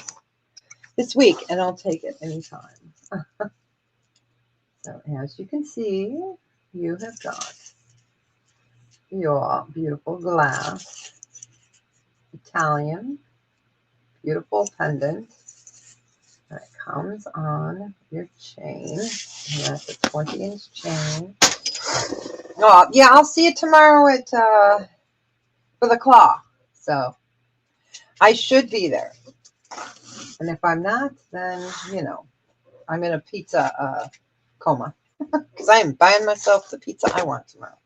this week, and I'll take it anytime. So as you can see, you have got your beautiful glass Italian, beautiful pendant that comes on your chain. And that's a 20-inch chain. Oh, yeah, I'll see you tomorrow at for the claw. So I should be there. And if I'm not, then, you know, I'm in a pizza coma because I am buying myself the pizza I want tomorrow.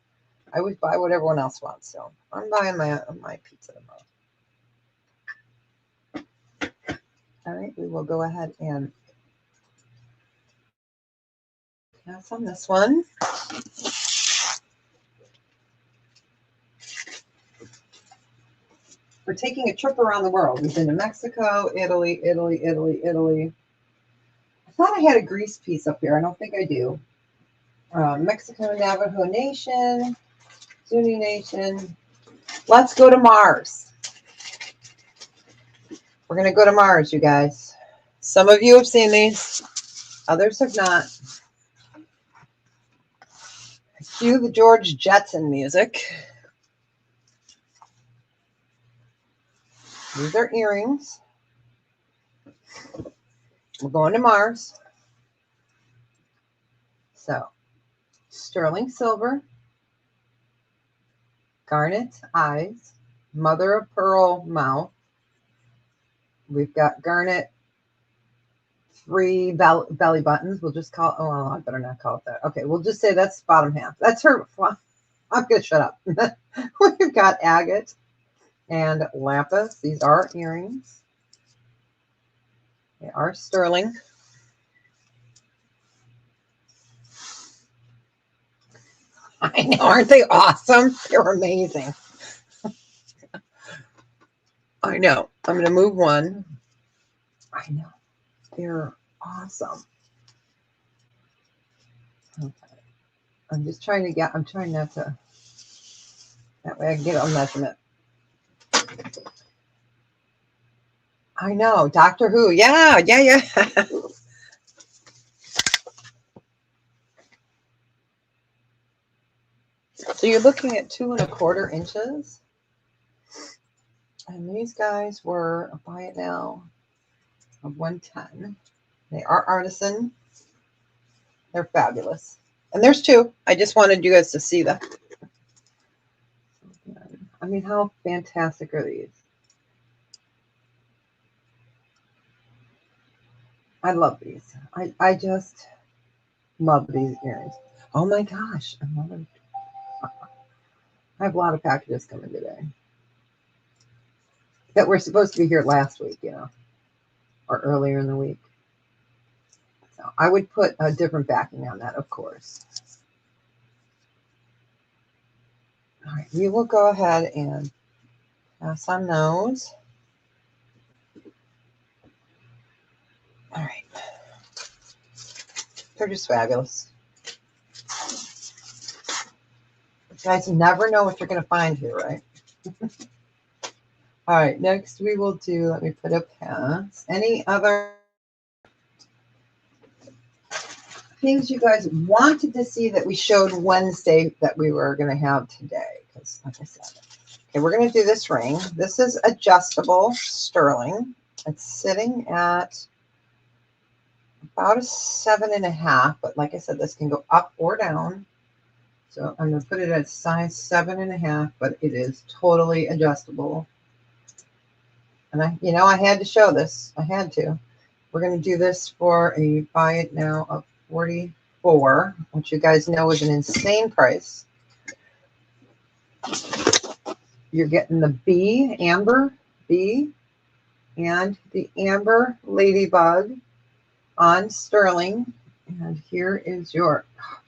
I always buy what everyone else wants, so I'm buying my pizza tomorrow. All right, we will go ahead and pass on this one. We're taking a trip around the world. We've been to Mexico, Italy. I thought I had a Greece piece up here. I don't think I do. Mexico, Navajo Nation, Zuni Nation. Let's go to Mars. We're going to go to Mars, you guys. Some of you have seen these. Others have not. Cue the George Jetson music. These are earrings. We're going to Mars. So, sterling silver, garnet eyes, mother of pearl mouth. We've got garnet 3 belly buttons. We'll just call, oh, well, I better not call it that. Okay, we'll just say that's bottom half. That's her. I'm going to shut up. We've got agate and lapis. These are earrings. They are sterling. I know, aren't they awesome? They're amazing. I know. I'm going to move one. I know. They're awesome. Okay. I'm just trying to get, I'm trying not to, that way I can get a measurement. I know. Doctor Who. Yeah. So you're looking at 2 1/4 inches. And these guys were, I'll buy it now, of 110. They are artisan. They're fabulous. And there's 2. I just wanted you guys to see them. I mean, how fantastic are these? I love these. I just love these earrings. Oh my gosh. I have a lot of packages coming today that were supposed to be here last week, you know, or earlier in the week. So I would put a different backing on that, of course. All right, we will go ahead and pass on those. All right. They're just fabulous. You guys never know what you're going to find here, right? All right, next we will do, let me put a pass. Any other things you guys wanted to see that we showed Wednesday that we were going to have today? Because like I said, okay, we're going to do this ring. This is adjustable sterling. It's sitting at about a 7.5, but like I said, this can go up or down. So I'm going to put it at size 7.5, but it is totally adjustable. And I had to show this. I had to. We're going to do this for a buy it now of 44, which you guys know is an insane price. You're getting the bee, amber bee, and the amber ladybug on sterling. And here is your,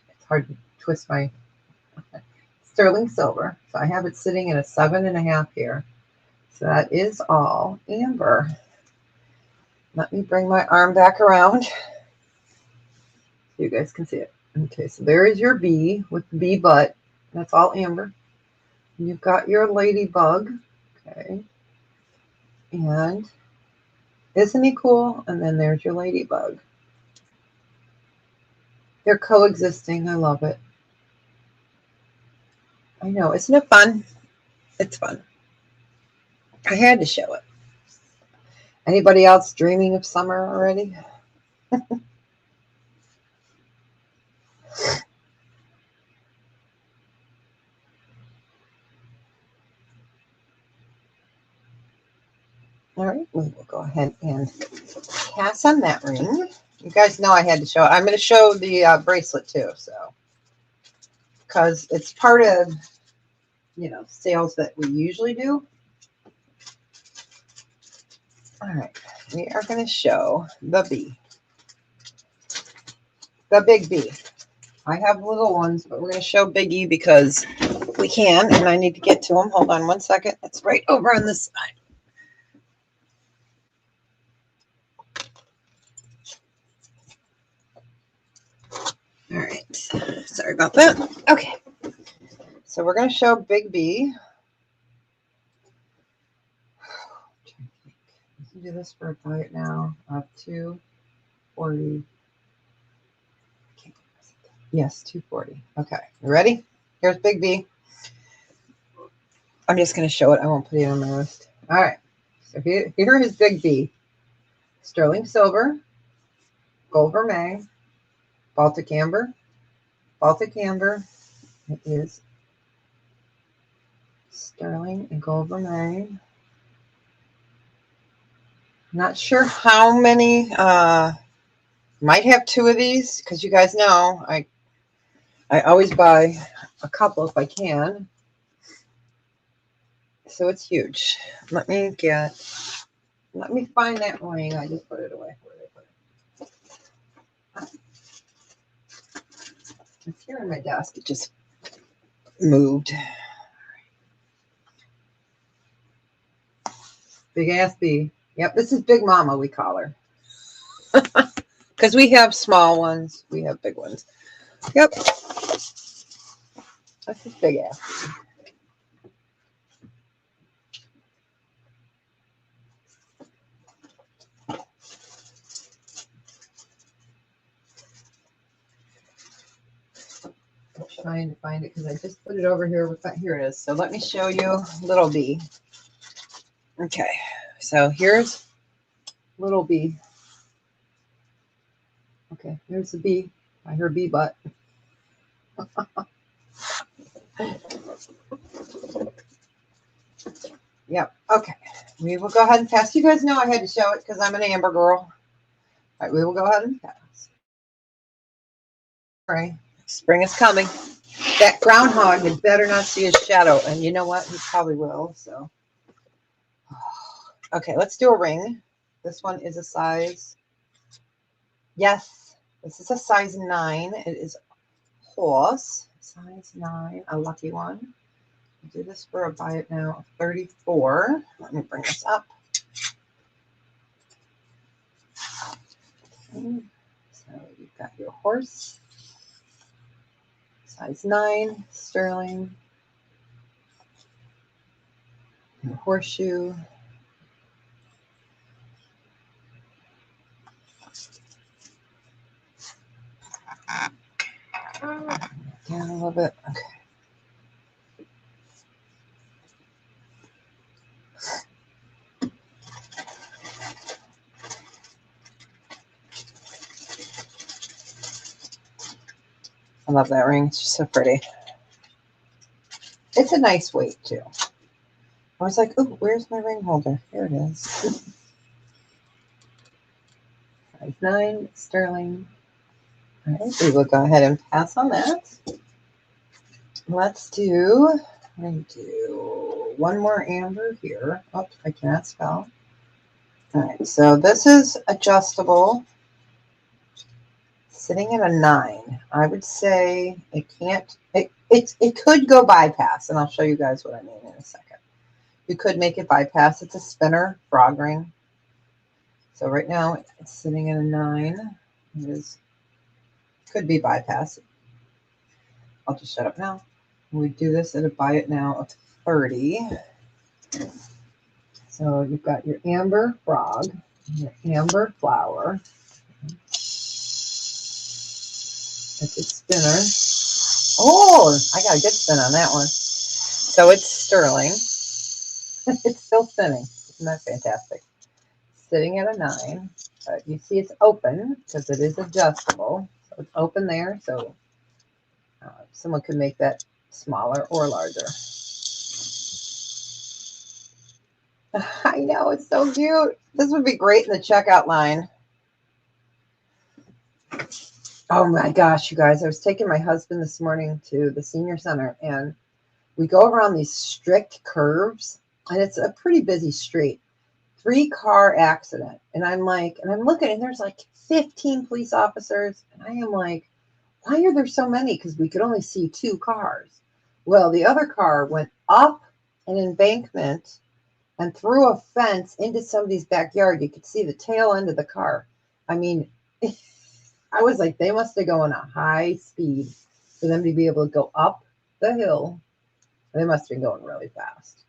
it's hard to twist my sterling silver. So I have it sitting at a 7.5 here. So that is all amber. Let me bring my arm back around so you guys can see it. Okay, so there is your bee with the bee butt. That's all amber. And you've got your ladybug. Okay. And isn't he cool? And then there's your ladybug. They're coexisting. I love it. I know. Isn't it fun? It's fun. I had to show it. Anybody else dreaming of summer already? All right, we will go ahead and pass on that ring. You guys know I had to show it. I'm going to show the bracelet too, so because it's part of, you know, sales that we usually do. All right, we are going to show the bee, the big bee. I have little ones, but we're going to show Biggie because we can, and I need to get to him. Hold on one second. It's right over on this side. All right, sorry about that. Okay, so we're going to show Big B. Let's do this for a bite now. 240. Yes, 240. Okay, you ready? Here's Big B. I'm just going to show it. I won't put it on my list. All right, so here is Big B. Sterling silver, gold vermeil, Baltic amber. Baltic amber. It is sterling and gold vermeil. Not sure how many. Might have 2 of these because you guys know I always buy a couple if I can. So it's huge. Let me find that ring. I just put it away. Where did I put it? It's here on my desk. It just moved. Big ass bee. Yep, this is Big Mama, we call her. Because we have small ones. We have big ones. Yep. That's his big ass. I'm trying to find it because I just put it over here. Here it is. So let me show you little bee. Okay. So here's little bee. Okay, there's the bee. I heard bee butt. Yep. Okay. We will go ahead and pass. You guys know I had to show it because I'm an amber girl. All right, we will go ahead and pass. All right. Spring is coming. That groundhog had better not see his shadow. And you know what? He probably will. So, okay, let's do a ring. This one is a size. Yes, this is a size 9. It is horse. Size 9, a lucky one. I'll do this for a buy it now 34. Let me bring this up. Okay. So you've got your horse. Size 9, sterling. Your horseshoe. Down a little bit. Okay. I love that ring. It's just so pretty. It's a nice weight too. I was like, oh, where's my ring holder? Here it is. Size 9, sterling. All right, we will go ahead and pass on that. Let's do I'm going to do one more amber here. Oops, I cannot spell. All right, so this is adjustable, sitting at a 9. I would say it can't, it could go bypass, and I'll show you guys what I mean in a second. You could make it bypass. It's a spinner frog ring. So right now it's sitting at a 9. It is, could be bypass. I'll just shut up now. We do this at a buy it now of 30. So you've got your amber frog, your amber flower. It's a spinner. Oh, I got a good spin on that one. So it's sterling. It's still spinning. Isn't that fantastic? Sitting at a 9. You see it's open because it is adjustable. So it's open there. So someone could make that smaller or larger. I know, it's so cute. This would be great in the checkout line. Oh my gosh, you guys, I was taking my husband this morning to the senior center, and we go around these strict curves, and it's a pretty busy street. 3-car accident. And I'm like, and I'm looking, and there's like 15 police officers. And I am like, why are there so many? Because we could only see 2 cars. Well, the other car went up an embankment and through a fence into somebody's backyard. You could see the tail end of the car. I mean, I was like, they must have gone a high speed for them to be able to go up the hill. They must have been going really fast.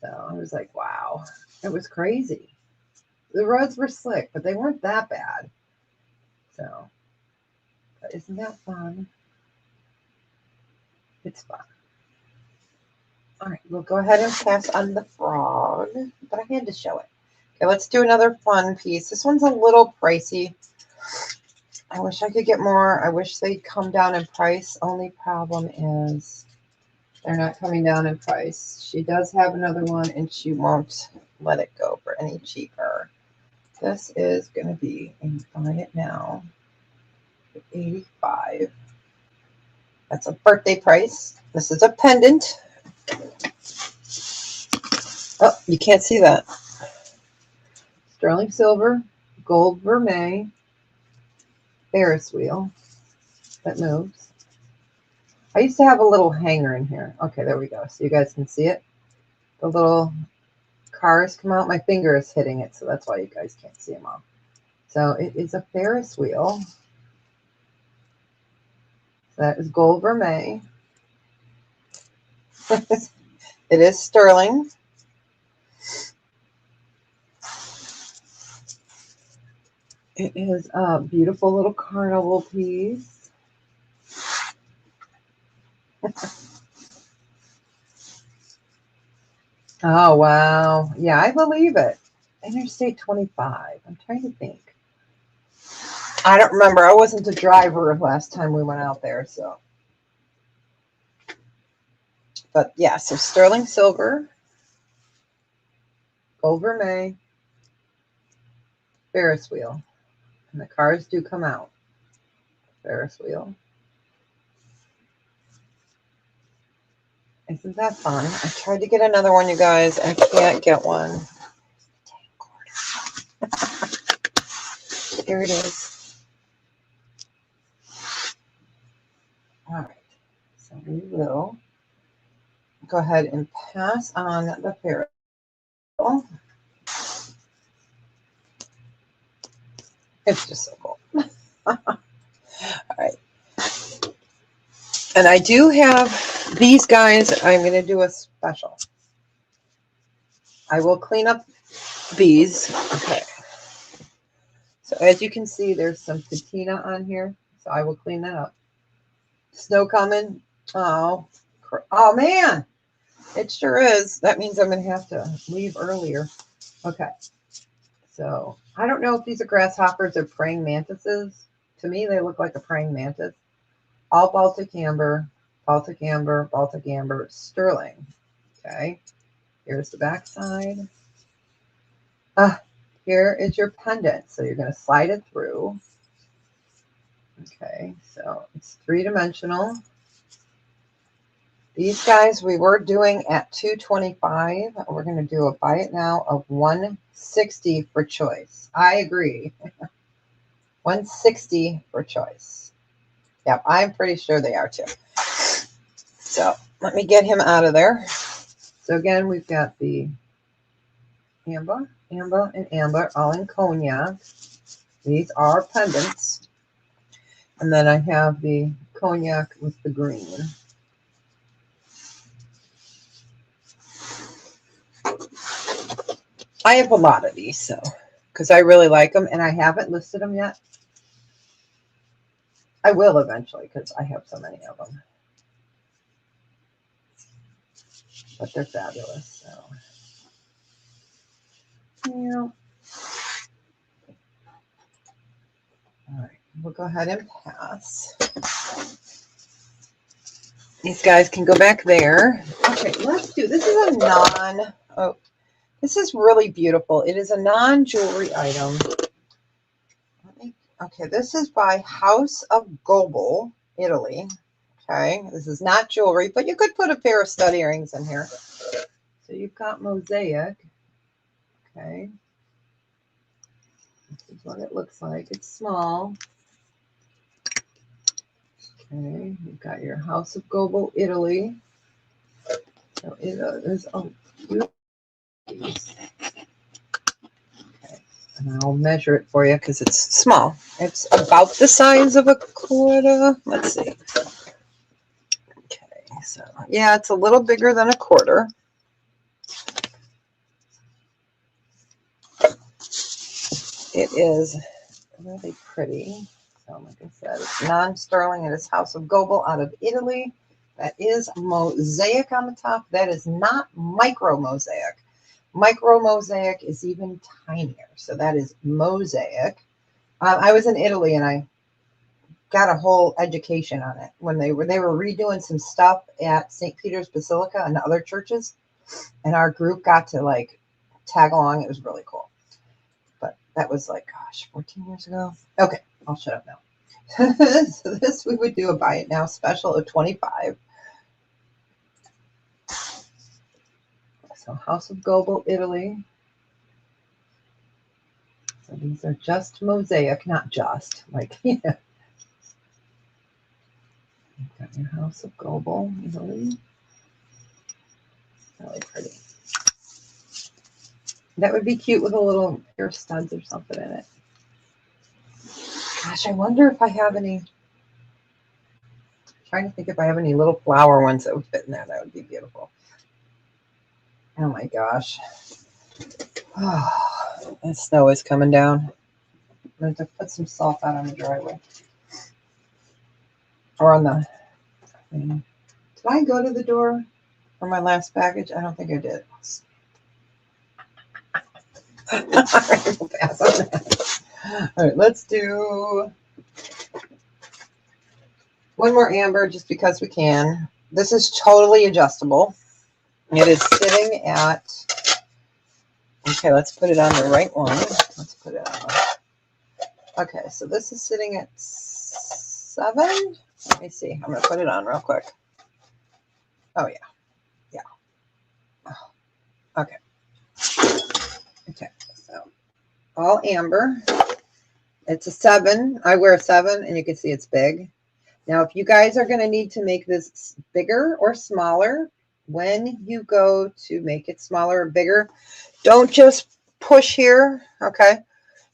So I was like, wow, it was crazy. The roads were slick, but they weren't that bad. So, but isn't that fun? It's fun. All right, we'll go ahead and pass on the frog, but I had to show it. Okay, let's do another fun piece. This one's a little pricey. I wish I could get more. I wish they'd come down in price. Only problem is they're not coming down in price. She does have another one, and she won't let it go for any cheaper. This is going to be, and buy it now, 85. That's a birthday price. This is a pendant. Oh, you can't see that. Sterling silver, gold vermeil, Ferris wheel that moves. I used to have a little hanger in here. Okay, there we go. So you guys can see it. The little cars come out. My finger is hitting it, so that's why you guys can't see them all. So it is a Ferris wheel. That is gold vermeil. It is sterling. It is a beautiful little carnival piece. Oh, wow. Yeah, I believe it. Interstate 25. I'm trying to think. I don't remember. I wasn't a driver last time we went out there, so. But yeah, so sterling silver, gold vermeil, Ferris wheel. And the cars do come out. Ferris wheel. Isn't that fun? I tried to get another one, you guys. I can't get one. Here it is. All right. So we will go ahead and pass on the Ferris wheel. It's just so cool. All right. And I do have these guys. I'm going to do a special. I will clean up these. Okay. So as you can see, there's some patina on here. So I will clean that up. Snow coming. Oh man. It sure is. That means I'm going to have to leave earlier. Okay. So I don't know if these are grasshoppers or praying mantises. To me, they look like a praying mantis. All Baltic amber, Baltic amber, Baltic amber, sterling. Okay. Here's the back side. Here is your pendant. So you're going to slide it through. Okay. So it's 3-dimensional. These guys we were doing at $225. We're going to do a buy it now of $160 for choice. I agree. $160 for choice. Yep, I'm pretty sure they are too. So let me get him out of there. So again, we've got the amber, and amber all in cognac. These are pendants. And then I have the cognac with the green. I have a lot of these, so because I really like them, and I haven't listed them yet. I will eventually because I have so many of them. But they're fabulous. So yeah. All right, we'll go ahead and pass. These guys can go back there. Okay, let's do, this is a non, oh, this is really beautiful. It is a non-jewelry item. Okay, this is by House of Gobel, Italy. Okay, this is not jewelry, but you could put a pair of stud earrings in here. So you've got mosaic. Okay, this is what it looks like. It's small. Okay, you've got your House of Gobel, Italy. So it is a few. Okay, and I'll measure it for you because it's small. It's about the size of a quarter. Let's see. Okay, so yeah, it's a little bigger than a quarter. It is really pretty. So like I said, it's non-sterling. It is House of Gobel out of Italy. That is mosaic on the top. That is not micro mosaic. Micro mosaic is even tinier. So that is mosaic. I was in Italy and I got a whole education on it when they were redoing some stuff at St. Peter's Basilica and other churches, and our group got to like tag along. It was really cool. But that was like, gosh, 14 years ago. Okay, I'll shut up now. So this we would do a buy it now special of $25. So House of Gobel, Italy. So these are just mosaic, not just like, yeah. You've got your House of Gobel, Italy. Really pretty. That would be cute with a little pair of studs or something in it. Gosh, I wonder if I have any. I'm trying to think if I have any little flower ones that would fit in there. That would be beautiful. Oh my gosh. Oh, that snow is coming down. I'm going to put some salt out on the driveway. Or on the. Did I go to the door for my last package? I don't think I did. All right, we'll pass on that. All right, let's do one more amber just because we can. This is totally adjustable. It is sitting at, okay, let's put it on the right one. Let's put it on. Okay, so this is sitting at 7. Let me see. I'm going to put it on real quick. Oh, yeah. Yeah. Okay. Okay, so all amber. It's a 7. I wear a 7, and you can see it's big. Now, if you guys are going to need to make this bigger or smaller, when you go to make it smaller or bigger, don't just push here, okay?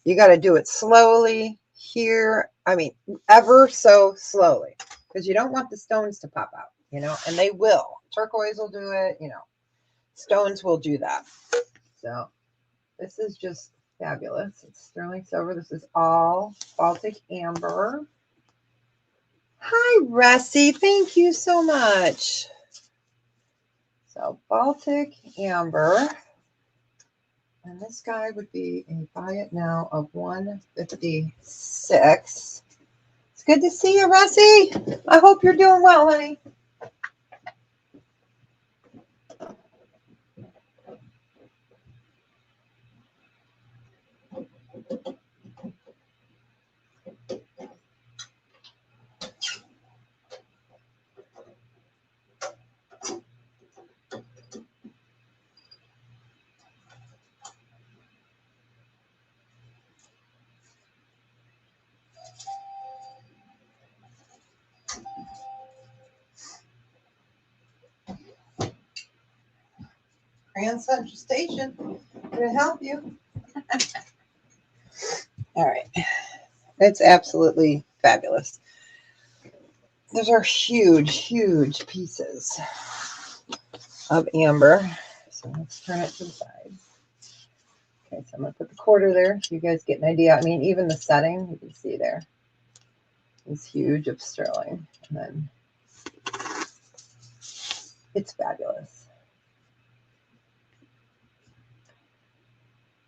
You got to do it slowly here. I mean, ever so slowly, because you don't want the stones to pop out, you know, and they will. Turquoise will do it, you know. Stones will do that. So this is just fabulous. It's sterling silver. This is all Baltic amber. Hi, Ressie. Thank you so much. So Baltic amber. And this guy would be a buy it now of $156. It's good to see you, Ressie. I hope you're doing well, honey. Grand Central Station. Can I help you? All right. It's absolutely fabulous. Those are huge, huge pieces of amber. So let's turn it to the side. Okay, so I'm going to put the quarter there so you guys get an idea. I mean, even the setting, you can see there is huge of sterling. And then it's fabulous.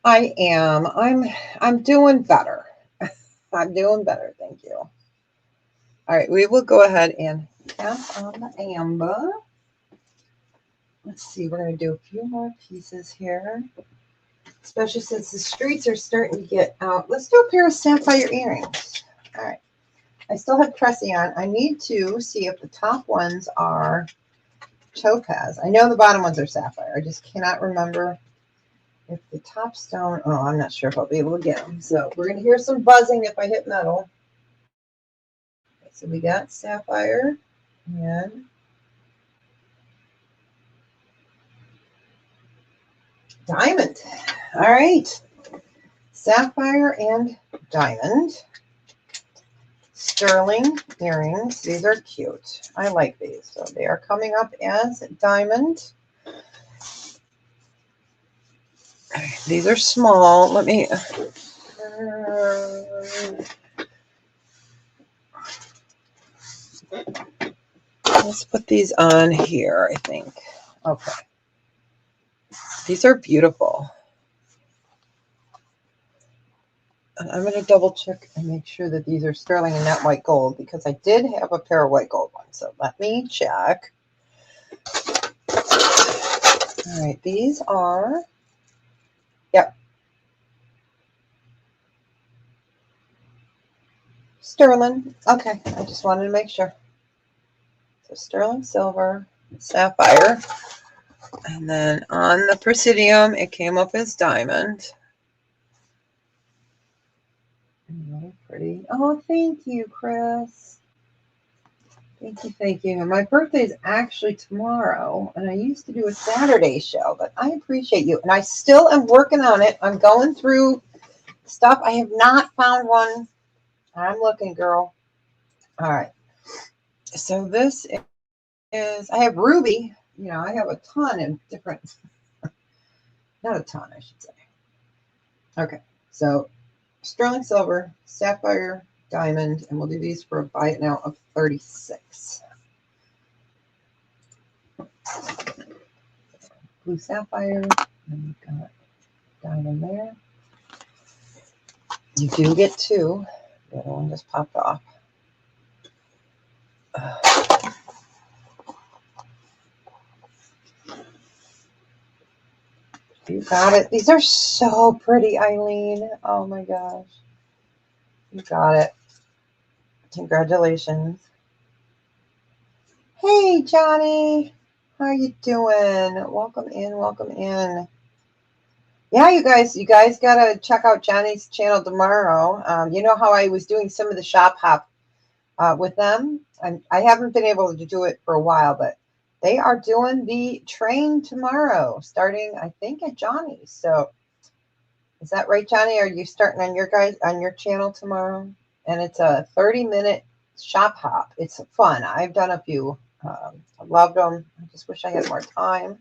I'm doing better. I'm doing better, thank you. All right, we will go ahead and tap on the amber. Let's see, we're going to do a few more pieces here, especially since the streets are starting to get out. Let's do a pair of sapphire earrings. All right, I still have Cressy on. I need to see if the top ones are topaz. I know the bottom ones are sapphire. I just cannot remember if the top stone. Oh, I'm not sure if I'll be able to get them. So we're going to hear some buzzing if I hit metal. So we got sapphire and diamond. All right. Sapphire and diamond. Sterling earrings. These are cute. I like these. So they are coming up as diamond. These are small. Let me... let's put these on here, I think. Okay. These are beautiful. And I'm going to double check and make sure that these are sterling and not white gold, because I did have a pair of white gold ones. So let me check. All right, these are, yep, sterling. Okay, I just wanted to make sure. So sterling silver, sapphire, and then on the Presidium, it came up as diamond. Really pretty. Oh, thank you, Chris. Thank you, thank you. My birthday is actually tomorrow, and I used to do a Saturday show, but I appreciate you. And I still am working on it. I'm going through stuff. I have not found one. I'm looking, girl. All right. So this is, I have ruby. You know, I have a ton of different, not a ton, I should say. Okay. So sterling silver, sapphire, diamond, and we'll do these for a buy it now of 36. Blue sapphire, and we've got diamond there. You do get two. The other one just popped off. You got it. These are so pretty, Eileen. Oh my gosh. You got it. Congratulations. Hey, Johnny. How you doing? Welcome in. Welcome in. Yeah, you guys gotta check out Johnny's channel tomorrow. You know how I was doing some of the shop hop with them? I haven't been able to do it for a while, but they are doing the train tomorrow, starting I think at Johnny's. So is that right, Johnny? Are you starting on your channel tomorrow? And it's a 30-minute shop hop. It's fun. I've done a few. I loved them. I just wish I had more time.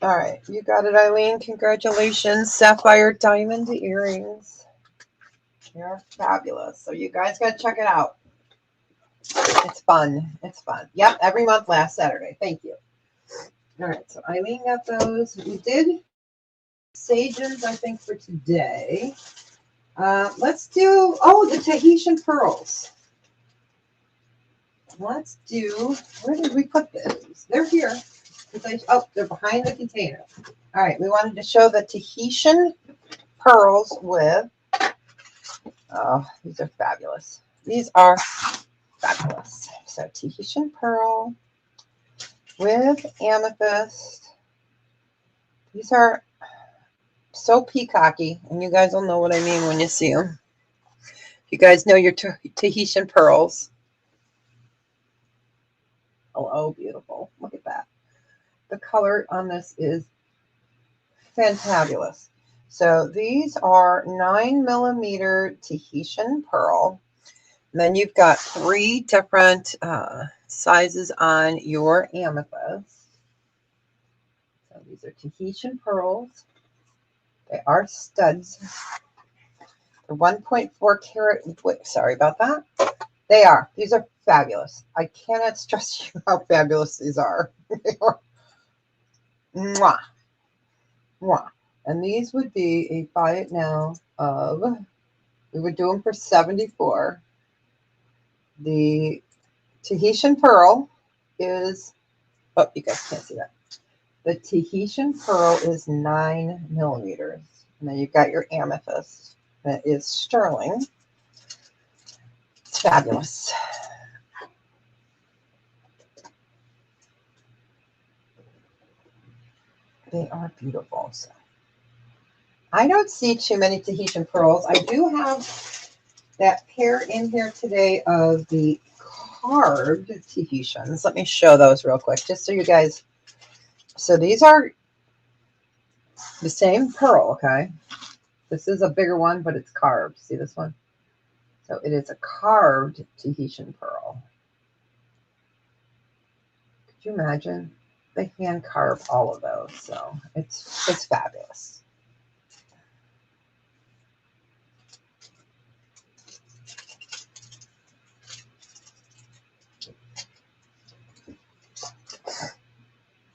All right, you got it, Eileen. Congratulations. Sapphire diamond earrings. They're fabulous. So you guys got to check it out. It's fun. It's fun. Yep, every month last Saturday. Thank you. All right, so Eileen got those. We did sages, I think, for today. Let's do, the Tahitian pearls. Let's do, where did we put this? They're here. They're behind the container. All right, we wanted to show the Tahitian pearls with, these are fabulous. These are fabulous. So Tahitian pearl with amethyst. These are so peacocky, and you guys will know what I mean when you see them. You guys know your Tahitian pearls. Oh, beautiful. Look at that. the color on this is fantabulous. So these are 9mm Tahitian pearl. And then you've got 3 different sizes on your amethyst. So these are Tahitian pearls. They are studs. They're 1.4 carat. Sorry about that. They are. These are fabulous. I cannot stress to you how fabulous these are. Mwah. Mwah. And these would be a buy it now of, we would do them for $74. The Tahitian pearl is, oh, you guys can't see that. The Tahitian pearl is 9mm. And then you've got your amethyst. That is sterling. It's fabulous. They are beautiful. So I don't see too many Tahitian pearls. I do have that pair in here today of the carved Tahitians. Let me show those real quick, just so you guys. So these are the same pearl, okay? This is a bigger one, but it's carved. See this one? So it is a carved Tahitian pearl. Could you imagine? They hand carve all of those, so it's fabulous.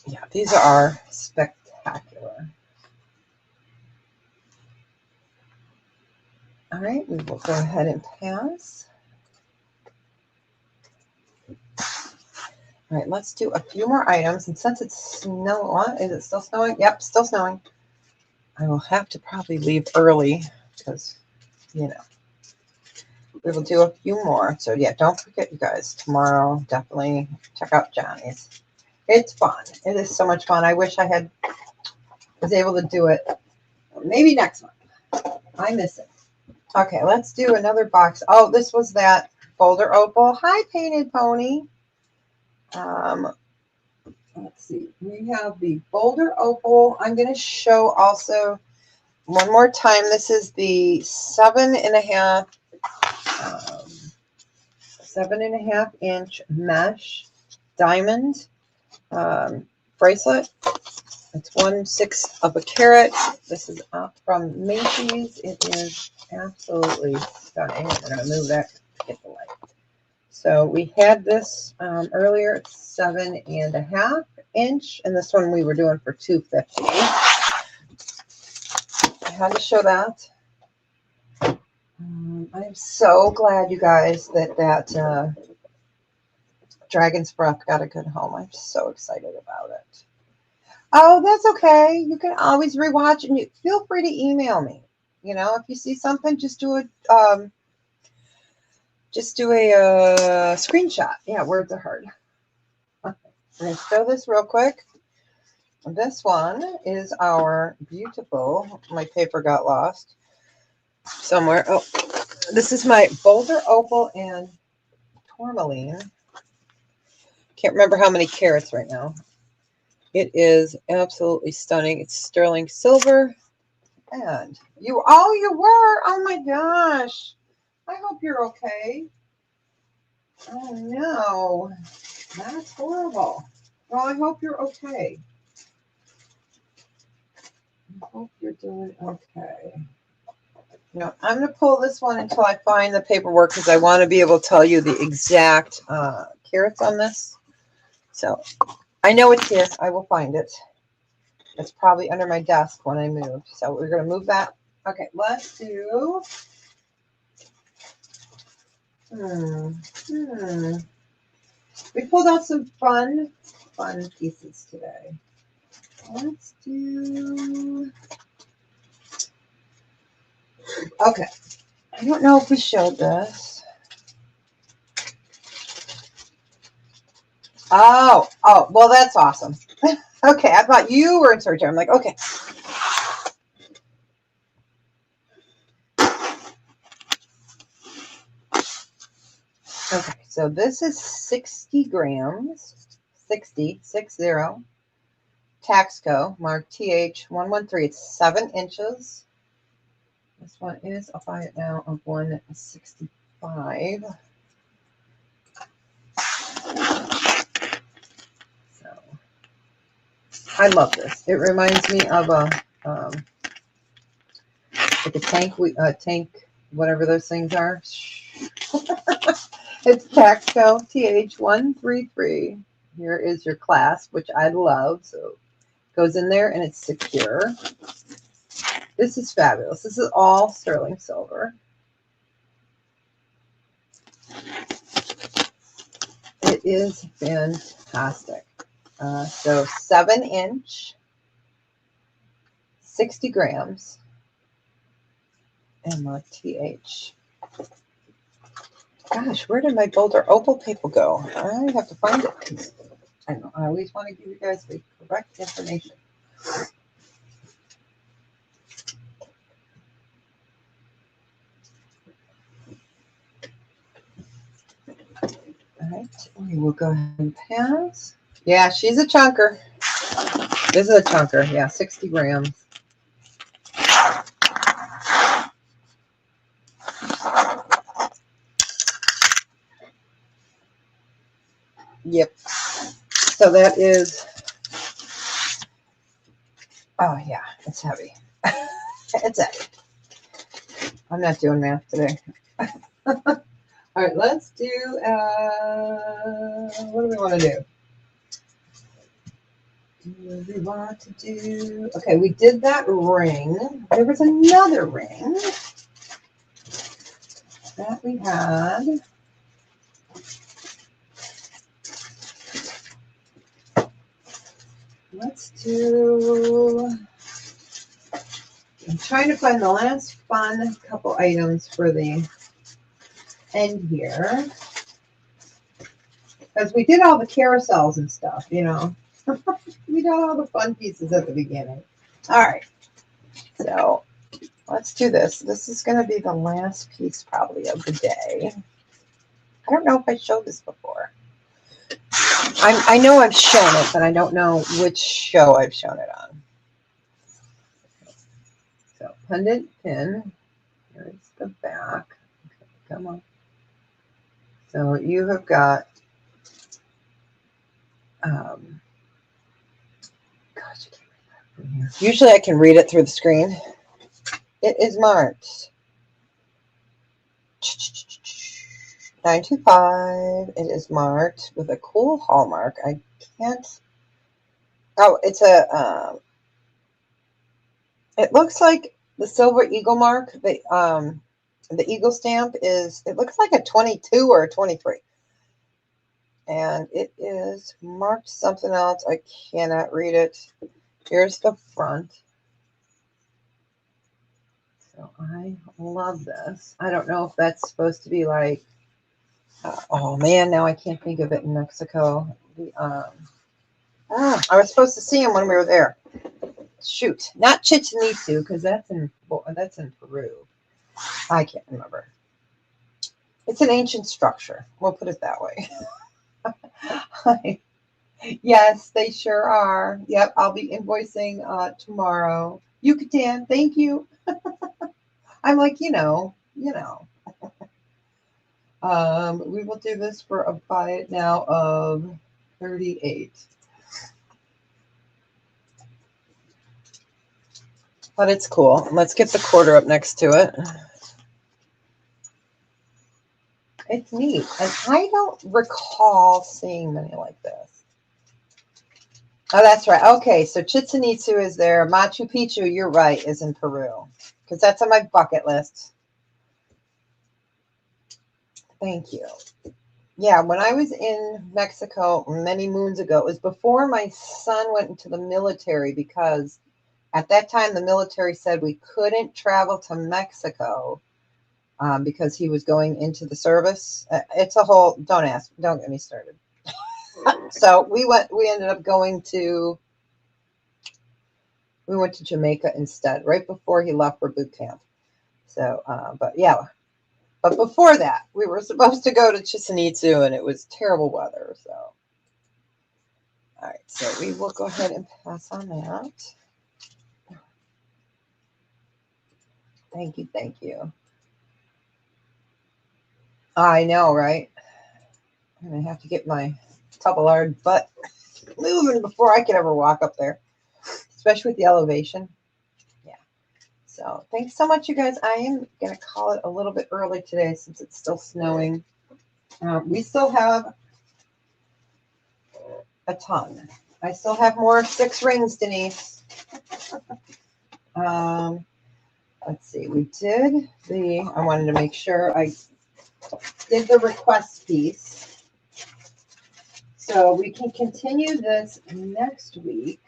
Yeah, these are spectacular. All right, we will go ahead and pass. All right, let's do a few more items. And since it's snow, what? Is it still snowing? Yep, still snowing. I will have to probably leave early because, you know, we will do a few more. So yeah, don't forget, you guys, tomorrow, definitely check out Johnny's. It's fun. It is so much fun. I wish I was able to do it maybe next month. I miss it. Okay, let's do another box. Oh, this was that Boulder Opal. Hi, Painted Pony. Let's see. We have the Boulder Opal. I'm going to show also one more time. This is the 7.5 7.5 inch mesh diamond bracelet. It's 1/6 of a carat. This is up from Macy's. It is absolutely stunning. We're going to move that to get the light. So we had this earlier. It's 7.5 inch, and this one we were doing for $250. I had to show that. I'm so glad, you guys, that Dragon's Breath got a good home. I'm so excited about it. Oh, that's okay. You can always rewatch, and you feel free to email me. You know, if you see something, just do a screenshot. Yeah, words are hard. I'm going to show this real quick. This one is our beautiful, my paper got lost somewhere. Oh, this is my Boulder Opal and Tourmaline. Can't remember how many carats right now. It is absolutely stunning. It's sterling silver. And you were. Oh my gosh. I hope you're okay. Oh no. That's horrible. Well, I hope you're okay. I hope you're doing okay. No, I'm going to pull this one until I find the paperwork because I want to be able to tell you the exact carats on this. So I know it's here. I will find it. It's probably under my desk when I move. So we're going to move that. Okay, let's do. We pulled out some fun pieces today. Let's do. Okay. I don't know if we showed this. Oh, well, that's awesome. Okay, I thought you were in search. I'm like, okay. Okay, so this is 60 grams, 60. Taxco, marked TH113. It's 7 inches. This one is, I'll buy it now, of 165. So I love this. It reminds me of a like a tank, whatever those things are. It's Taxco TH133. Here is your clasp, which I love. So it goes in there and it's secure. This is fabulous. This is all sterling silver. It is fantastic. So 7-inch, 60 grams, and my TH. Gosh, where did my Boulder Opal paper go? I have to find it. I know, I always want to give you guys the correct information. All right, we will go ahead and pass. Yeah, she's a chunker. This is a chunker. Yeah, 60 grams. Yep. So that is, oh yeah, it's heavy. It's heavy. I'm not doing math today. All right, let's do, what do we want to do? We want to do, okay, we did that ring. There was another ring that we had. Let's do, I'm trying to find the last fun couple items for the end here. Because we did all the carousels and stuff, you know. We got all the fun pieces at the beginning. All right. So let's do this. This is going to be the last piece probably of the day. I don't know if I showed this before. I know I've shown it, but I don't know which show I've shown it on. So pendant pin. Here's the back. Okay, come on. So you have got, gosh, I can't read that from here. Usually I can read it through the screen. It is marked 925. It is marked with a cool hallmark. I can't. Oh, it's a. It looks like the silver eagle mark. The eagle stamp is. It looks like a 22 or a 23, and it is marked something else. I cannot read it. Here's the front. So I love this. I don't know if that's supposed to be like. Oh man, now I can't think of it in Mexico. I was supposed to see him when we were there. Shoot, not Chichen Itza because that's in Peru. I can't remember. It's an ancient structure. We'll put it that way. Yes, they sure are. Yep, I'll be invoicing tomorrow. Yucatan, thank you. I'm like, you know. We will do this for a buy it now of 38. But it's cool. Let's get the quarter up next to it. It's neat. And I don't recall seeing many like this. Oh, that's right. Okay, so Chichen Itza is there. Machu Picchu, you're right, is in Peru. Because that's on my bucket list. Thank you. Yeah, when I was in Mexico many moons ago, it was before my son went into the military because at that time the military said we couldn't travel to Mexico because he was going into the service. It's a whole, don't get me started. So we ended up we went to Jamaica instead, right before he left for boot camp. So, but before that, we were supposed to go to Chichen Itza and it was terrible weather. So All right, so we will go ahead and pass on that. Thank you, thank you. I know, right? I'm gonna have to get my Tubalard butt moving before I can ever walk up there, especially with the elevation. Yeah. So thanks so much, you guys. I am gonna call it a little bit early today since it's still snowing. We still have a ton. I still have more 6 rings, Denise. Let's see. We did I wanted to make sure I did the request piece. So we can continue this next week.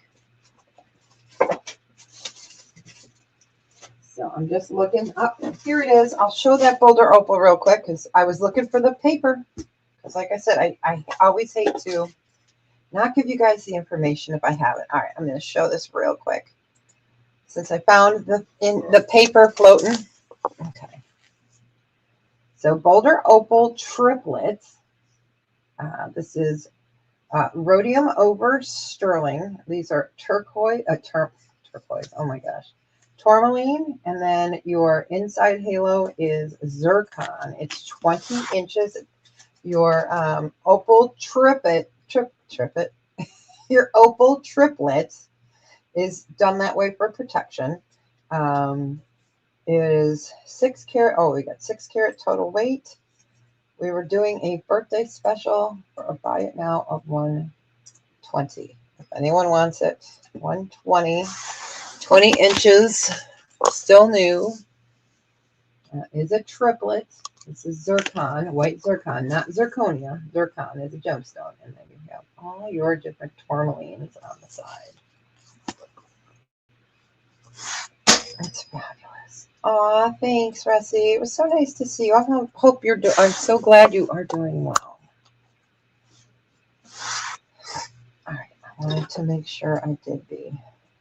So I'm just looking up. Here it is. I'll show that Boulder Opal real quick because I was looking for the paper. Because like I said, I always hate to not give you guys the information if I have it. All right, I'm going to show this real quick. Since I found the paper floating. Okay. So Boulder Opal triplets. This is rhodium over sterling. These are turquoise. Turquoise. Oh my gosh. Tourmaline, and then your inside halo is zircon. It's 20 inches. Your opal triplet. Your opal triplet is done that way for protection. Is 6 carat. Oh, we got 6 carat total weight. We were doing a birthday special for a buy it now of 120. If anyone wants it, 120, 20 inches, still new. Is a triplet. This is zircon, white zircon, not zirconia. Zircon is a gemstone. And then you have all your different tourmalines on the side. That's fabulous. Aw, thanks, Russie. It was so nice to see you. I'm so glad you are doing well. All right, I wanted to make sure I did the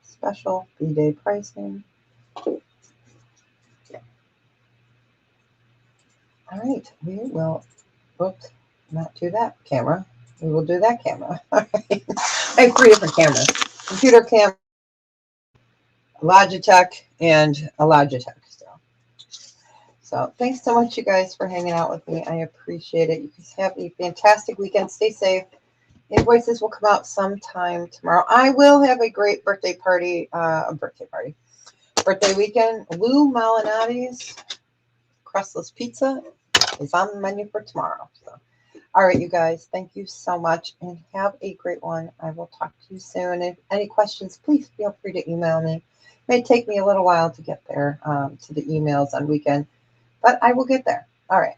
special B-Day pricing. All right, we will, oops, not do that camera. We will do that camera. All right. I have 3 different cameras. Computer camera, Logitech, and a Logitech. So thanks so much, you guys, for hanging out with me. I appreciate it. You guys have a fantastic weekend. Stay safe. Invoices will come out sometime tomorrow. I will have a great birthday weekend. Lou Malinati's crustless pizza is on the menu for tomorrow. So, all right, you guys, thank you so much and have a great one. I will talk to you soon. If any questions, please feel free to email me. It may take me a little while to get there to the emails on weekend, but I will get there. All right.